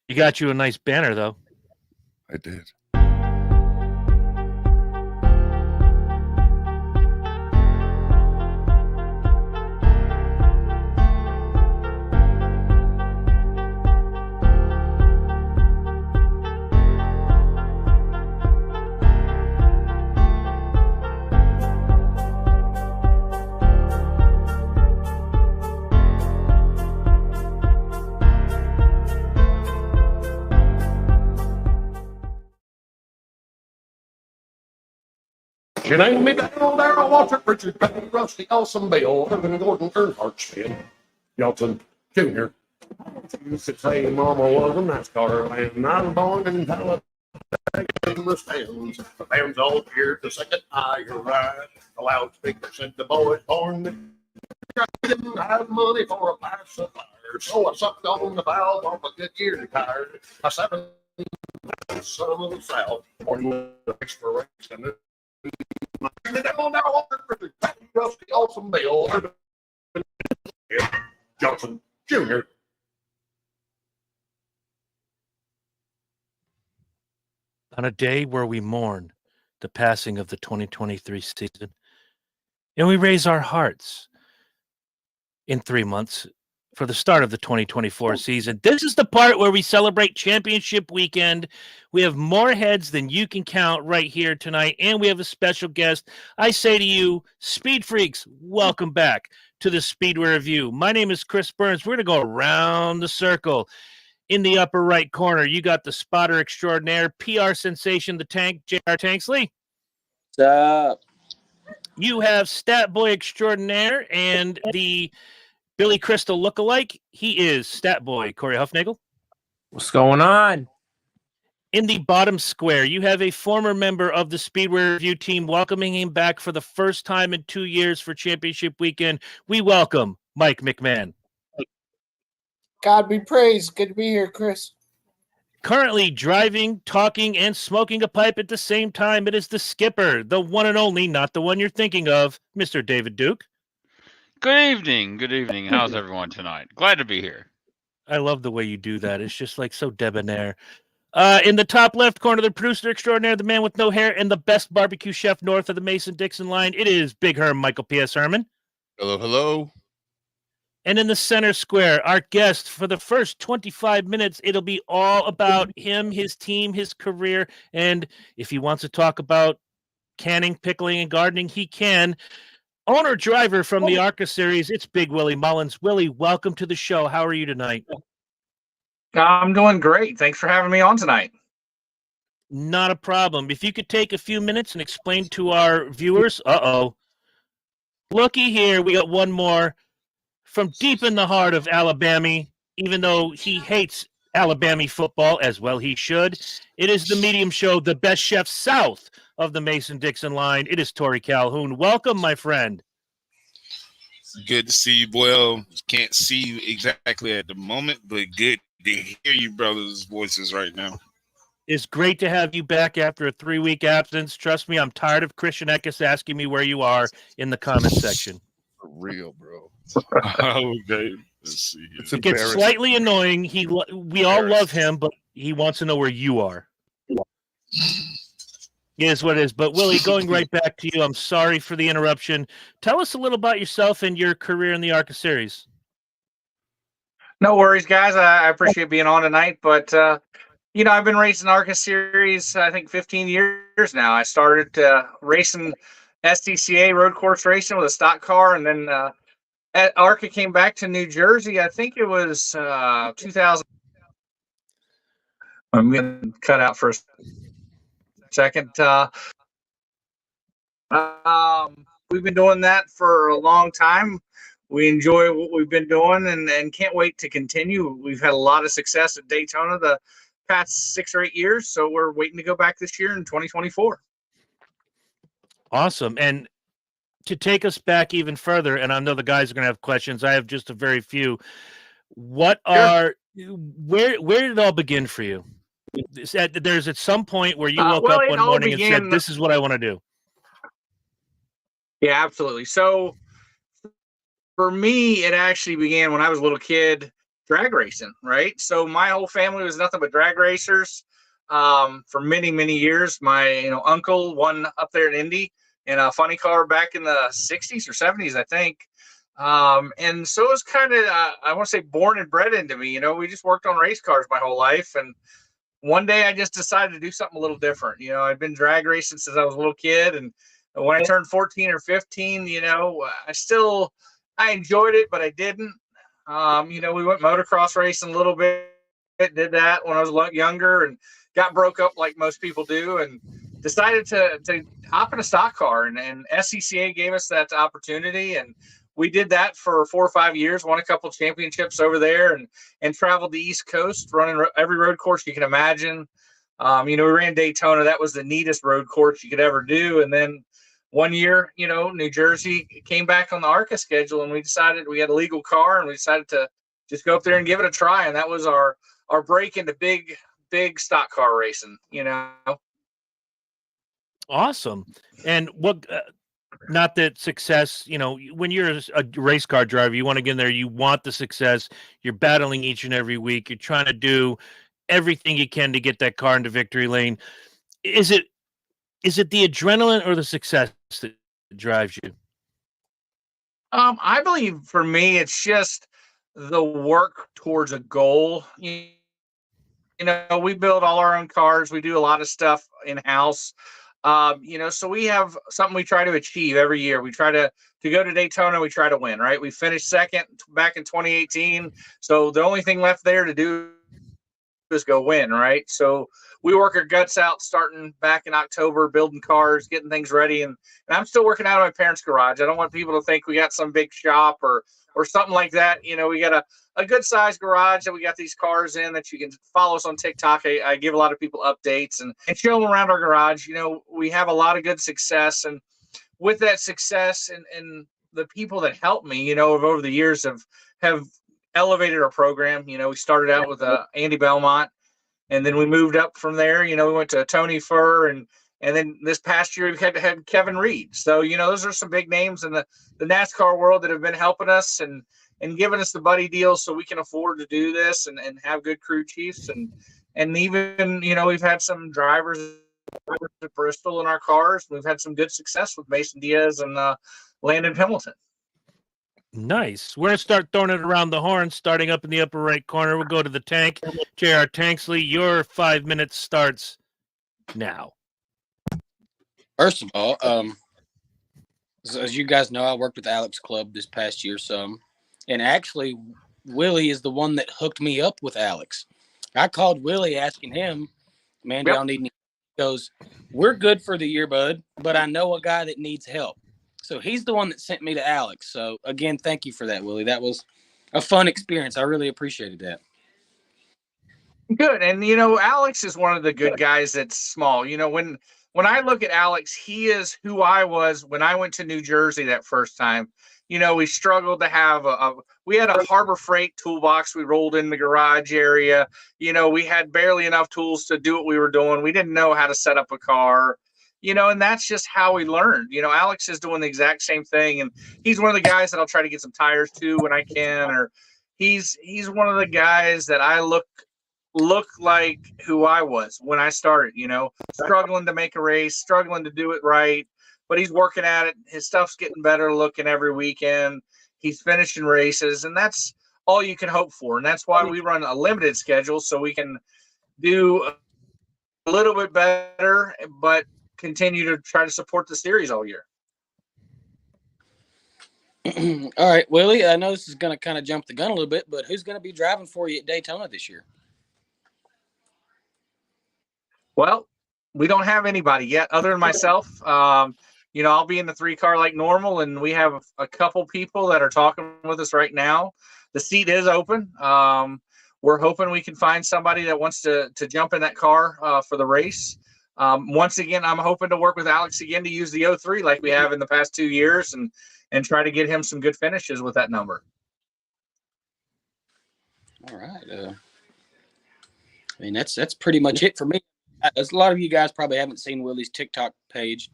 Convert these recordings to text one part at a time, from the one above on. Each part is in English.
You got you a nice banner, though. I did. She named me down there, Walter Richard Petty, Rusty Awesome Bill, Irvin Gordon Earnhardt Spin, Johnson Jr. Used to say Mama was a NASCAR fan. I was born in Talladega in the stands. The fans all cheered the second I arrived. The loudspeaker said the boy born. I didn't have money for a pacifier, so I sucked on the valve off a Goodyear tire. A 7 son of the South, born with expiration. Rusty Awesome Bill, Johnson Jr. On a day where we mourn the passing of the 2023 season, and we raise our hearts in 3 months for the start of the 2024 season. This is the part where we celebrate championship weekend. We have more heads than you can count right here tonight, and we have a special guest. I say to you, Speed Freaks, welcome back to the Speedway Review. My name is Chris Burns. We're going to go around the circle. In the upper right corner, you got the spotter extraordinaire, PR sensation, the tank, J.R. Tanksley. What's up? You have Stat Boy extraordinaire and the Billy Crystal lookalike. He is Stat Boy, Corey Huffnagel. What's going on? In the bottom square, you have a former member of the Speedway Review team welcoming him back for the first time in 2 years for championship weekend. We welcome Mike McMahon. God be praised. Good to be here, Chris. Currently driving, talking, and smoking a pipe at the same time, it is the skipper, the one and only, not the one you're thinking of, Mr. David Duke. Good evening. Good evening. How's everyone tonight? Glad to be here. I love the way you do that. It's just like so debonair. In the top left corner, the producer extraordinaire, the man with no hair, and the best barbecue chef north of the Mason-Dixon line, it is Big Herm Michael P.S. Herman. Hello, hello. And in the center square, our guest for the first 25 minutes, it'll be all about him, his team, his career, and if he wants to talk about canning, pickling, and gardening, he can. Owner-driver from the ARCA series, it's Big Willie Mullins. Willie, welcome to the show. How are you tonight? I'm doing great. Thanks for having me on tonight. Not a problem. If you could take a few minutes and explain to our viewers, looky here, we got one more from deep in the heart of Alabama, even though he hates Alabama football, as well he should. It is the medium show, the best chef south of the Mason-Dixon line. It is Torrey Calhoun. Welcome, my friend. Good to see you. Well, can't see you exactly at the moment, but good to hear you brothers' voices right now. It's great to have you back after a 3-week absence. Trust me, I'm tired of Christian Eckes asking me where you are in the comment section. For real, bro. Okay. Let's see here. It gets slightly annoying. We all love him, but he wants to know where you are. It is what it is. But Willie, going right back to you, I'm sorry for the interruption. Tell us a little about yourself and your career in the ARCA series. No worries, guys. I appreciate being on tonight. But, I've been racing ARCA series, I think, 15 years now. I started racing SDCA road course racing with a stock car. And then ARCA came back to New Jersey. I think it was 2000. I'm going to cut out for a second. We've been doing that for a long time. We enjoy what we've been doing and can't wait to continue. We've had a lot of success at Daytona the past 6 or 8 years, so we're waiting to go back this year in 2024. Awesome. And to take us back even further, and I know the guys are going to have questions. I have just a very few. Where did it all begin for you? There's at some point where you woke up one morning and said, this is what I want to do. Yeah, absolutely. So for me, it actually began when I was a little kid drag racing, right? So my whole family was nothing but drag racers for many, many years. My uncle won up there in Indy in a funny car back in the 60s or 70s, I think. And so it was kind of, I want to say, born and bred into me. We just worked on race cars my whole life. And one day I just decided to do something a little different. I'd been drag racing since I was a little kid. And when I turned 14 or 15, I enjoyed it, but I didn't. We went motocross racing a little bit, did that when I was a lot younger and got broke up like most people do, and decided to hop in a stock car. And SCCA gave us that opportunity. And we did that for 4 or 5 years, won a couple of championships over there, and traveled the East Coast, running every road course you can imagine. We ran Daytona. That was the neatest road course you could ever do. And then one year, New Jersey came back on the ARCA schedule, and we decided we had a legal car, and we decided to just go up there and give it a try. And that was our break into big stock car racing, Awesome. And what, not that success, when you're a race car driver, you want to get in there, you want the success, you're battling each and every week, you're trying to do everything you can to get that car into victory lane. Is it the adrenaline or the success that drives you? I believe for me, it's just the work towards a goal. We build all our own cars. We do a lot of stuff in-house. So we have something we try to achieve every year. We try to go to Daytona. We try to win, right? We finished second back in 2018. So the only thing left there to do is go win, right? So we work our guts out starting back in October, building cars, getting things ready. And I'm still working out of my parents' garage. I don't want people to think we got some big shop or something like that. We got a good sized garage that we got these cars in that you can follow us on TikTok. I give a lot of people updates and show them around our garage. We have a lot of good success, and with that success and the people that helped me, over the years have elevated our program. We started out with Andy Belmont, and then we moved up from there. We went to Tony Furr, and then this past year we've had Kevin Reed. So, those are some big names in the NASCAR world that have been helping us and giving us the buddy deals so we can afford to do this and have good crew chiefs. And even, we've had some drivers at Bristol in our cars. We've had some good success with Mason Diaz and Landon Hamilton. Nice. We're going to start throwing it around the horn, starting up in the upper right corner. We'll go to the tank. J.R. Tanksley, your 5 minutes starts now. First of all, as you guys know, I worked with Alex Club this past year some. And actually, Willie is the one that hooked me up with Alex. I called Willie asking him, man, do y'all need any? He goes, we're good for the year, bud, but I know a guy that needs help. So he's the one that sent me to Alex. So, again, thank you for that, Willie. That was a fun experience. I really appreciated that. Good. And, Alex is one of the good guys that's small. When I look at Alex, he is who I was when I went to New Jersey that first time. We struggled to have we had a Harbor Freight toolbox we rolled in the garage area. We had barely enough tools to do what we were doing. We didn't know how to set up a car, and that's just how we learned. Alex is doing the exact same thing. And he's one of the guys that I'll try to get some tires to when I can, or he's one of the guys that I look like who I was when I started, struggling to make a race, struggling to do it right. But he's working at it. His stuff's getting better looking every weekend. He's finishing races, and that's all you can hope for. And that's why we run a limited schedule, so we can do a little bit better, but continue to try to support the series all year. All right, Willie, I know this is going to kind of jump the gun a little bit, but who's going to be driving for you at Daytona this year? Well, we don't have anybody yet other than myself. I'll be in the 3-car like normal, and we have a couple people that are talking with us right now. The seat is open. We're hoping we can find somebody that wants to jump in that car for the race. Once again, I'm hoping to work with Alex again to use the 03 like we have in the past 2 years and try to get him some good finishes with that number. All right. That's pretty much it for me. As a lot of you guys probably haven't seen Willie's TikTok page.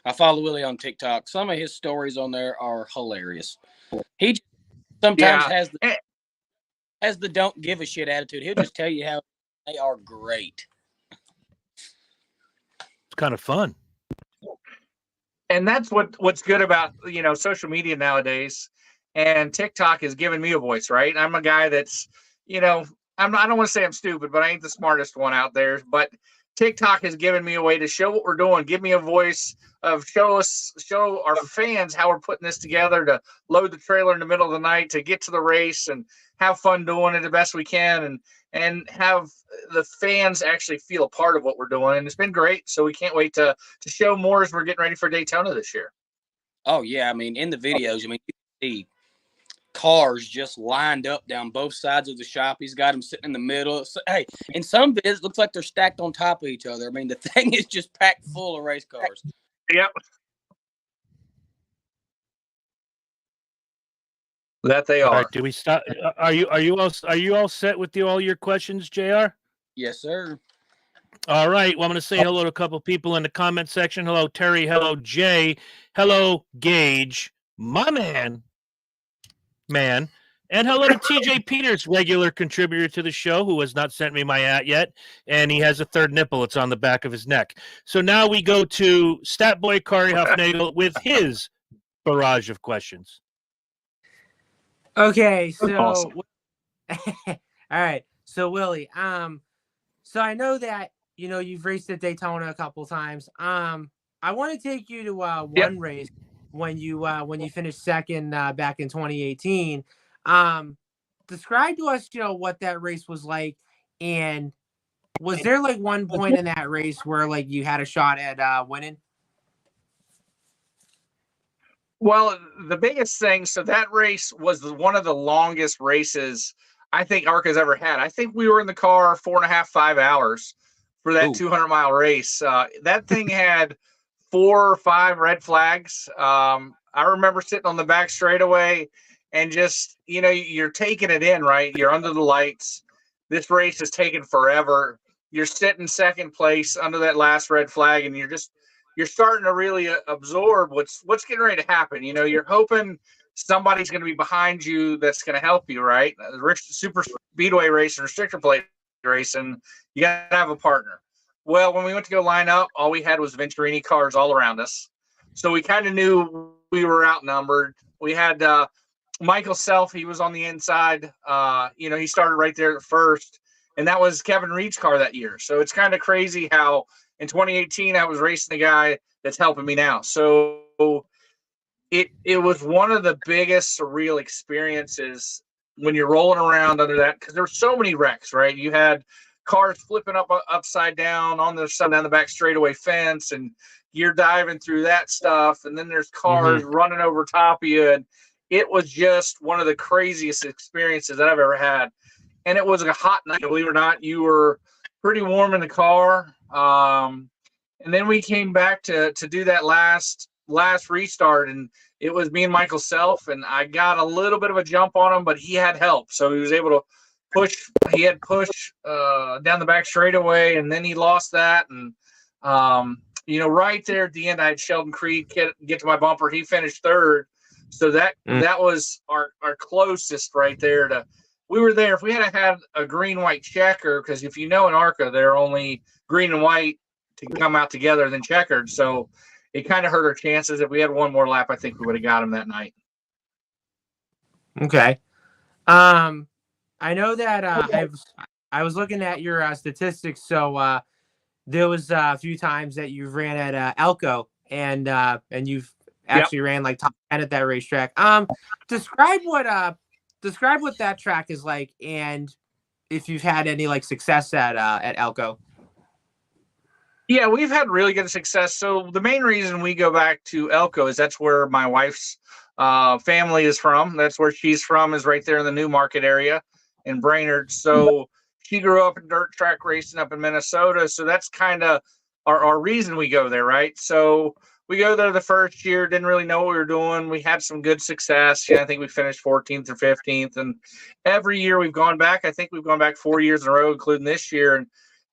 I follow Willie on TikTok. Some of his stories on there are hilarious. He sometimes has has the don't give a shit attitude. He'll just tell you how they are great. It's kind of fun. And that's what's good about social media nowadays, and TikTok has given me a voice, right? I'm a guy that's I don't want to say I'm stupid, but I ain't the smartest one out there. But TikTok has given me a way to show what we're doing, give me a voice of show our fans how we're putting this together, to load the trailer in the middle of the night, to get to the race and have fun doing it the best we can, and have the fans actually feel a part of what we're doing. And it's been great. So we can't wait to show more as we're getting ready for Daytona this year. Oh yeah, I mean, in the videos, I mean, you can see cars just lined up down both sides of the shop. He's got them sitting in the middle. So, hey, in some vids, it looks like they're stacked on top of each other. I mean, the thing is just packed full of race cars. Yep. That they All are. right, do we stop? Are you all set with all your questions, JR? Yes, sir. All right. Well, I'm going to say hello to a couple people in the comment section. Hello, Terry. Hello, Jay. Hello, Gage. My man. And hello to TJ Peters, regular contributor to the show, who has not sent me my at yet. And he has a third nipple. It's on the back of his neck. So now we go to Statboy Kari Huffnagel with his barrage of questions. Okay, so Awesome. all right. So Willie, so I know that you've raced at Daytona a couple times. I want to take you to one race when you finished second back in 2018. Describe to us, what that race was like, and was there like one point in that race where like you had a shot at winning? Well, the biggest thing, so that race was one of the longest races I think ARCA's ever had. I think we were in the car 4.5, 5 hours for that 200-mile race. That thing had 4 or 5 red flags. I remember sitting on the back straightaway and just, you're taking it in, right? You're under the lights. This race is taking forever. You're sitting second place under that last red flag, and you're starting to really absorb what's getting ready to happen. You're hoping somebody's going to be behind you that's going to help you, right? The super speedway race and restrictor plate racing, you got to have a partner. Well, when we went to go line up, all we had was Venturini cars all around us. So we kind of knew we were outnumbered. We had Michael Self, he was on the inside. He started right there at first, and that was Kevin Reed's car that year. So it's kind of crazy how in 2018, I was racing the guy that's helping me now. So it was one of the biggest surreal experiences when you're rolling around under that, because there were so many wrecks, right? You had cars flipping upside down on the side down the back straightaway fence, and you're diving through that stuff. And then there's cars running over top of you. And it was just one of the craziest experiences that I've ever had. And it was a hot night, believe it or not. You were pretty warm in the car. And then we came back to do that last restart, and it was me and Michael Self, and I got a little bit of a jump on him, but he had help. So he was able to push down the back straightaway, and then he lost that. And, right there at the end, I had Sheldon Creed get to my bumper. He finished third. So that was our closest right there we were there. If we had a green-white checker, because if in ARCA, they're only green and white to come out together than checkered. So it kind of hurt our chances. If we had one more lap, I think we would have got him that night. Okay. I know that I was looking at your statistics. So there was a few times that you ran at Elko, and you've actually ran like top 10 at that racetrack. Describe what that track is like, and if you've had any like success at Elko. Yeah, we've had really good success. So the main reason we go back to Elko is that's where my wife's family is from. That's where she's from, is right there in the New Market area in Brainerd. So she grew up in dirt track racing up in Minnesota. So that's kind of our reason we go there, right? So we go there the first year, didn't really know what we were doing. We had some good success. I think we finished 14th or 15th. And every year we've gone back. I think we've gone back 4 years in a row, including this year. And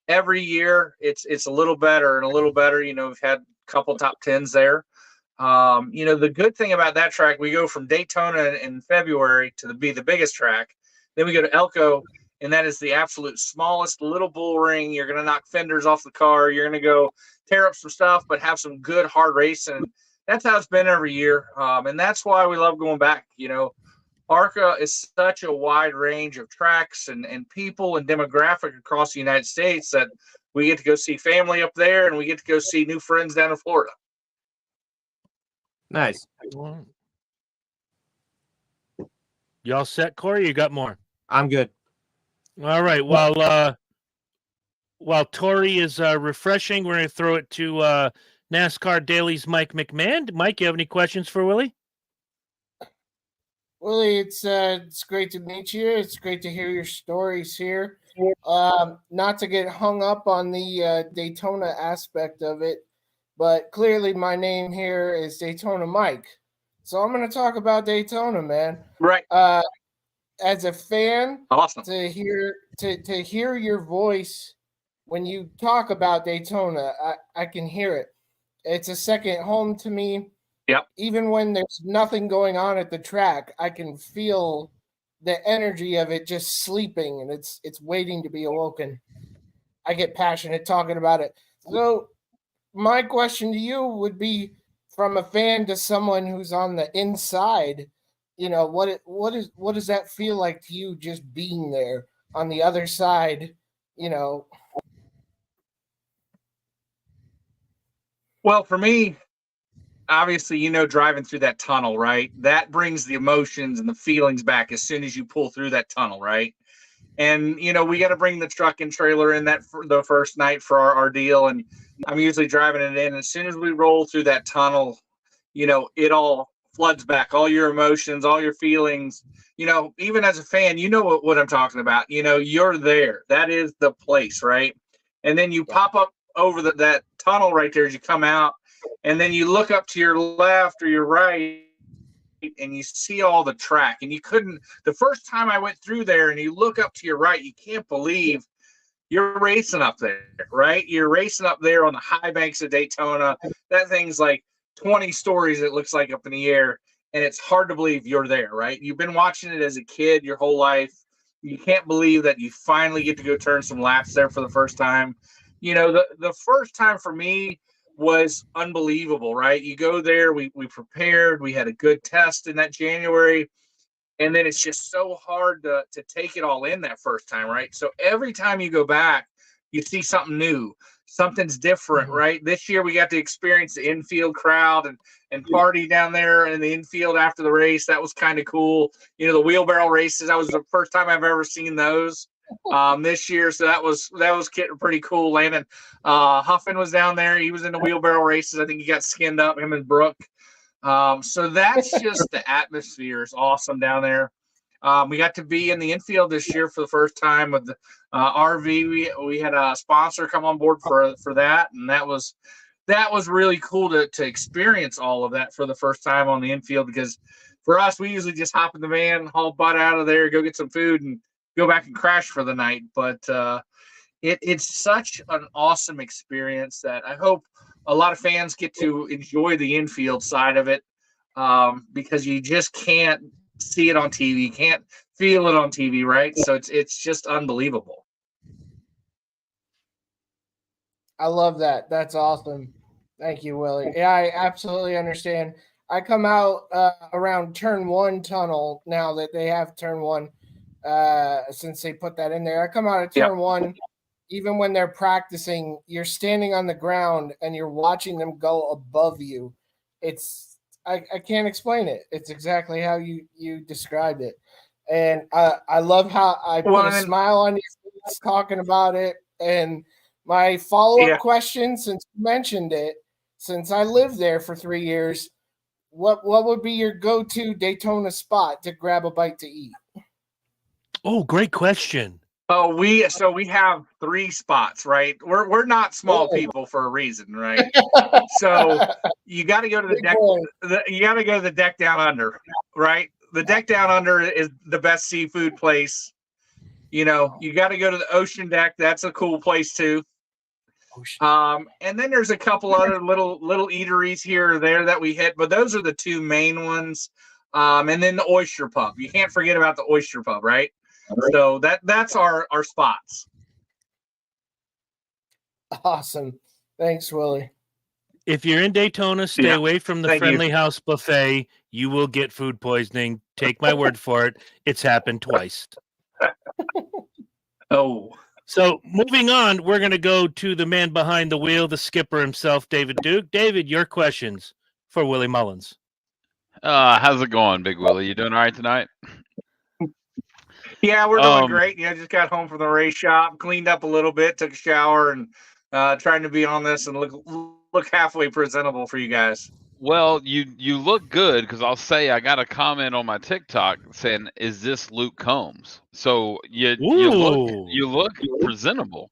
every year it's a little better and a little better. We've had a couple top 10s there. The good thing about that track, we go from Daytona in February to be the biggest track. Then we go to Elko, and that is the absolute smallest little bull ring. You're going to knock fenders off the car. You're going to go tear up some stuff, but have some good hard racing. That's how it's been every year, and that's why we love going back. ARCA is such a wide range of tracks and people and demographic across the United States that we get to go see family up there, and we get to go see new friends down in Florida. Nice. You all set, Corey? You got more? I'm good. All right. While Tori is refreshing, we're going to throw it to NASCAR Daily's Mike McMahon. Mike, you have any questions for Willie? Willie, it's great to meet you. It's great to hear your stories here. Not to get hung up on the Daytona aspect of it, but clearly my name here is Daytona Mike. So I'm going to talk about Daytona, man. Right. As a fan, awesome to hear your voice when you talk about Daytona. I can hear it. It's a second home to me. Yep. Even when there's nothing going on at the track, I can feel the energy of it just sleeping, and it's waiting to be awoken. I get passionate talking about it. So my question to you would be, from a fan to someone who's on the inside, what does that feel like to you, just being there on the other side, Well, for me, obviously, driving through that tunnel, right? That brings the emotions and the feelings back as soon as you pull through that tunnel, right? And, we got to bring the truck and trailer in that for the first night for our deal. And I'm usually driving it in. As soon as we roll through that tunnel, it all floods back, all your emotions, all your feelings. Even as a fan, what I'm talking about. You're there. That is the place, right? And then you pop up over that tunnel right there as you come out, and then you look up to your left or your right, and you see all the track. And the first time I went through there and you look up to your right, you can't believe you're racing up there, right? You're racing up there on the high banks of Daytona. That thing's like 20 stories, it looks like, up in the air, and it's hard to believe you're there, right? You've been watching it as a kid your whole life. You can't believe that you finally get to go turn some laps there for the first time. The first time for me was unbelievable, right? You go there, we prepared, we had a good test in that January, and then it's just so hard to take it all in that first time, right? So every time you go back, you see something new, something's different, right? This year we got to experience the infield crowd and party down there in the infield after the race. That was kind of cool. The wheelbarrow races, that was the first time I've ever seen those this year. So that was pretty cool. Landon Huffman was down there. He was in the wheelbarrow races. I think he got skinned up, him and Brooke. So that's just the atmosphere is awesome down there. We got to be in the infield this year for the first time with the RV. We had a sponsor come on board for that, and that was really cool to experience all of that for the first time on the infield, because for us, we usually just hop in the van, haul butt out of there, go get some food, and go back and crash for the night. But it's such an awesome experience that I hope a lot of fans get to enjoy the infield side of it, because you just can't see it on TV, you can't feel it on TV, right? So it's just unbelievable. I love that. That's awesome. Thank you, Willie. Yeah, I absolutely understand. I come out around turn 1 tunnel now that they have turn 1, since they put that in there. I come out of turn 1, even when they're practicing, you're standing on the ground and you're watching them go above you. I can't explain it. It's exactly how you described it. And I love how I put a smile on your face talking about it. And my follow-up question, since you mentioned it, since I lived there for 3 years, what would be your go-to Daytona spot to grab a bite to eat? Oh, great question. Oh, we have 3 spots, right? We're not small people for a reason, right? So you got to go to the deck. You got to go to the deck down under, right? The deck down under is the best seafood place. You got to go to the ocean deck. That's a cool place too. And then there's a couple other little eateries here or there that we hit, but those are the 2 main ones. And then the oyster pub. You can't forget about the oyster pub, right? So that's our spots. Awesome. Thanks, Willie. If you're in Daytona, stay Yeah. away from the Thank you. Friendly House buffet. You will get food poisoning. Take my word for it. It's happened twice. Oh, So moving on, we're going to go to the man behind the wheel, the skipper himself, David Duke. David, your questions for Willie Mullins. How's it going, Big Willie? You doing all right tonight? yeah, we're doing great. Just got home from the race shop, cleaned up a little bit, took a shower, and trying to be on this and look halfway presentable for you guys. Well, you look good, because I'll say I got a comment on my TikTok saying, "Is this Luke Combs?" So you look presentable.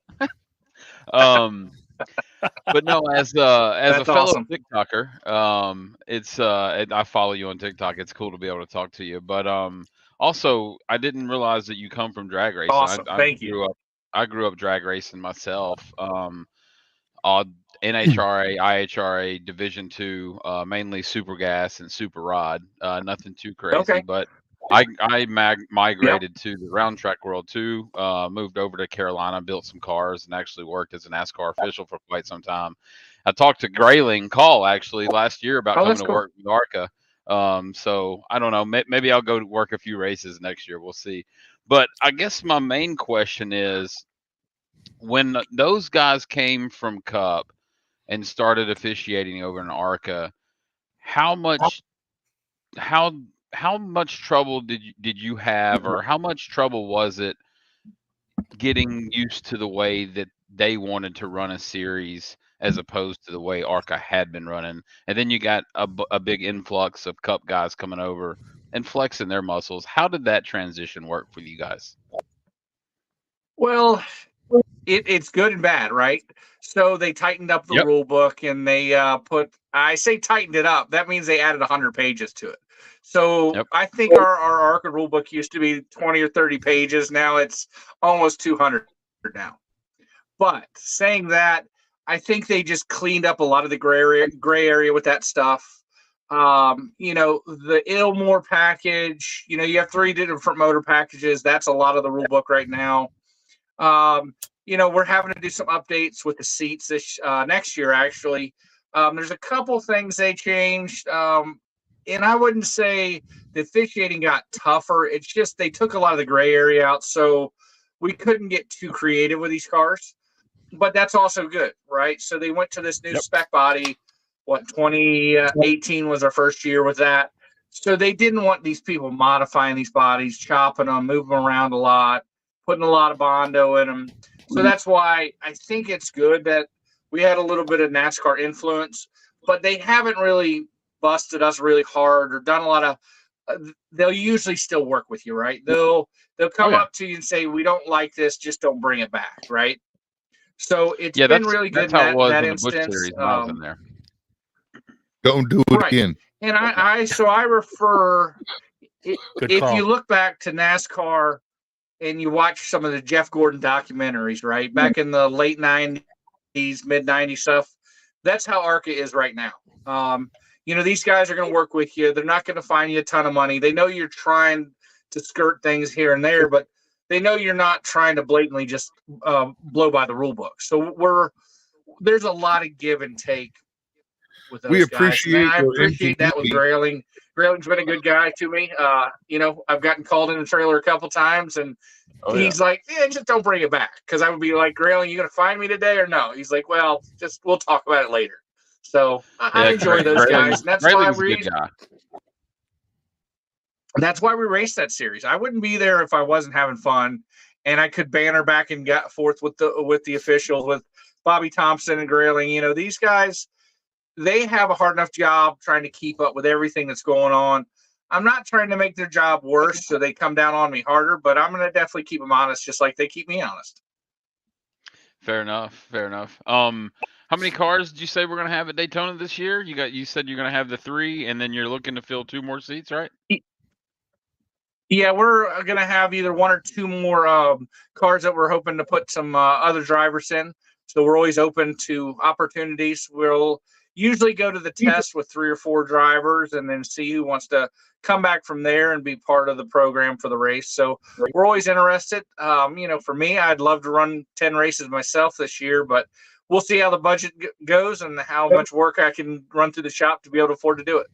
But no, as a fellow awesome. TikToker, it's I follow you on TikTok. It's cool to be able to talk to you. But also, I didn't realize that you come from drag racing. Awesome. Thank you. I grew up drag racing myself. NHRA, IHRA, Division II, mainly Super Gas and Super Rod. Nothing too crazy, Okay. but I migrated to the round track world too. Moved over to Carolina, built some cars, and actually worked as a NASCAR official for quite some time. I talked to Grayling Call actually last year about coming to work with ARCA. So I don't know. Maybe I'll go to work a few races next year. We'll see. But I guess my main question is, when those guys came from Cup and started officiating over in ARCA, how much trouble did you have, or how much trouble was it getting used to the way that they wanted to run a series as opposed to the way ARCA had been running? And then you got a big influx of Cup guys coming over and flexing their muscles. How did that transition work for you guys? Well, it's good and bad, right? So they tightened up the rule book, and they I say tightened it up. That means they added 100 pages to it. So I think our ARCA rule book used to be 20 or 30 pages. Now it's almost 200 now. But saying that, I think they just cleaned up a lot of the gray area with that stuff. The Ilmore package, you have 3 different motor packages. That's a lot of the rule book right now. We're having to do some updates with the seats this next year, actually. There's a couple things they changed. And I wouldn't say the officiating got tougher. It's just they took a lot of the gray area out, so we couldn't get too creative with these cars. But that's also good, right? So they went to this new spec body. 2018 was our first year with that. So they didn't want these people modifying these bodies, chopping them, moving them around a lot, putting a lot of Bondo in them. So that's why I think it's good that we had a little bit of NASCAR influence, but they haven't really busted us really hard or done a lot of they'll usually still work with you, right? They'll come up to you and say, we don't like this, just don't bring it back, right? So it's been really good in that instance. Don't do it again. And I refer, if you look back to NASCAR and you watch some of the Jeff Gordon documentaries, right? Back in the late 90s, mid 90s stuff, that's how ARCA is right now. These guys are going to work with you. They're not going to find you a ton of money. They know you're trying to skirt things here and there, but they know you're not trying to blatantly just blow by the rule book. So there's a lot of give and take with those guys. I appreciate that with Grayling. Grayling's been a good guy to me. I've gotten called in the trailer a couple times, and he's like, just don't bring it back. Because I would be like, Grayling, you going to find me today or no? He's like, well, we'll talk about it later. So I enjoy those guys. And that's why we raced that series. I wouldn't be there if I wasn't having fun, and I could banter back and get forth with the officials, with Bobby Thompson and Grayling. These guys, they have a hard enough job trying to keep up with everything that's going on. I'm not trying to make their job worse so they come down on me harder, but I'm going to definitely keep them honest, just like they keep me honest. Fair enough. How many cars did you say we're going to have at Daytona this year? You said you're going to have the 3, and then you're looking to fill 2 more seats, right? Yeah, we're going to have either 1 or 2 more cars that we're hoping to put some other drivers in. So we're always open to opportunities. usually go to the test with 3 or 4 drivers and then see who wants to come back from there and be part of the program for the race. So we're always interested. For me, I'd love to run 10 races myself this year, but we'll see how the budget goes and how much work I can run through the shop to be able to afford to do it.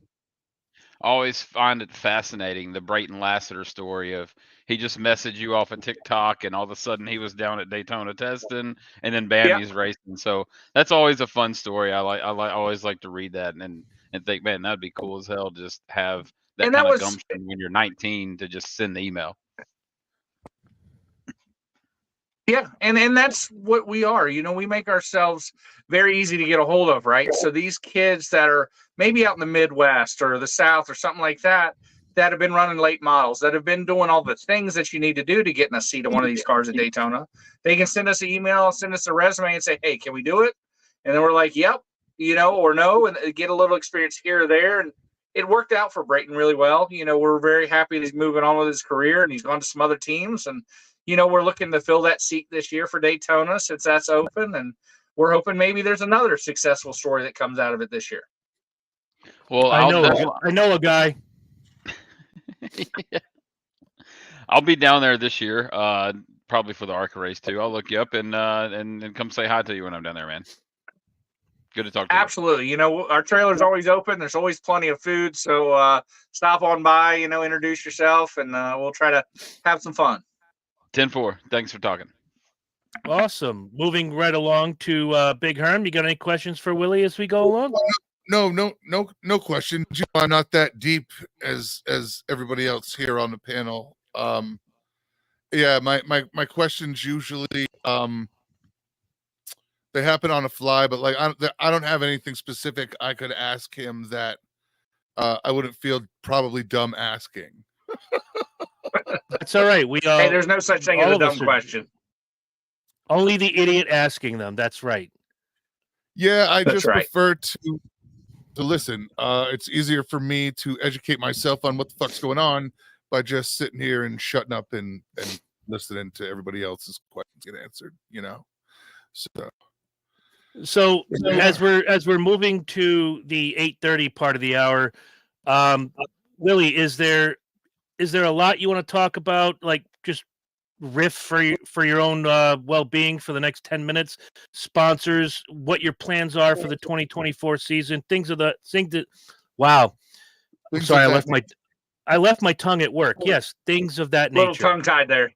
I always find it fascinating, the Brayton Lassiter story of he just messaged you off of TikTok and all of a sudden he was down at Daytona testing and then bam, he's racing. So that's always a fun story. I always like to read that and think, man, that'd be cool as hell. Just have that kind of gumption when you're 19 to just send the email. Yeah, and that's what we are. We make ourselves very easy to get a hold of, right? So these kids that are maybe out in the Midwest or the South or something like that have been running late models, that have been doing all the things that you need to do to get in a seat of one of these cars at Daytona, they can send us an email, send us a resume and say, hey, can we do it? And then we're like, yep, or no, and get a little experience here or there. And it worked out for Brayton really well. We're very happy that he's moving on with his career and he's gone to some other teams. And we're looking to fill that seat this year for Daytona since that's open, and we're hoping maybe there's another successful story that comes out of it this year. Well, I know a guy. Yeah. I'll be down there this year, probably for the ARCA race too. I'll look you up and come say hi to you when I'm down there, man. Good to talk to you. Absolutely. Our trailer's always open. There's always plenty of food, so stop on by. Introduce yourself, and we'll try to have some fun. 10-4. Thanks for talking. Awesome. Moving right along to Big Herm. You got any questions for Willie as we go along? No question. I'm not that deep as everybody else here on the panel. Yeah, my questions usually they happen on a fly, but like I don't have anything specific I could ask him that I wouldn't feel probably dumb asking. That's all right. Hey, there's no such thing as a dumb question. Only the idiot asking them. That's right. Yeah, I just prefer to listen. It's easier for me to educate myself on what the fuck's going on by just sitting here and shutting up and listening to everybody else's questions get answered. So as we're moving to the 8:30 part of the hour, Willie, is there a lot you want to talk about? Like just riff for your own well-being for the next 10 minutes, sponsors, what your plans are for the 2024 season, things that wow. I'm sorry, I left my tongue at work. Yes, things of that nature. Little tongue tied there.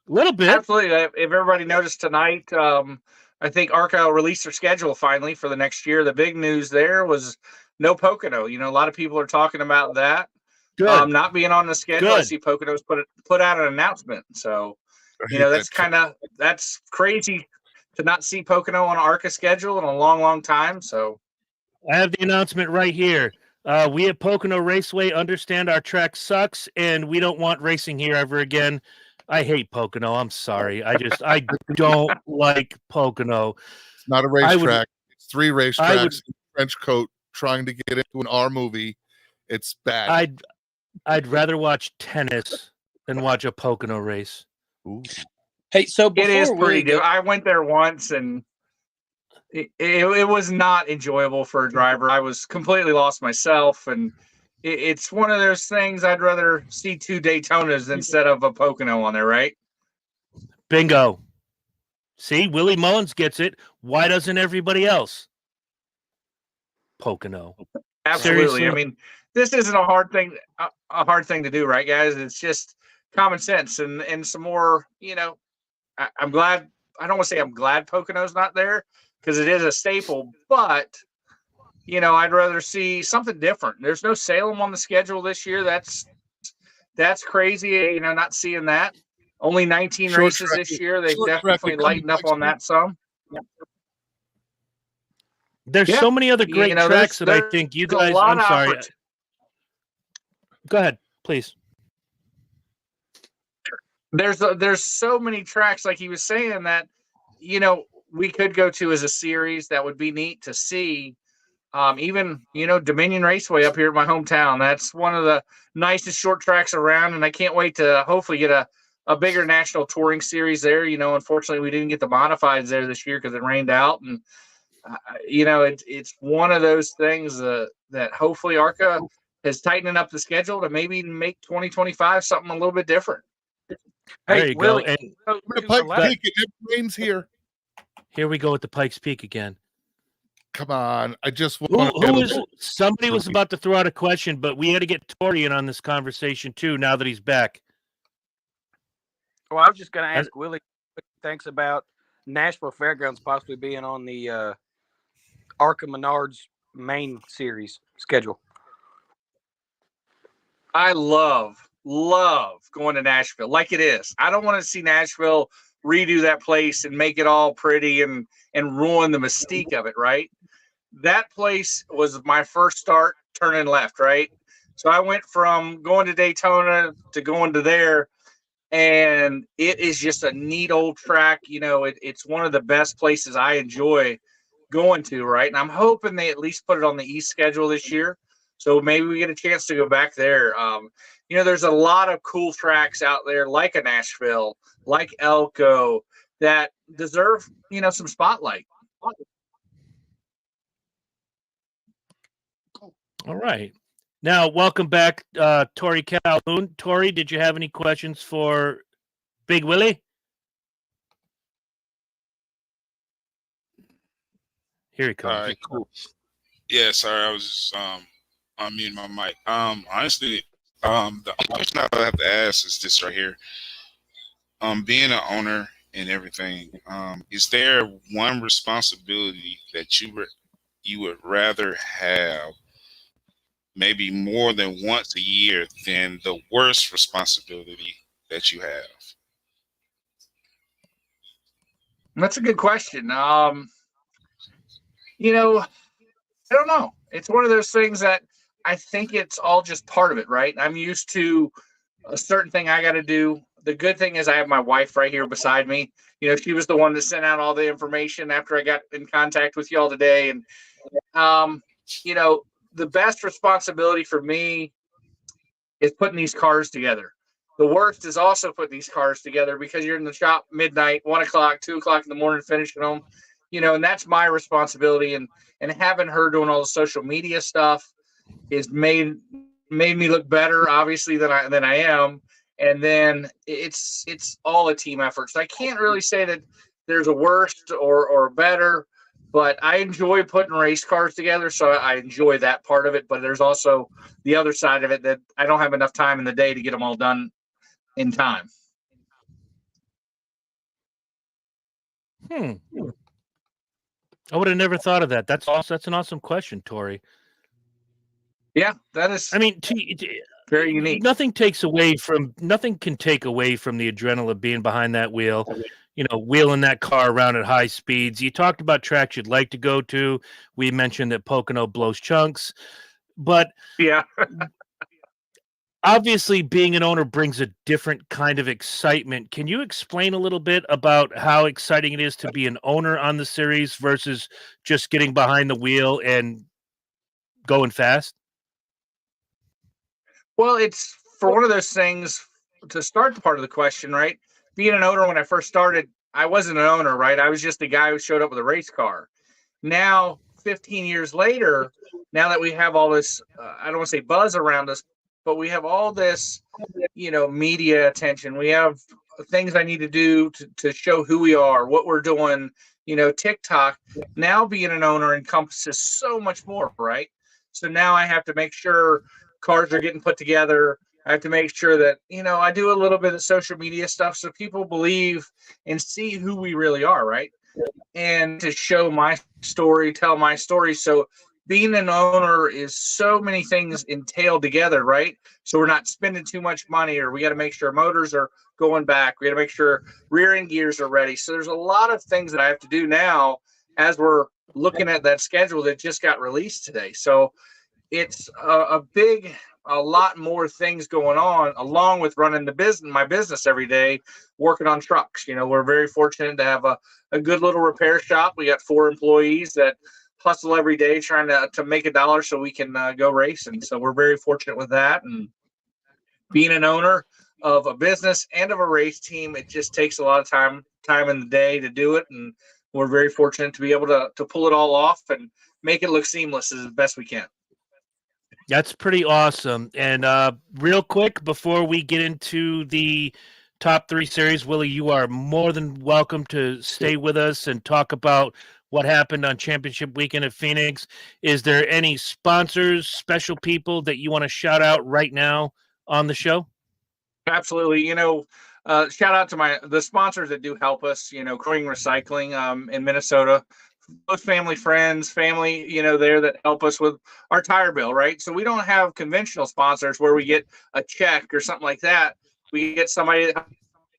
A little bit. Absolutely. If everybody noticed tonight, I think ARCA released their schedule finally for the next year. The big news there was no Pocono. A lot of people are talking about that. Good. Not being on the schedule. Good. I see Pocono's put out an announcement. So, that's crazy to not see Pocono on an ARCA schedule in a long, long time. So I have the announcement right here. We at Pocono Raceway understand our track sucks and we don't want racing here ever again. I hate Pocono. I'm sorry. I don't like Pocono. It's not a racetrack. It's 3 racetracks, trench coat, trying to get into an R movie. It's bad. I'd rather watch tennis than watch a Pocono race. Ooh. Hey, so it is pretty good. I went there once and it was not enjoyable for a driver. I was completely lost myself, and it's one of those things I'd rather see 2 Daytonas instead of a Pocono on there, right? Bingo. See, Willie Mullins gets it. Why doesn't everybody else? Pocono. Absolutely. Seriously? I mean, this isn't a hard thing to do, right, guys? It's just common sense and some more, I'm glad. I don't want to say I'm glad Pocono's not there because it is a staple, but I'd rather see something different. There's no Salem on the schedule this year. That's crazy, not seeing that. Only 19 races this year. They've definitely lightened up on that some. There's so many other great tracks that I think you guys. I'm sorry. Go ahead, please. There's so many tracks, like he was saying, that we could go to as a series that would be neat to see. Even Dominion Raceway up here in my hometown. That's one of the nicest short tracks around, and I can't wait to hopefully get a bigger national touring series there. Unfortunately, we didn't get the modifieds there this year because it rained out, and it's one of those things that hopefully ARCA is tightening up the schedule to maybe make 2025 something a little bit different. There Hey, you Willie, go. And so The to Pikes allow- Peak, it never rains here. here we go with the Pikes Peak again. Come on, I just Who want to. is somebody was about to throw out a question, but we had to get Tori in on this conversation too. Now that he's back, well, I was just going to ask Willie what he thinks about Nashville Fairgrounds possibly being on the ARCA Menards main series schedule. I love going to Nashville like it is. I don't want to see Nashville redo that place and make it all pretty and ruin the mystique of it, right? That place was my first start turning left, right? So I went from going to Daytona to going to there, and it is just a neat old track. It's one of the best places I enjoy going to, right? And I'm hoping they at least put it on the East schedule this year. So maybe we get a chance to go back there. There's a lot of cool tracks out there like a Nashville, like Elko, that deserve, some spotlight. all right. Now, welcome back, Tori Calhoun. Tori, did you have any questions for Big Willie? Here he comes. All right, cool. Yeah, sorry, I was just unmuting my mic. Honestly, the only question I have to ask is this right here. Being an owner and everything, is there one responsibility that you would rather have maybe more than once a year than the worst responsibility that you have? That's a good question. I don't know. It's one of those things that I think it's all just part of it, right? I'm used to a certain thing I got to do. The good thing is I have my wife right here beside me. She was the one that sent out all the information after I got in contact with y'all today. And, the best responsibility for me is putting these cars together. The worst is also putting these cars together because you're in the shop midnight, 1 o'clock, 2 o'clock in the morning, finishing them, and that's my responsibility. And having her doing all the social media stuff is made me look better, obviously, than I am. And then it's all a team effort. So I can't really say that there's a worst or better, but I enjoy putting race cars together. So I enjoy that part of it. But there's also the other side of it that I don't have enough time in the day to get them all done in time. I would have never thought of that. That's an awesome question, Tori. Yeah, that is. I mean, very unique. Nothing can take away from the adrenaline of being behind that wheel, wheeling that car around at high speeds. You talked about tracks you'd like to go to. We mentioned that Pocono blows chunks, but yeah, obviously being an owner brings a different kind of excitement. Can you explain a little bit about how exciting it is to be an owner on the series versus just getting behind the wheel and going fast? Well, it's for one of those things to start the part of the question, right? Being an owner, when I first started, I wasn't an owner, right? I was just a guy who showed up with a race car. Now, 15 years later, now that we have all this, I don't want to say buzz around us, but we have all this, media attention. We have things I need to do to show who we are, what we're doing, TikTok. Now being an owner encompasses so much more, right? So now I have to make sure cars are getting put together. I have to make sure that, I do a little bit of social media stuff so people believe and see who we really are, right? And to show my story, tell my story. So being an owner is so many things entailed together, right? So we're not spending too much money, or we got to make sure motors are going back. We got to make sure rear end gears are ready. So there's a lot of things that I have to do now as we're looking at that schedule that just got released today. So it's a lot more things going on along with running my business every day, working on trucks. We're very fortunate to have a good little repair shop. We got 4 employees that hustle every day trying to make a dollar so we can go racing. So we're very fortunate with that. And being an owner of a business and of a race team, it just takes a lot of time in the day to do it. And we're very fortunate to be able to pull it all off and make it look seamless as best we can. That's pretty awesome. And real quick, before we get into the top 3 series, Willie, you are more than welcome to stay with us and talk about what happened on championship weekend at Phoenix. Is there any sponsors, special people that you want to shout out right now on the show? Absolutely. Shout out to the sponsors that do help us, Crowing Recycling in Minnesota, both family, friends, family, there that help us with our tire bill, right? So we don't have conventional sponsors where we get a check or something like that. We get somebody that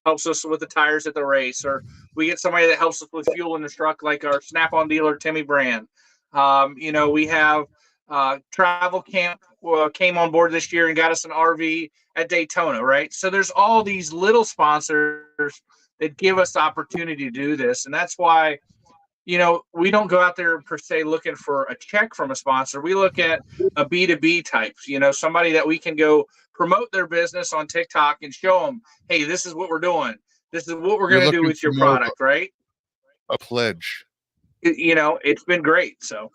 helps us with the tires at the race, or we get somebody that helps us with fuel in the truck, like our Snap-on dealer, Timmy Brand. We have Travel Camp came on board this year and got us an RV at Daytona, right? So there's all these little sponsors that give us the opportunity to do this. And that's why, we don't go out there per se looking for a check from a sponsor. We look at a B2B type, somebody that we can go promote their business on TikTok and show them, hey, this is what we're doing. This is what we're going to do with your product, right? A pledge. It's been great. So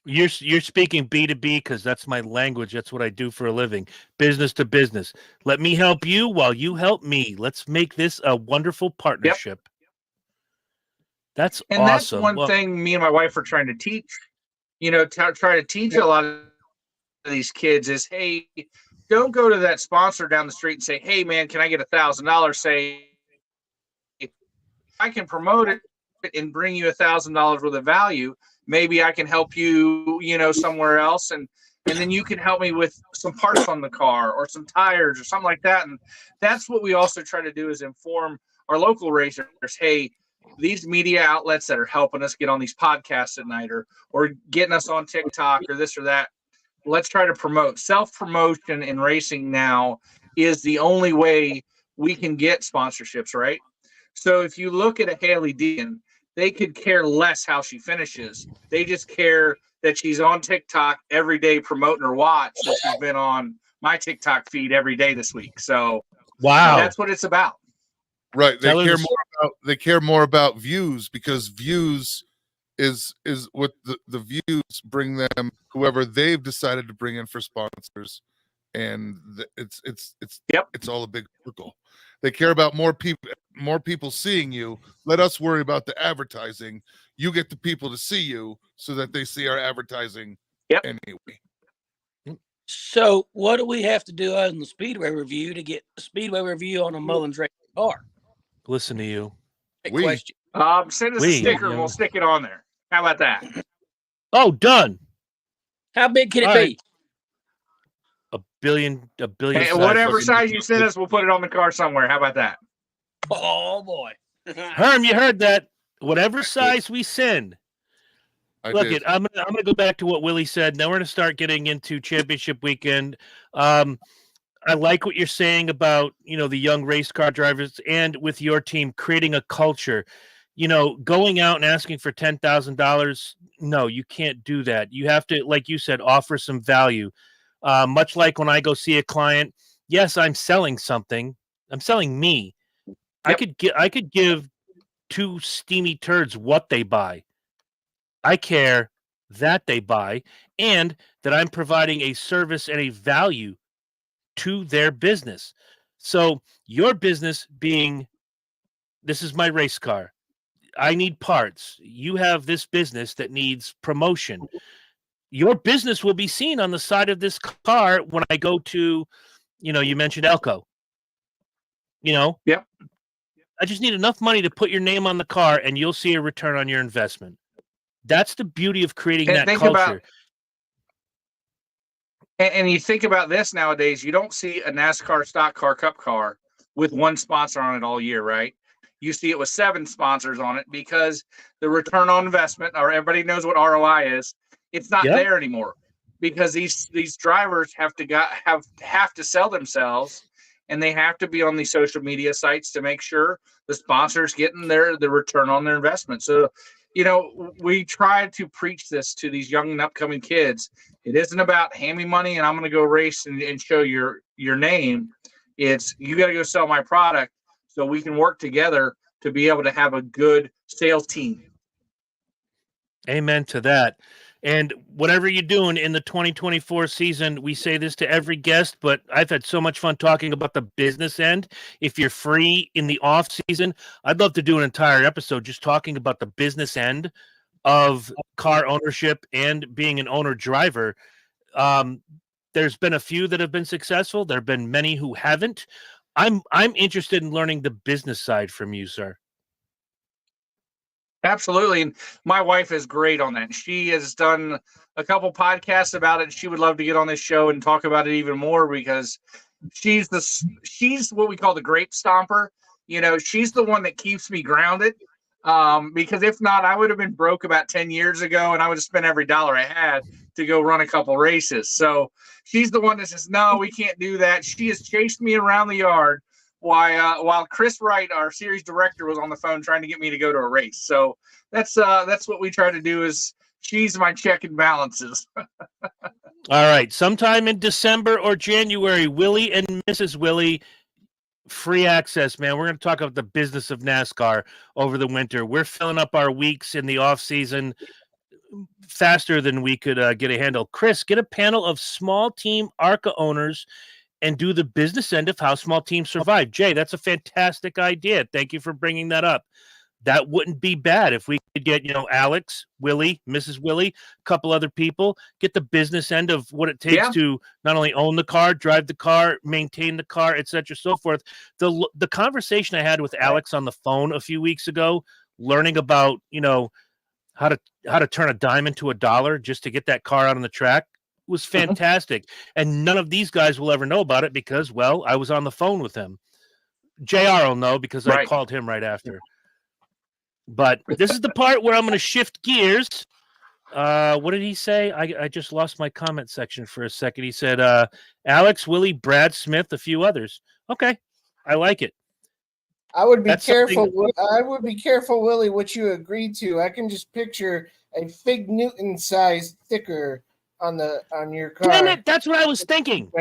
You're speaking B2B because that's my language. That's what I do for a living. Business to business. Let me help you while you help me. Let's make this a wonderful partnership. Yep. That's and awesome. That's one thing me and my wife are trying to teach, try to teach a lot of these kids is, hey, don't go to that sponsor down the street and say, hey, man, can I get $1,000? Say, if I can promote it and bring you $1,000 worth of value, maybe I can help you, somewhere else. And then you can help me with some parts on the car or some tires or something like that. And that's what we also try to do is inform our local racers. Hey, these media outlets that are helping us get on these podcasts at night or getting us on TikTok or this or that, let's try to promote. Self-promotion in racing now is the only way we can get sponsorships, right? So if you look at a Haley Dean, they could care less how she finishes. They just care that she's on TikTok every day promoting her watch, that she's been on my TikTok feed every day this week. So wow, that's what it's about. Right. They care more about views, because views is what the views bring them whoever they've decided to bring in for sponsors, and it's all a big circle. They care about more people seeing you. Let us worry about the advertising. You get the people to see you so that they see our advertising anyway. So what do we have to do on the Speedway review to get a Speedway review on a Mullins race car? Listen to you. Question. Send us a sticker and we'll stick it on there. How about that? Oh, done. How big can it be? A billion. Hey, whatever size you send us, we'll put it on the car somewhere. How about that? Oh boy. Herm, you heard that. Whatever size we send. I'm gonna go back to what Willie said. Now we're gonna start getting into championship weekend. I like what you're saying about, the young race car drivers, and with your team creating a culture, going out and asking for $10,000. No, you can't do that. You have to, like you said, offer some value. Much like when I go see a client, yes, I'm selling something. I'm selling me. Yep. I could give 2 steamy turds what they buy. I care that they buy and that I'm providing a service and a value to their business. So your business being, this is my race car. I need parts. You have this business that needs promotion. Your business will be seen on the side of this car when I go to, you mentioned Elko. Yep. I just need enough money to put your name on the car and you'll see a return on your investment. That's the beauty of creating that culture. And you think about this nowadays, you don't see a NASCAR stock car cup car with one sponsor on it all year, right? You see it with 7 sponsors on it because the return on investment, or everybody knows what ROI is, it's not there anymore because these drivers have to sell themselves, and they have to be on these social media sites to make sure the sponsor's getting the return on their investment. So, we try to preach this to these young and upcoming kids. It isn't about hand me money and I'm going to go race and show your name. It's you got to go sell my product so we can work together to be able to have a good sales team. Amen to that. And whatever you're doing in the 2024 season, we say this to every guest, but I've had so much fun talking about the business end. If you're free in the off season, I'd love to do an entire episode just talking about the business end of car ownership and being an owner driver. There's been a few that have been successful. There have been many who haven't. I'm interested in learning the business side from you, sir. Absolutely. And my wife is great on that. She has done a couple podcasts about it. She would love to get on this show and talk about it even more because she's what we call the grape stomper. You know, she's the one that keeps me grounded. Because if not, I would have been broke about 10 years ago and I would have spent every dollar I had to go run a couple races. So she's the one that says, no, we can't do that. She has chased me around the yard while Chris Wright, our series director, was on the phone trying to get me to go to a race. So that's what we try to do is she's my check and balances. All right. Sometime in December or January, Willie and Mrs. Willie, free access, man. We're going to talk about the business of NASCAR over the winter. We're filling up our weeks in the off season faster than we could get a handle. Chris, get a panel of small team ARCA owners and do the business end of how small teams survive. Jay, that's a fantastic idea. Thank you for bringing that up. That wouldn't be bad if we could get, Alex, Willie, Mrs. Willie, a couple other people, get the business end of what it takes to not only own the car, drive the car, maintain the car, et cetera, so forth. The conversation I had with Alex on the phone a few weeks ago, learning about, how to turn a dime into a dollar just to get that car out on the track was fantastic. And none of these guys will ever know about it because, well, I was on the phone with him. JR will know because I called him right after. But this is the part where I'm going to shift gears. What did he say? I just lost my comment section for a second. He said, Alex, Willie, Brad Smith, a few others. Okay. I like it. I would be careful. I would be careful, Willie, what you agree to. I can just picture a Fig Newton sized sticker on your car. Damn it, that's what I was thinking.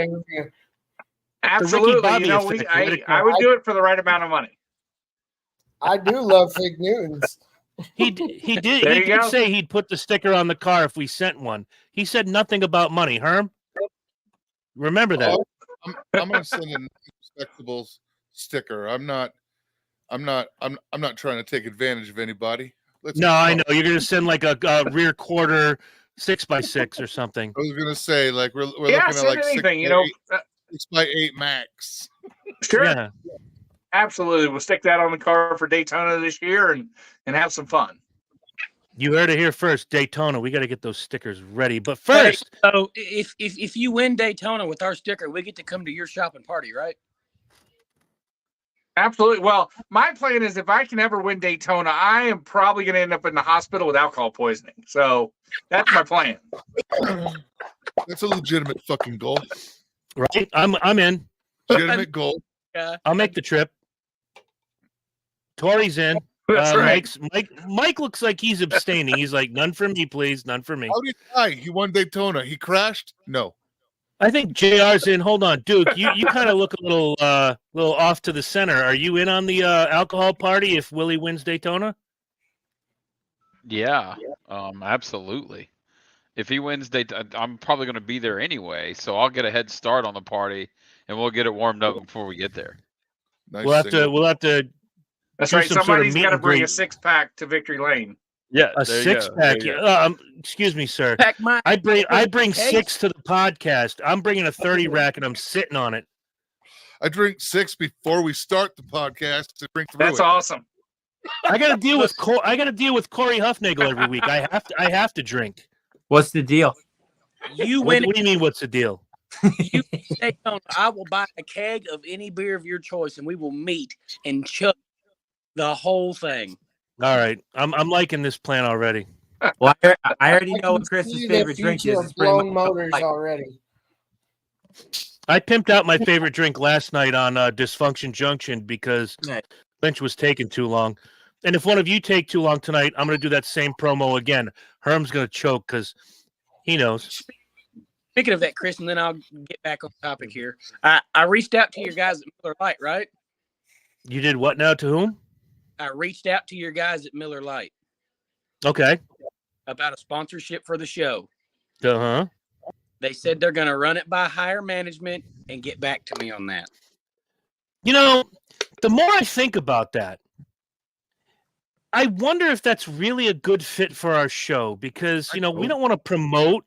Absolutely. I would do it for the right amount of money. I do love Fig Newtons. He did say he'd put the sticker on the car if we sent one. He said nothing about money. Herm, remember that. I'm going to send a respectable sticker. I'm not trying to take advantage of anybody. I know you're going to send like a rear quarter 6x6 or something. I was going to say we're looking at like anything, 6x8 max. Sure. Yeah. Absolutely. We'll stick that on the car for Daytona this year and have some fun. You heard it here first, Daytona. We got to get those stickers ready. But first, so if you win Daytona with our sticker, we get to come to your shopping party, right? Absolutely. Well, my plan is if I can ever win Daytona, I am probably going to end up in the hospital with alcohol poisoning. So that's my plan. That's a legitimate fucking goal. Right? I'm in. Legitimate goal. I'll make the trip. Tori's in. That's right. Mike looks like he's abstaining. He's like, none for me, please. None for me. How did he die? He won Daytona. He crashed? No. I think JR's in. Hold on, Duke. You kind of look a little off to the center. Are you in on the alcohol party if Willie wins Daytona? Yeah, absolutely. If he wins Daytona, I'm probably going to be there anyway, so I'll get a head start on the party, and we'll get it warmed up before we get there. Nice we'll have to. That's right. Somebody's got to bring a 6-pack to Victory Lane. Yeah, a 6-pack. Excuse me, sir. I bring 6 to the podcast. I'm bringing a 30 rack and I'm sitting on it. I drink 6 before we start the podcast to drink through. That's awesome. I got to deal with Corey Huffnagel every week. I have to drink. What's the deal? You win. What do you mean? What's the deal? You say, I will buy a keg of any beer of your choice, and we will meet and chug the whole thing. All right, I'm liking this plan already. Well, I already know what Chris's favorite drink is. It's blown motors already. I pimped out my favorite drink last night on Dysfunction Junction because Lynch was taking too long. And if one of you take too long tonight, I'm going to do that same promo again. Herm's going to choke because he knows. Speaking of that, Chris, and then I'll get back on topic here. I reached out to your guys at Miller Lite, right? You did what now? To whom? I reached out to your guys at Miller Lite Okay. about a sponsorship for the show. Uh-huh. They said they're going to run it by higher management and get back to me on that. You know, the more I think about that, I wonder if that's really a good fit for our show because, you know, we don't want to promote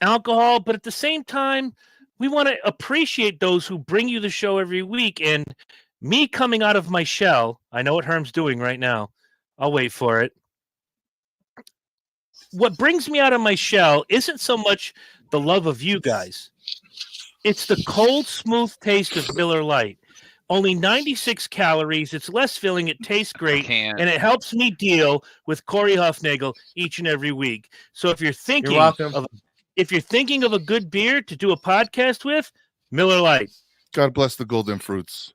alcohol, but at the same time, we want to appreciate those who bring you the show every week. And me coming out of my shell, I know what Herm's doing right now. I'll wait for it. What brings me out of my shell isn't so much the love of you guys. It's the cold, smooth taste of Miller Lite. Only 96 calories. It's less filling. It tastes great. And it helps me deal with Corey Huffnagel each and every week. So if you're thinking of a good beer to do a podcast with, Miller Lite. God bless the golden fruits.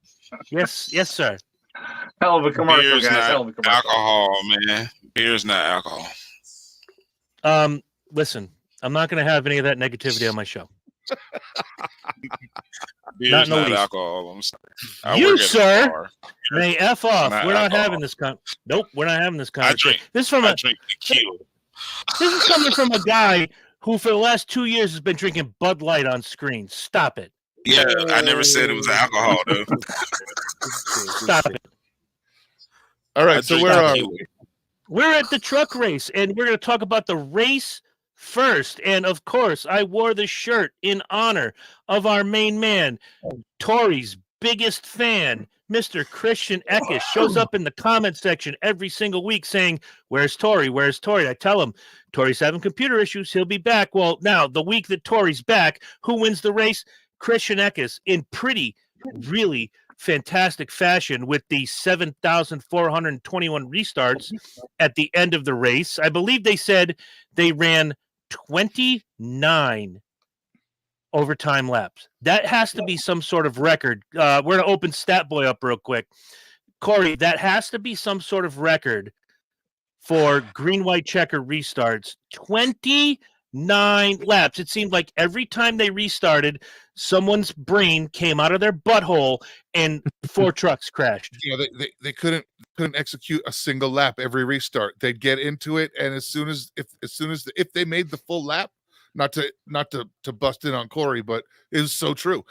Yes, sir. Hell of a commercial, Beer's guys. not Hell of a commercial. alcohol, man. Beer's not alcohol. Listen, I'm not going to have any of that negativity on my show. Beer's not alcohol. I'm sorry. You, sir, may F off. We're not having this Nope, we're not having this conversation. I drink tequila. This is coming from a guy who, for the last 2 years, has been drinking Bud Light on screen. Stop it. Yeah, I never said it was alcohol, though. Stop it. All right, so where are we? We're at the truck race, and we're going to talk about the race first. And, of course, I wore the shirt in honor of our main man, Tori's biggest fan, Mr. Christian Eckes. Shows up in the comment section every single week saying, where's Tori? Where's Tori? I tell him, Tori's having computer issues. He'll be back. Well, now, the week that Tori's back, who wins the race? Christian Eckes in really fantastic fashion with the 7,421 restarts at the end of the race. I believe they said they ran 29 overtime laps. That has to be some sort of record. We're going to open Stat Boy up real quick. Corey, that has to be some sort of record for green, white checker restarts. 29 laps. It seemed like every time they restarted, someone's brain came out of their butthole and 4 trucks crashed. Yeah, they couldn't execute a single lap every restart. They'd get into it, and if they made the full lap, not to bust in on Corey, but it was so true.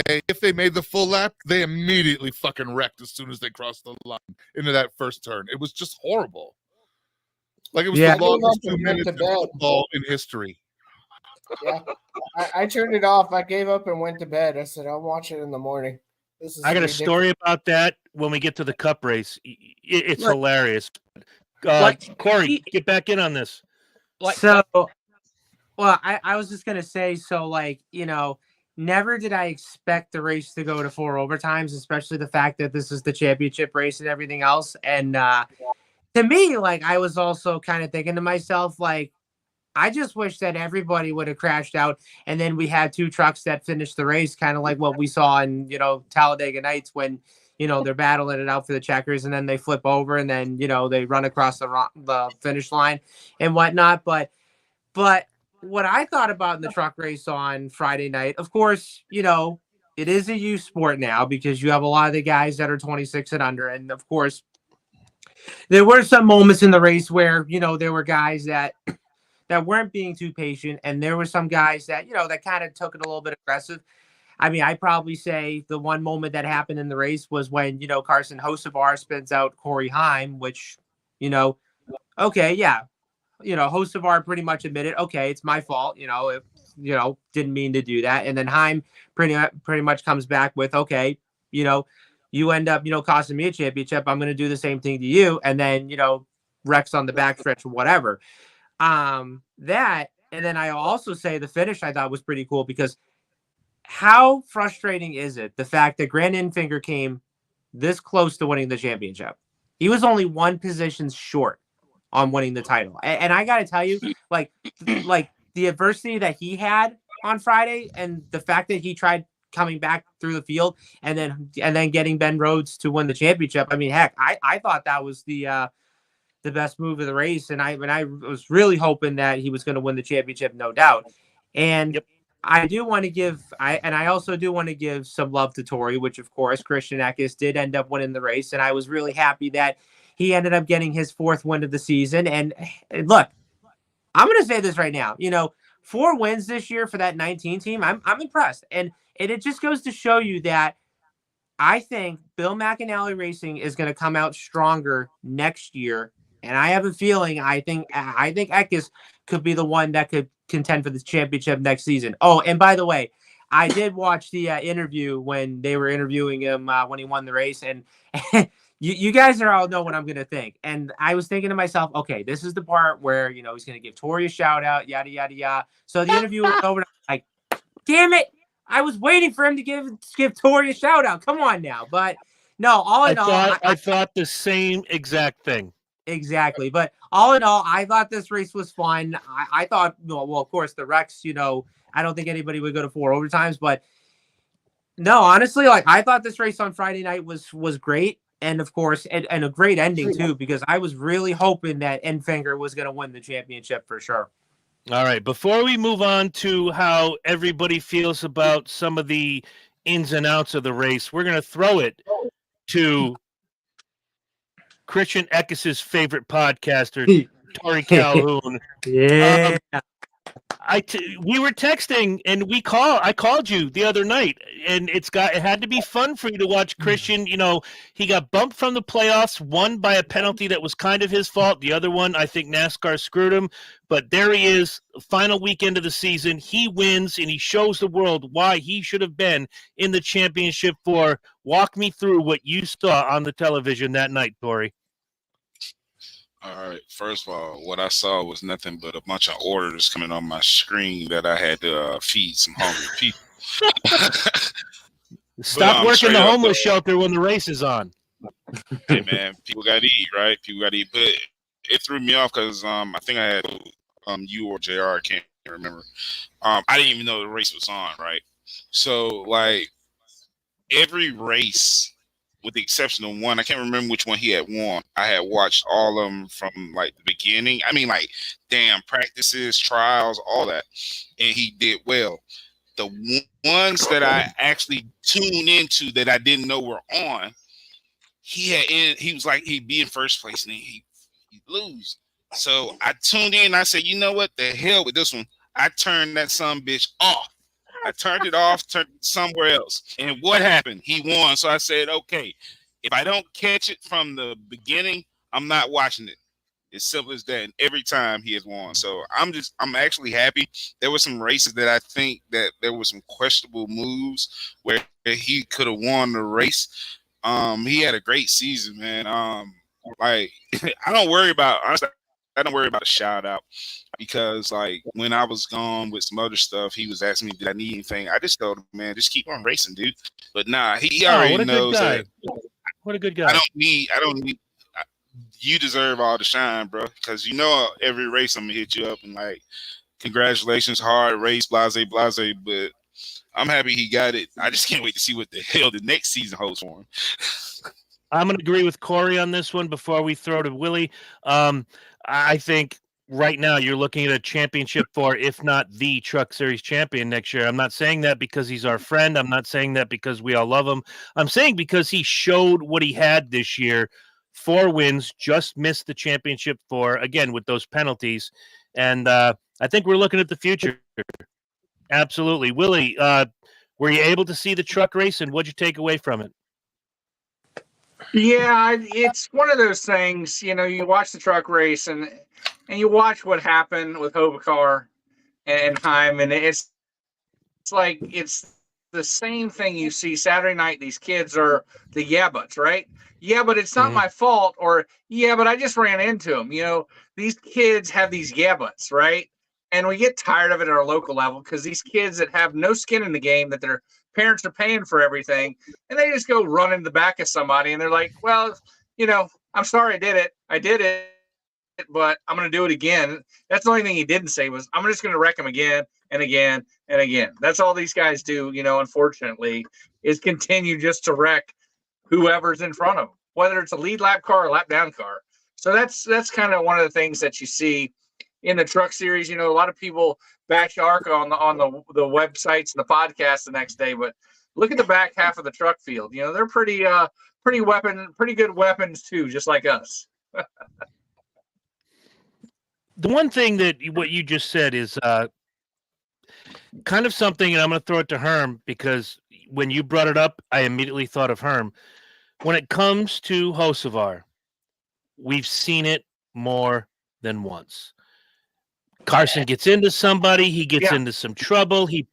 If they made the full lap, they immediately fucking wrecked as soon as they crossed the line into that first turn. It was just horrible. Like it was the longest 2 minutes of football in history. Yeah, I turned it off. I gave up and went to bed. I said I'll watch it in the morning. I got a story about that when we get to the cup race. It's hilarious. Corey, get back in on this. I was just gonna say, never did I expect the race to go to 4 overtimes, especially the fact that this is the championship race and everything else. And to me, I was also kind of thinking to myself, I just wish that everybody would have crashed out, and then we had 2 trucks that finished the race, kind of like what we saw in Talladega Nights when they're battling it out for the checkers, and then they flip over, and then they run across the finish line and whatnot. But what I thought about in the truck race on Friday night, of course, it is a youth sport now because you have a lot of the guys that are 26 and under, and of course, there were some moments in the race where there were guys that weren't being too patient, and there were some guys that that kind of took it a little bit aggressive. I mean, I'd probably say the one moment that happened in the race was when Carson Hocevar spins out Corey Heim, which Hocevar pretty much admitted, okay, it's my fault, didn't mean to do that, and then Heim pretty much comes back with, okay, you end up costing me a championship, I'm going to do the same thing to you, and then wrecks on the backstretch or whatever. That, and then I also say the finish I thought was pretty cool because how frustrating is it the fact that Grant Enfinger came this close to winning the championship? He was only 1 position short on winning the title, and I got to tell you, like the adversity that he had on Friday, and the fact that he tried coming back through the field and then getting Ben Rhodes to win the championship. I mean, heck, I thought that was the best move of the race, and I was really hoping that he was going to win the championship, no doubt. And I do want to I also do want to give some love to Tori, which of course Christian Eckes did end up winning the race, and I was really happy that he ended up getting his 4th win of the season. And look, I'm going to say this right now. 4 wins this year for that 19 team. I'm impressed, and it just goes to show you that I think Bill McAnally Racing is going to come out stronger next year, and I have a feeling I think Eckes could be the one that could contend for the championship next season. Oh, and by the way, I did watch the interview when they were interviewing him when he won the race, and you guys are all know what I'm going to think. And I was thinking to myself, okay, this is the part where he's going to give Tori a shout out, yada yada yada. So the interview was over. Like, damn it. I was waiting for him to give Tori a shout out. Come on now. But no, all in all, I thought the same exact thing. Exactly. But all in all, I thought this race was fun. I thought, well, of course, the wrecks, I don't think anybody would go to 4 overtimes. But no, honestly, like I thought this race on Friday night was great. And of course, and a great ending too, because I was really hoping that Enfinger was going to win the championship for sure. All right. Before we move on to how everybody feels about some of the ins and outs of the race, we're going to throw it to Christian Eckes' favorite podcaster, Tori Calhoun. Yeah. We were texting and I called you the other night, and it had to be fun for you to watch Christian. He got bumped from the playoffs, one by a penalty that was kind of his fault. The other one, I think NASCAR screwed him, but there he is, final weekend of the season. He wins and he shows the world why he should have been in the championship 4. Walk me through what you saw on the television that night, Tori. All right. First of all, what I saw was nothing but a bunch of orders coming on my screen that I had to feed some hungry people. Stop working the homeless shelter when the race is on. Hey, man, people got to eat, right? People got to eat. But it threw me off because I think I had you or JR, I can't remember. I didn't even know the race was on, right? So, like, every race, with the exception of one, I can't remember which one he had won. I had watched all of them from like the beginning. I mean, like, practices, trials, all that, and he did well. The ones that I actually tuned into that I didn't know were on, he was like he'd be in first place and he'd lose. So I tuned in. And I said, you know what? The hell with this one. I turned that son bitch off. I turned it off, turned it somewhere else. And what happened? He won. So I said, okay, if I don't catch it from the beginning, I'm not watching it. As simple as that. And every time he has won. So I'm actually happy. There were some races that I think that there were some questionable moves where he could have won the race. He had a great season, man. Like I don't worry about a shout out. Because like when I was gone with some other stuff, he was asking me, did I need anything? I just told him, man, just keep on racing, dude. But nah, he already knows that. What a good guy. I don't need you deserve all the shine, bro. Because every race I'm gonna hit you up and like, congratulations, hard race, blase. But I'm happy he got it. I just can't wait to see what the hell the next season holds for him. I'm gonna agree with Corey on this one before we throw to Willie. I think right now you're looking at a championship 4, if not the Truck Series champion next year. I'm not saying that because he's our friend. I'm not saying that because we all love him. I'm saying because he showed what he had this year. 4 wins, just missed the championship 4, again, with those penalties. And I think we're looking at the future. Absolutely. Willie, were you able to see the truck race, and what'd you take away from it? Yeah, it's one of those things, you watch the truck race and you watch what happened with Hovacar and Heim, and it's like it's the same thing you see Saturday night. These kids are the buts, right? Yeah, but it's not my fault, or yeah, but I just ran into them. These kids have these buts, right? And we get tired of it at our local level because these kids that have no skin in the game, that their parents are paying for everything, and they just go run in the back of somebody, and they're like, well, I'm sorry I did it, but I'm going to do it again. That's the only thing he didn't say was, I'm just going to wreck him again and again and again. That's all these guys do, unfortunately, is continue just to wreck whoever's in front of them, whether it's a lead lap car or lap down car. So that's kind of one of the things that you see in the truck series. A lot of people bash ARCA on the websites and the podcast the next day. But look at the back half of the truck field. You know, they're pretty good weapons too, just like us. The one thing that what you just said is kind of something, and I'm going to throw it to Herm because when you brought it up, I immediately thought of Herm. When it comes to Hocevar, we've seen it more than once. Carson gets into somebody, he gets into some trouble, he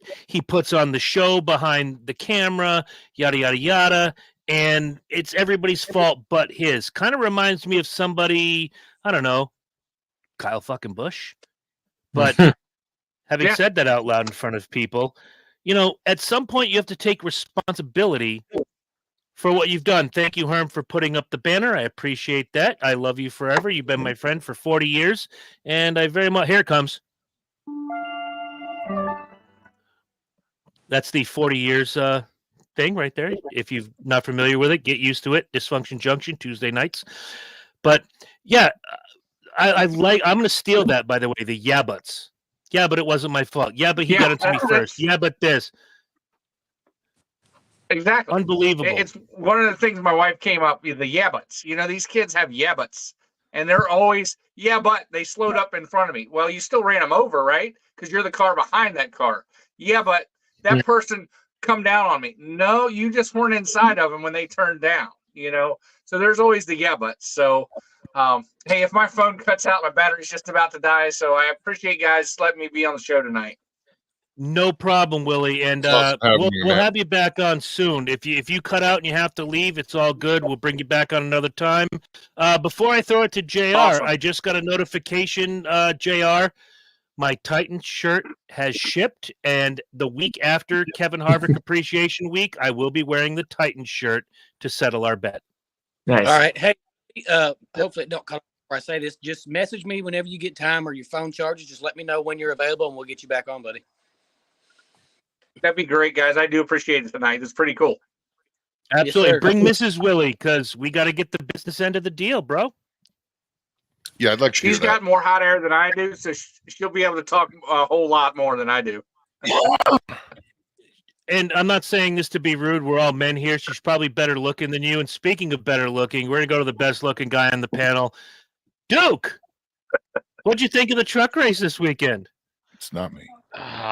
puts on the show behind the camera, yada yada yada, and it's everybody's fault but his. Kind of reminds me of somebody, I don't know, Kyle fucking Busch. But having said that out loud in front of people, you know, at some point you have to take responsibility for what you've done. Thank you, Herm, for putting up the banner. I appreciate that. I love you forever. You've been my friend for 40 years, and I very much... Here it comes. That's the 40 years thing right there. If you're not familiar with it, get used to it. Dysfunction Junction, Tuesday nights. But, yeah, I'm going to steal that, by the way, the yeah buts. Yeah, but it wasn't my fault. Yeah, but he got it to me first. Yeah, but this. Exactly. Unbelievable. It's one of the things my wife came up with, the yeah buts. You know, these kids have yeah buts. And they're always, yeah, but they slowed up in front of me. Well, you still ran them over, right? Because you're the car behind that car. Yeah, but that person come down on me. No, you just weren't inside of them when they turned down, you know? So there's always the yeah buts. So, hey, if my phone cuts out, my battery's just about to die. So I appreciate you guys letting me be on the show tonight. No problem, Willie, and we'll have you back on soon. If you cut out and you have to leave, it's all good. We'll bring you back on another time. Before I throw it to JR, awesome. I just got a notification, JR. My Titan shirt has shipped, and the week after Kevin Harvick Appreciation Week, I will be wearing the Titan shirt to settle our bet. Nice. All right. Hey, hopefully it don't cut off before I say this. Just message me whenever you get time or your phone charges. Just let me know when you're available, and we'll get you back on, buddy. That'd be great, guys. I do appreciate it tonight. It's pretty cool. Absolutely. Yes, bring Mrs. Willie because we got to get the business end of the deal, bro. Yeah, I'd like to. She's got more hot air than I do, so she'll be able to talk a whole lot more than I do. And I'm not saying this to be rude. We're all men here. She's probably better looking than you. And speaking of better looking, we're going to go to the best looking guy on the panel. Duke, what'd you think of the truck race this weekend? It's not me.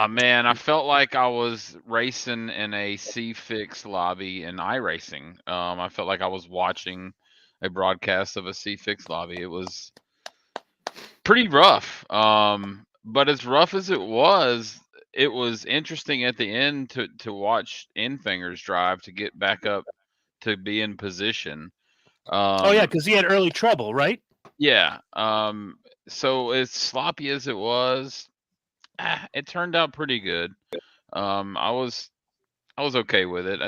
Man, I felt like I was racing in a C-Fix lobby in iRacing. I felt like I was watching a broadcast of a C-Fix lobby. It was pretty rough. But as rough as it was interesting at the end to watch Enfingers drive to get back up to be in position. Oh, yeah, because he had early trouble, right? Yeah. So as sloppy as it was, it turned out pretty good. I was okay with it.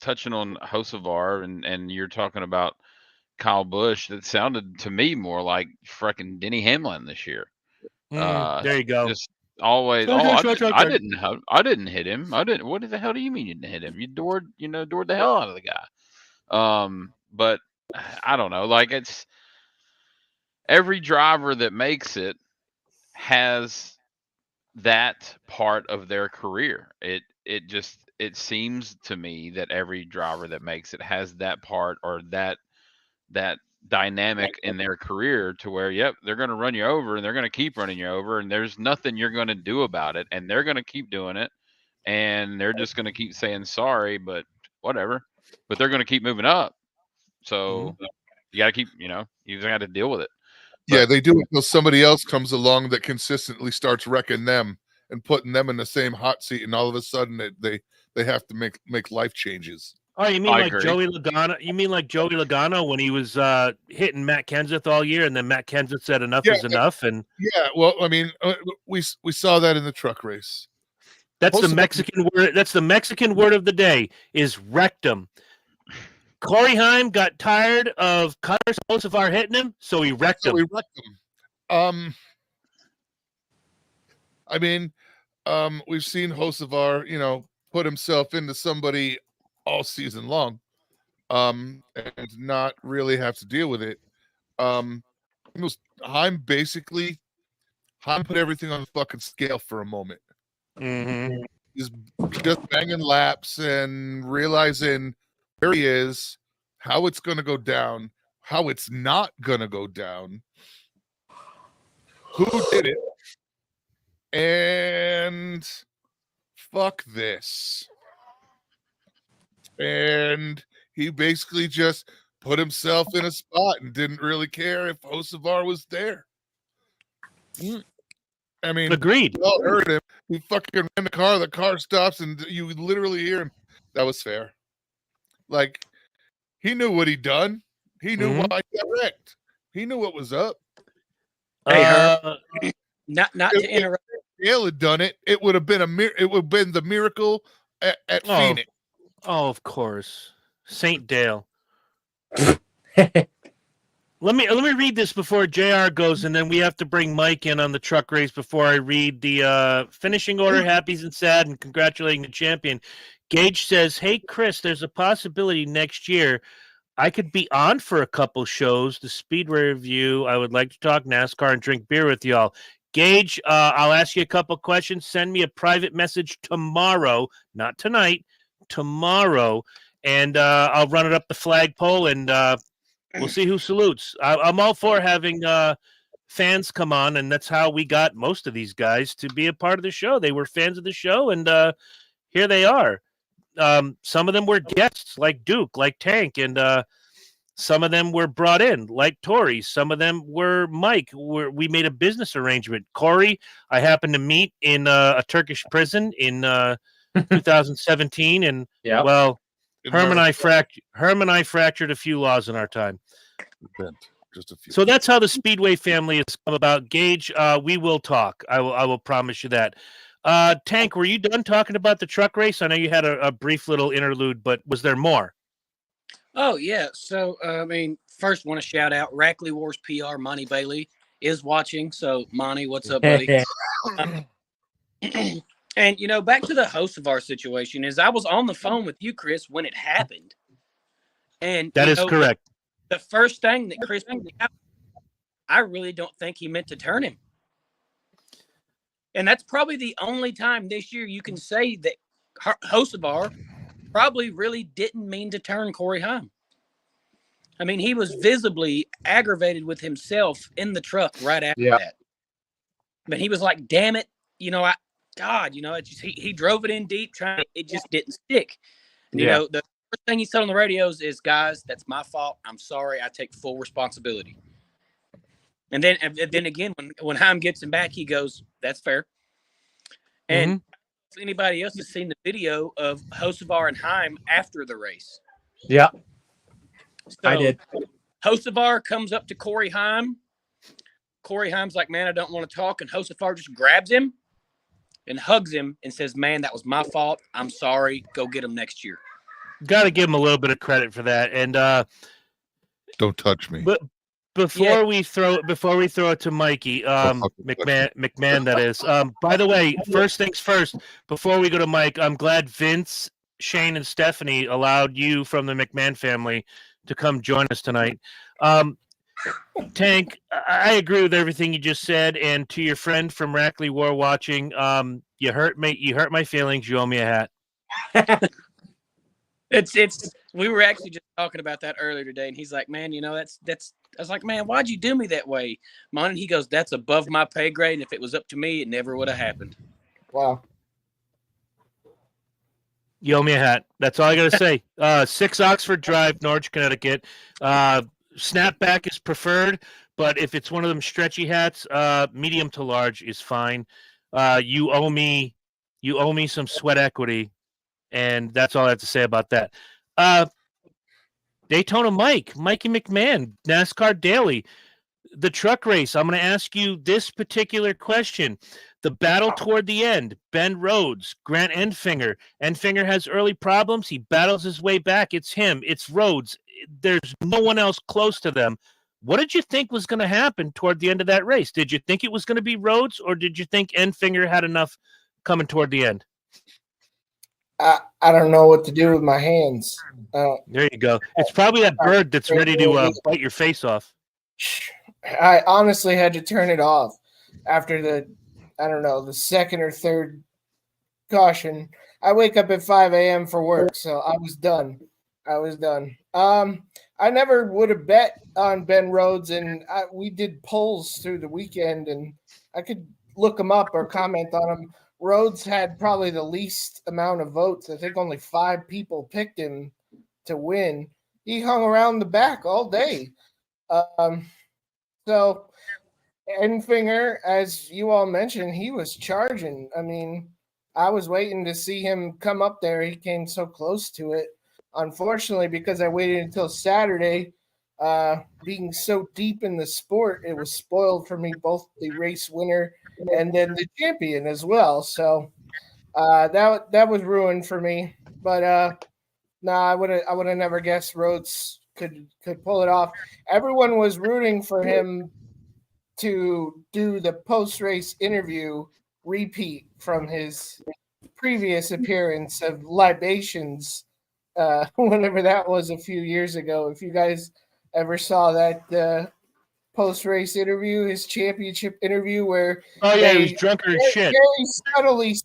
Touching on Hocevar and you're talking about Kyle Busch, that sounded to me more like freaking Denny Hamlin this year. There you go. Just always. I didn't hit him. What the hell do you mean you didn't hit him? You doored the hell out of the guy. But I don't know. Like, it's every driver that makes it has that part of their career. It seems to me that every driver that makes it has that part or that dynamic in their career to where, yep, they're going to run you over and they're going to keep running you over and there's nothing you're going to do about it and they're going to keep doing it and they're just going to keep saying sorry, but whatever. But they're going to keep moving up. So you got to keep, you got to deal with it. Yeah, they do it until somebody else comes along that consistently starts wrecking them and putting them in the same hot seat, and all of a sudden they have to make life changes. Oh, you mean like Joey Logano? You mean like Joey Logano when he was hitting Matt Kenseth all year, and then Matt Kenseth said enough is enough, and well, I mean, we saw that in the truck race. That's the Mexican word. That's the Mexican word of the day is rectum. Corey Heim got tired of Carlos Hocevar hitting him, so he wrecked him. I mean, we've seen Hocevar, put himself into somebody all season long, and not really have to deal with it. Heim basically Han put everything on the fucking scale for a moment. Mm-hmm. He's just banging laps and realizing where he is, how it's going to go down, how it's not going to go down, who did it, and fuck this. And he basically just put himself in a spot and didn't really care if Hocevar was there. I mean, agreed. We all heard him. He fucking ran the car stops, and you literally hear him. That was fair. Like, he knew what he'd done. He knew why he got wrecked. He knew what was up. Hey, Herb, not to interrupt. If Dale had done it, it would have been it would have been the miracle at Phoenix. Oh, of course, Saint Dale. Let me read this before JR goes, and then we have to bring Mike in on the truck race before I read the finishing order, happies and sad, and congratulating the champion. Gage says, "Hey, Chris, there's a possibility next year I could be on for a couple shows, the Speedway review. I would like to talk NASCAR and drink beer with y'all." Gage, I'll ask you a couple questions. Send me a private message tomorrow, not tonight, tomorrow, and I'll run it up the flagpole, and we'll see who salutes. I'm all for having fans come on, and that's how we got most of these guys to be a part of the show. They were fans of the show, and here they are. Some of them were guests, like Duke, like Tank, and some of them were brought in, like Tori. Some of them were Mike. We made a business arrangement. Corey, I happened to meet in a Turkish prison in 2017, and well, Herm and I fractured a few laws in our time. Just a few. So that's how the Speedway family has come about. Gage, we will talk. I will promise you that. Tank, were you done talking about the truck race? I know you had a brief little interlude, but was there more? Oh, yeah. So, I mean, first want to shout out Rackley Wars PR. Monty Bailey is watching. So, Monty, what's up, buddy? And, you know, back to the Hocevar situation is I was on the phone with you, Chris, when it happened. And that is correct. The first thing that Chris, I really don't think he meant to turn him. And that's probably the only time this year you can say that Hocevar probably really didn't mean to turn Corey Haim. I mean, he was visibly aggravated with himself in the truck right after that. But he was like, damn it, you know, it just, he drove it in deep, it just didn't stick. And, you know, the first thing he said on the radios is, guys, that's my fault. I'm sorry. I take full responsibility. And then again, when Haim gets him back, he goes, that's fair. And if anybody else has seen the video of Hocevar and Haim after the race. Yeah. So I did. Hocevar comes up to Corey Haim. Corey Haim's like, man, I don't want to talk. And Hocevar just grabs him and hugs him and says, man, that was my fault. I'm sorry. Go get him next year. Got to give him a little bit of credit for that. And don't touch me. But before we throw it to Mikey, McMahon, that is. By the way, first things first, before we go to Mike, I'm glad Vince, Shane, and Stephanie allowed you from the McMahon family to come join us tonight. Tank, I agree with everything you just said, and to your friend from Rackley War watching, you hurt my feelings. You owe me a hat. We were actually just talking about that earlier today, and he's like, man, you know, that's I was like, man, why'd you do me that way, Mon? And he goes, that's above my pay grade, and if it was up to me, it never would have happened. Wow. You owe me a hat. That's all I got to say. 6 Oxford Drive, Norwich, Connecticut. Snapback is preferred, but if it's one of them stretchy hats, medium to large is fine. You owe me some sweat equity, and that's all I have to say about that. Daytona Mikey McMahon, NASCAR Daily, the truck race. I'm going to ask you this particular question. The battle toward the end, Ben Rhodes, Grant Enfinger. Enfinger has early problems. He battles his way back. It's him. It's Rhodes. There's no one else close to them. What did you think was going to happen toward the end of that race? Did you think it was going to be Rhodes, or did you think Enfinger had enough coming toward the end? I don't know what to do with my hands. There you go. It's probably that bird that's ready to bite your face off. I honestly had to turn it off. after the, I don't know, the second or third caution. I wake up at 5 a.m. for work, so I was done. I never would have bet on Ben Rhodes, and we did polls through the weekend, and I could look him up or comment on him. Rhodes had probably the least amount of votes. I think only 5 people picked him to win. He hung around the back all day. So Enfinger, as you all mentioned, he was charging. I mean, I was waiting to see him come up there. He came so close to it. Unfortunately, because I waited until Saturday, being so deep in the sport, it was spoiled for me, both the race winner and then the champion as well. So that was ruined for me. But no, I would have never guessed Rhodes could pull it off. Everyone was rooting for him to do the post race interview repeat from his previous appearance of Libations, whenever that was a few years ago. If you guys ever saw that post race interview, his championship interview, where he was drunker than shit. Gary subtly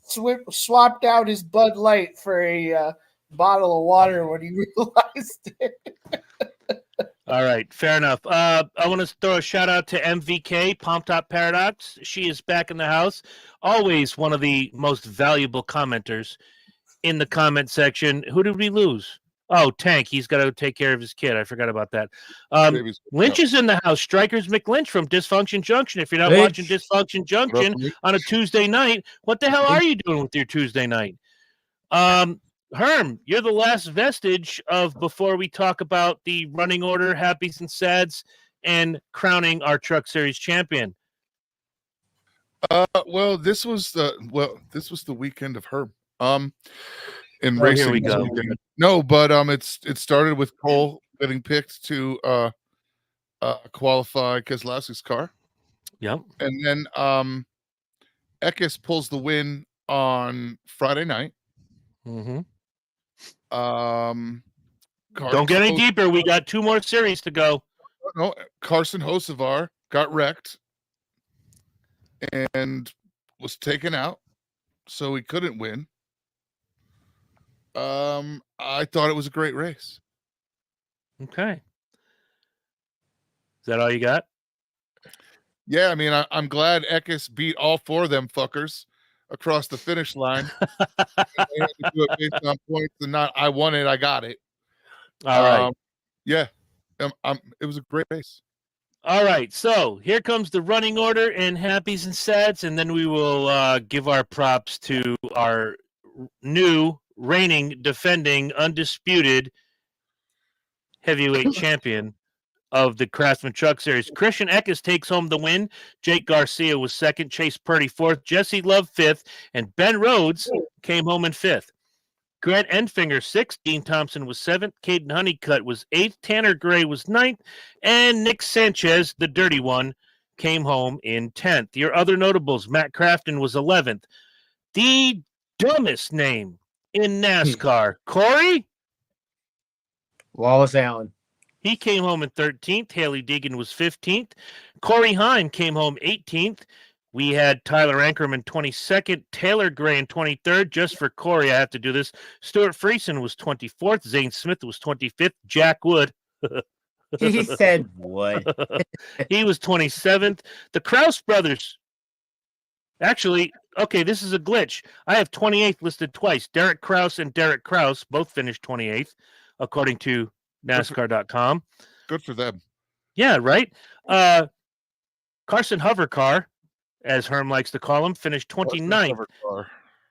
swapped out his Bud Light for a bottle of water when he realized it. All right, fair enough. I want to throw a shout out to MVK, Palm Top Paradox. She is back in the house. Always one of the most valuable commenters in the comment section. Who did we lose? Oh, Tank. He's got to take care of his kid. I forgot about that. Lynch is in the house. Strikers McLynch from Dysfunction Junction. If you're not watching Dysfunction Junction on a Tuesday night, what the hell are you doing with your Tuesday night? Herm, you're the last vestige of before we talk about the running order, happies and sads, and crowning our Truck Series champion. Well, this was the weekend of Herm. In racing. Here we go. No, but it started with Cole getting picked to qualify Keselowski's car. Yep. And then Eckes pulls the win on Friday night. Mm-hmm. Don't get any deeper. We got 2 more series to go. No, Carson Hocevar got wrecked and was taken out, so he couldn't win. I thought it was a great race. Okay. Is that all you got? Yeah, I mean, I'm glad Eckes beat all 4 of them fuckers across the finish line. They had to do it based on points and not I won it, I got it. All right. Yeah, it was a great race. All right, so here comes the running order and happies and sads, and then we will give our props to our new reigning, defending, undisputed heavyweight champion of the Craftsman Truck Series. Christian Eckes takes home the win. Jake Garcia was second. Chase Purdy fourth. Jesse Love fifth. And Ben Rhodes came home in fifth. Grant Enfinger sixth. Dean Thompson was seventh. Caden Honeycutt was eighth. Tanner Gray was ninth. And Nick Sanchez, the dirty one, came home in 10th. Your other notables, Matt Crafton was 11th. The dumbest name in NASCAR, Corey Wallace Allen. He came home in 13th. Haley Deegan was 15th. Corey Heim came home 18th. We had Tyler Ankerman 22nd. Taylor Gray in 23rd. Just for Corey, I have to do this. Stuart Friesen was 24th. Zane Smith was 25th. Jack Wood. He said Wood. He was 27th. The Krause brothers. Actually, okay, this is a glitch. I have 28th listed twice. Derek Krause and Derek Krause both finished 28th, according to NASCAR.com. Good for them. Yeah, right? Carson Hovercar, as Herm likes to call him, finished 29th.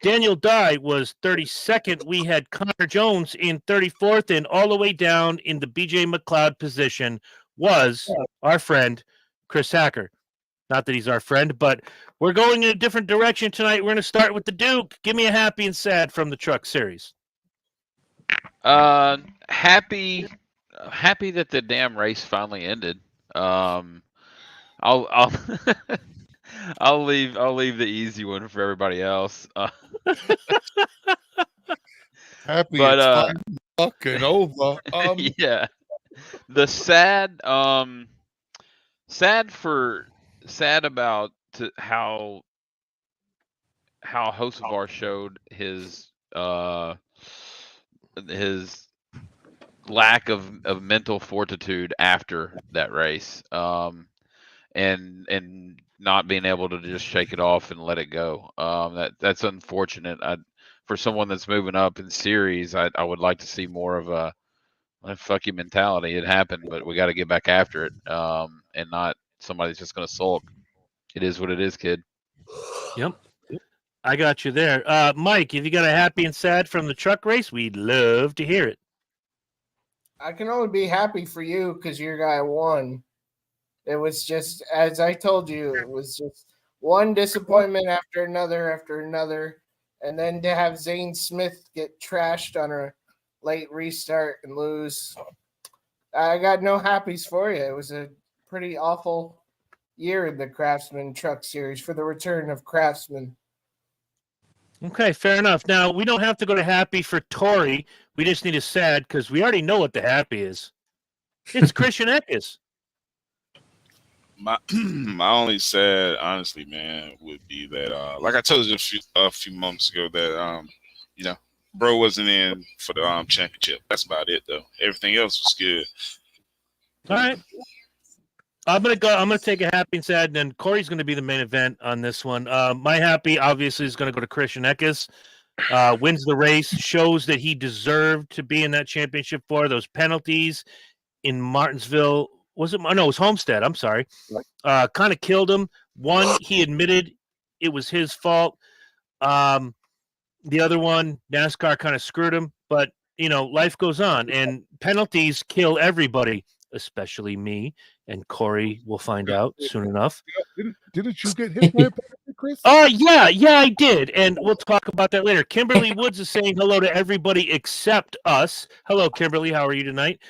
Daniel Dye was 32nd. We had Connor Jones in 34th, and all the way down in the BJ McLeod position was our friend Chris Hacker. Not that he's our friend, but we're going in a different direction tonight. We're going to start with the Duke. Give me a happy and sad from the Truck Series. Happy that the damn race finally ended. I'll I'll leave the easy one for everybody else. Happy, but it's finally fucking over. Yeah, the sad about to how Hocevar showed his lack of mental fortitude after that race, and not being able to just shake it off and let it go. That's unfortunate. For someone that's moving up in series, I would like to see more of a fuck you mentality. It happened, but we got to get back after it, and not somebody's just going to sulk. It is what it is, kid. Yep. I got you there. Mike, if you got a happy and sad from the truck race, we'd love to hear it. I can only be happy for you because your guy won. It was just, as I told you, it was just one disappointment after another. And then to have Zane Smith get trashed on a late restart and lose. I got no happies for you. It was a pretty awful year in the Craftsman Truck Series for the return of Craftsman. Okay, fair enough. Now, we don't have to go to happy for Tori. We just need a sad because we already know what the happy is. It's Christian Eckes. My only sad, honestly, man, would be that like I told you a few months ago that bro wasn't in for the championship. That's about it though. Everything else was good. All right. I'm gonna take a happy and sad, and then Corey's gonna be the main event on this one. My happy obviously is gonna go to Christian Eckes. Wins the race, shows that he deserved to be in that championship for those penalties in Martinsville. Was it? No, it was Homestead. I'm sorry. Kind of killed him. One, he admitted it was his fault. The other one, NASCAR kind of screwed him. But life goes on, and penalties kill everybody, especially me. And Corey will find out soon enough. Didn't you get hit by a penalty, Chris? Oh, yeah, I did. And we'll talk about that later. Kimberly Woods is saying hello to everybody except us. Hello, Kimberly. How are you tonight?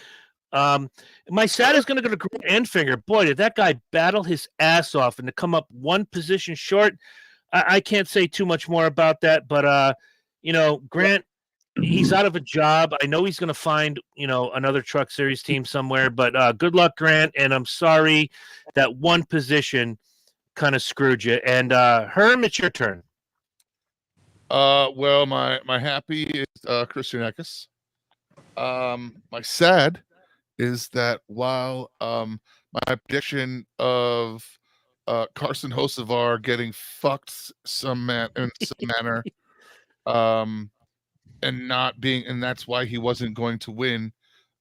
My sad is going to go to Grant Enfinger. Boy, did that guy battle his ass off, and to come up one position short. I can't say too much more about that, but Grant, he's out of a job. I know he's going to find another Truck Series team somewhere, but good luck, Grant. And I'm sorry that one position kind of screwed you. And Herm, it's your turn. Well, my happy is Christian Eckes. My sad is that while my prediction of Carson Hocevar getting fucked in some manner, and not being, and that's why he wasn't going to win.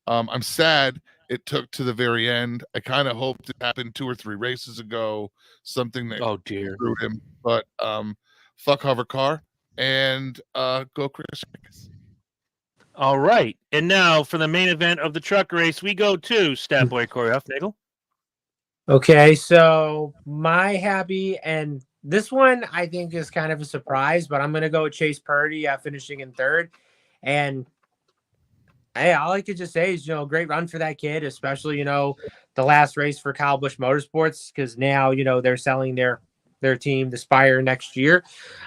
I'm sad it took to the very end. I kind of hoped it happened 2 or 3 races ago, something that screwed him. But fuck Hover Car and go Chris. All right. And now for the main event of the truck race, we go to Stat Boy Corey Huffnagel. Okay, so my happy, and this one I think is kind of a surprise, but I'm going to go with Chase Purdy finishing in 3rd. And hey, all I could just say is, great run for that kid, especially, the last race for Kyle Busch Motorsports, because now, they're selling their team to Spire next year.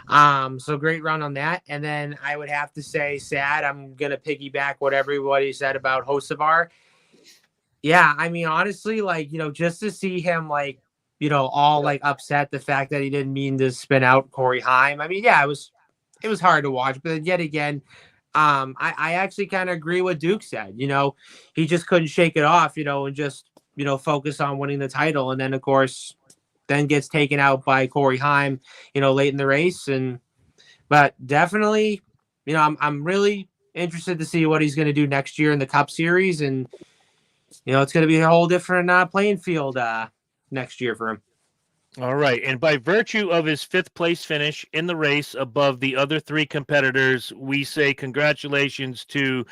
So great run on that. And then I would have to say sad. I'm going to piggyback what everybody said about Hocevar. Yeah, I mean, honestly, just to see him, all upset the fact that he didn't mean to spin out Corey Heim. I mean, yeah, it was hard to watch, but yet again, I actually kind of agree with Duke said. He just couldn't shake it off, and just focus on winning the title, and then of course, then gets taken out by Corey Heim, late in the race, but definitely, I'm really interested to see what he's going to do next year in the Cup Series, and it's going to be a whole different playing field next year for him. All right. And by virtue of his 5th place finish in the race above the other 3 competitors, we say congratulations to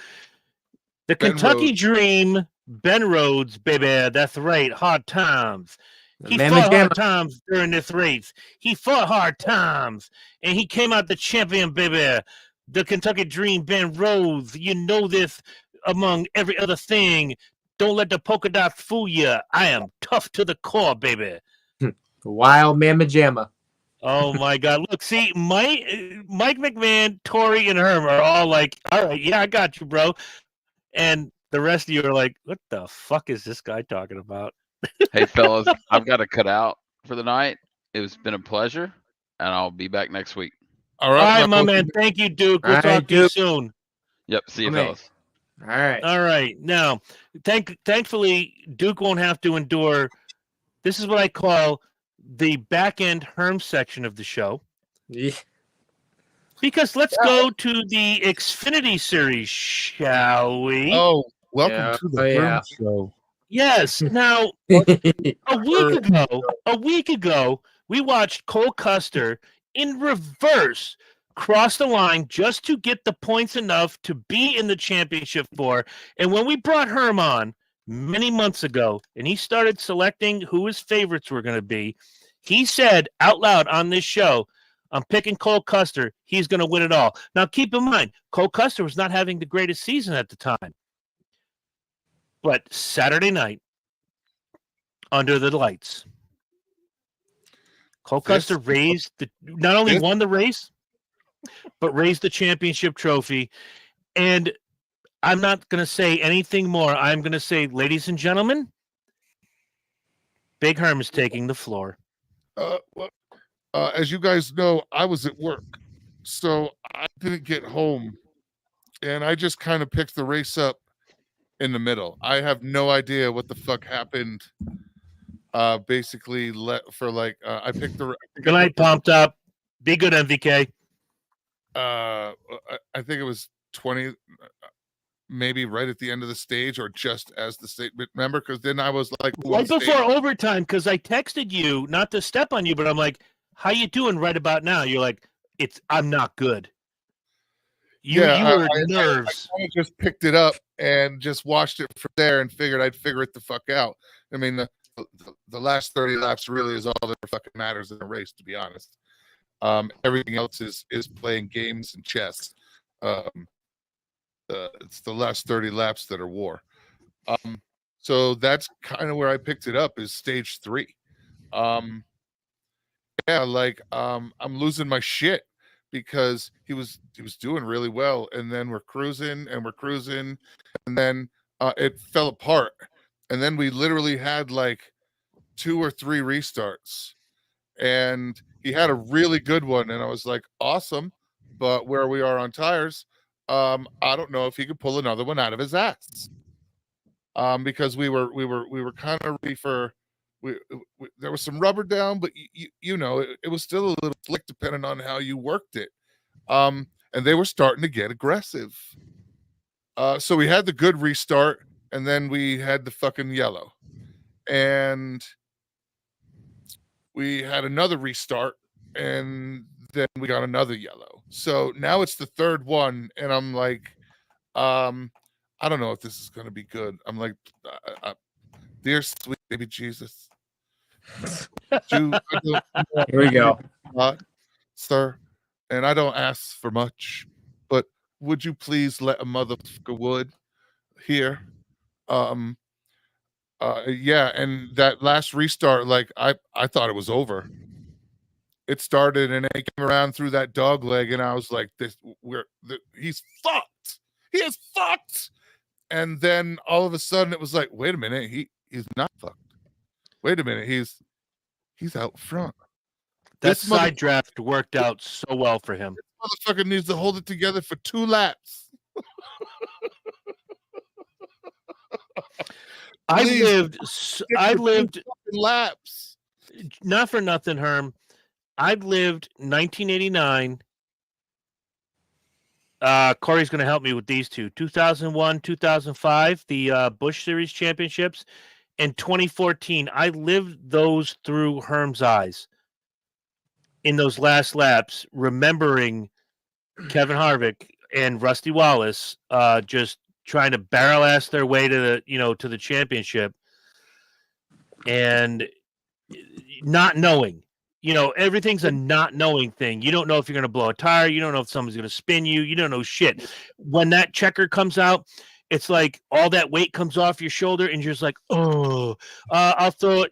the Kentucky Dream, Ben Rhodes, baby. That's right. Hard times. He fought hard times during this race. He fought hard times, and he came out the champion, baby. The Kentucky Dream, Ben Rhodes. You know this among every other thing. Don't let the polka dots fool you. I am tough to the core, baby. Wild Mamma Jamma. Oh, my God. Look, see, Mike McMahon, Tori, and Herm are all like, all right, yeah, I got you, bro. And the rest of you are like, what the fuck is this guy talking about? Hey, fellas, I've got to cut out for the night. It has been a pleasure, and I'll be back next week. All All right, right, my man. Thank you, Duke. We'll All right, talk to you Duke. soon. Yep. See you, Okay. fellas. All right. All right. Now, thankfully, Duke won't have to endure. This is what I call the back end Herm section of the show. Yeah. Because let's go to the Xfinity series, shall we? Oh, welcome Yeah. to the Oh, yeah. Herm Show. Yes. Now, a week ago, we watched Cole Custer in reverse cross the line just to get the points enough to be in the championship four. And when we brought Herm on many months ago, and he started selecting who his favorites were going to be, he said out loud on this show, I'm picking Cole Custer. He's going to win it all. Now, keep in mind, Cole Custer was not having the greatest season at the time. But Saturday night, under the lights, Cole Custer not only won the race, but raised the championship trophy. And I'm not going to say anything more. I'm going to say, ladies and gentlemen, Big Herm is taking the floor. As you guys know, I was at work, so I didn't get home, and I just kind of picked the race up in the middle. I have no idea what the fuck happened. Basically, I picked the. Good night, pumped up. Be good, MVK. I think it was 20, maybe right at the end of the stage, or just as the state. Remember, because then I was like, right before overtime, because I texted you not to step on you, but I'm like, "How you doing right about now?" You're like, "I'm not good." You were nerves. I just picked it up and just watched it from there and figured I'd figure it the fuck out. I mean, the last 30 laps really is all that fucking matters in a race, to be honest. Everything else is playing games and chess. It's the last 30 laps that are war. So that's kind of where I picked it up, is stage 3. I'm losing my shit because he was doing really well, and then we're cruising, and then it fell apart, and then we literally had like 2 or 3 restarts, and he had a really good one, and I was like, awesome, but where we are on tires, I don't know if he could pull another one out of his ass, because we were kind of ready for. There was some rubber down, but it was still a little slick depending on how you worked it. And they were starting to get aggressive. So we had the good restart, and then we had the fucking yellow. And we had another restart, and then we got another yellow. So now it's the third one, and I'm like, I don't know if this is going to be good. I'm like, dear sweet baby Jesus. Here we go. Sir, and I don't ask for much, but would you please let a motherfucker would here? And that last restart, like I thought it was over. It started and it came around through that dog leg, and I was like, he's fucked. He is fucked. And then all of a sudden it was like, wait a minute, he's not fucked. Wait a minute, he's out front. That side draft worked out so well for him. This motherfucker needs to hold it together for 2 laps. I lived laps. Not for nothing, Herm. I lived 1989. Corey's going to help me with these two. 2001, 2005, the Busch Series championships, and 2014. I lived those through Herm's eyes in those last laps, remembering Kevin Harvick and Rusty Wallace just trying to barrel ass their way to the championship, and not knowing. Everything's a not knowing thing. You don't know if you're going to blow a tire. You don't know if someone's going to spin you. You don't know shit. When that checker comes out, it's like all that weight comes off your shoulder, and you're just like, oh, I'll throw it.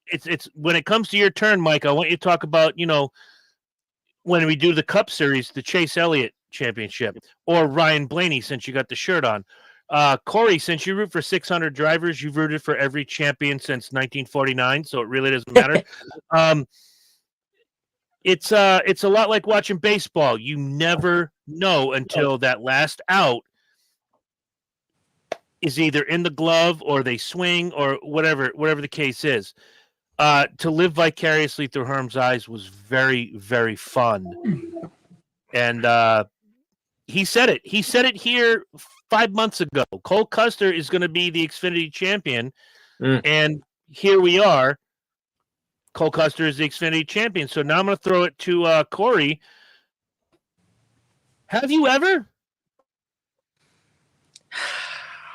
It's when it comes to your turn, Mike. I want you to talk about when we do the Cup Series, the Chase Elliott Championship, or Ryan Blaney, since you got the shirt on. Corey, since you root for 600 drivers, you've rooted for every champion since 1949, so it really doesn't matter. It's a lot like watching baseball. You never know until that last out is either in the glove or they swing or whatever the case is. To live vicariously through Herm's eyes was very, very fun. And he said it. He said it here 5 months ago. Cole Custer is going to be the Xfinity champion. And here we are. Cole Custer is the Xfinity champion. So now I'm going to throw it to Corey. Have you ever?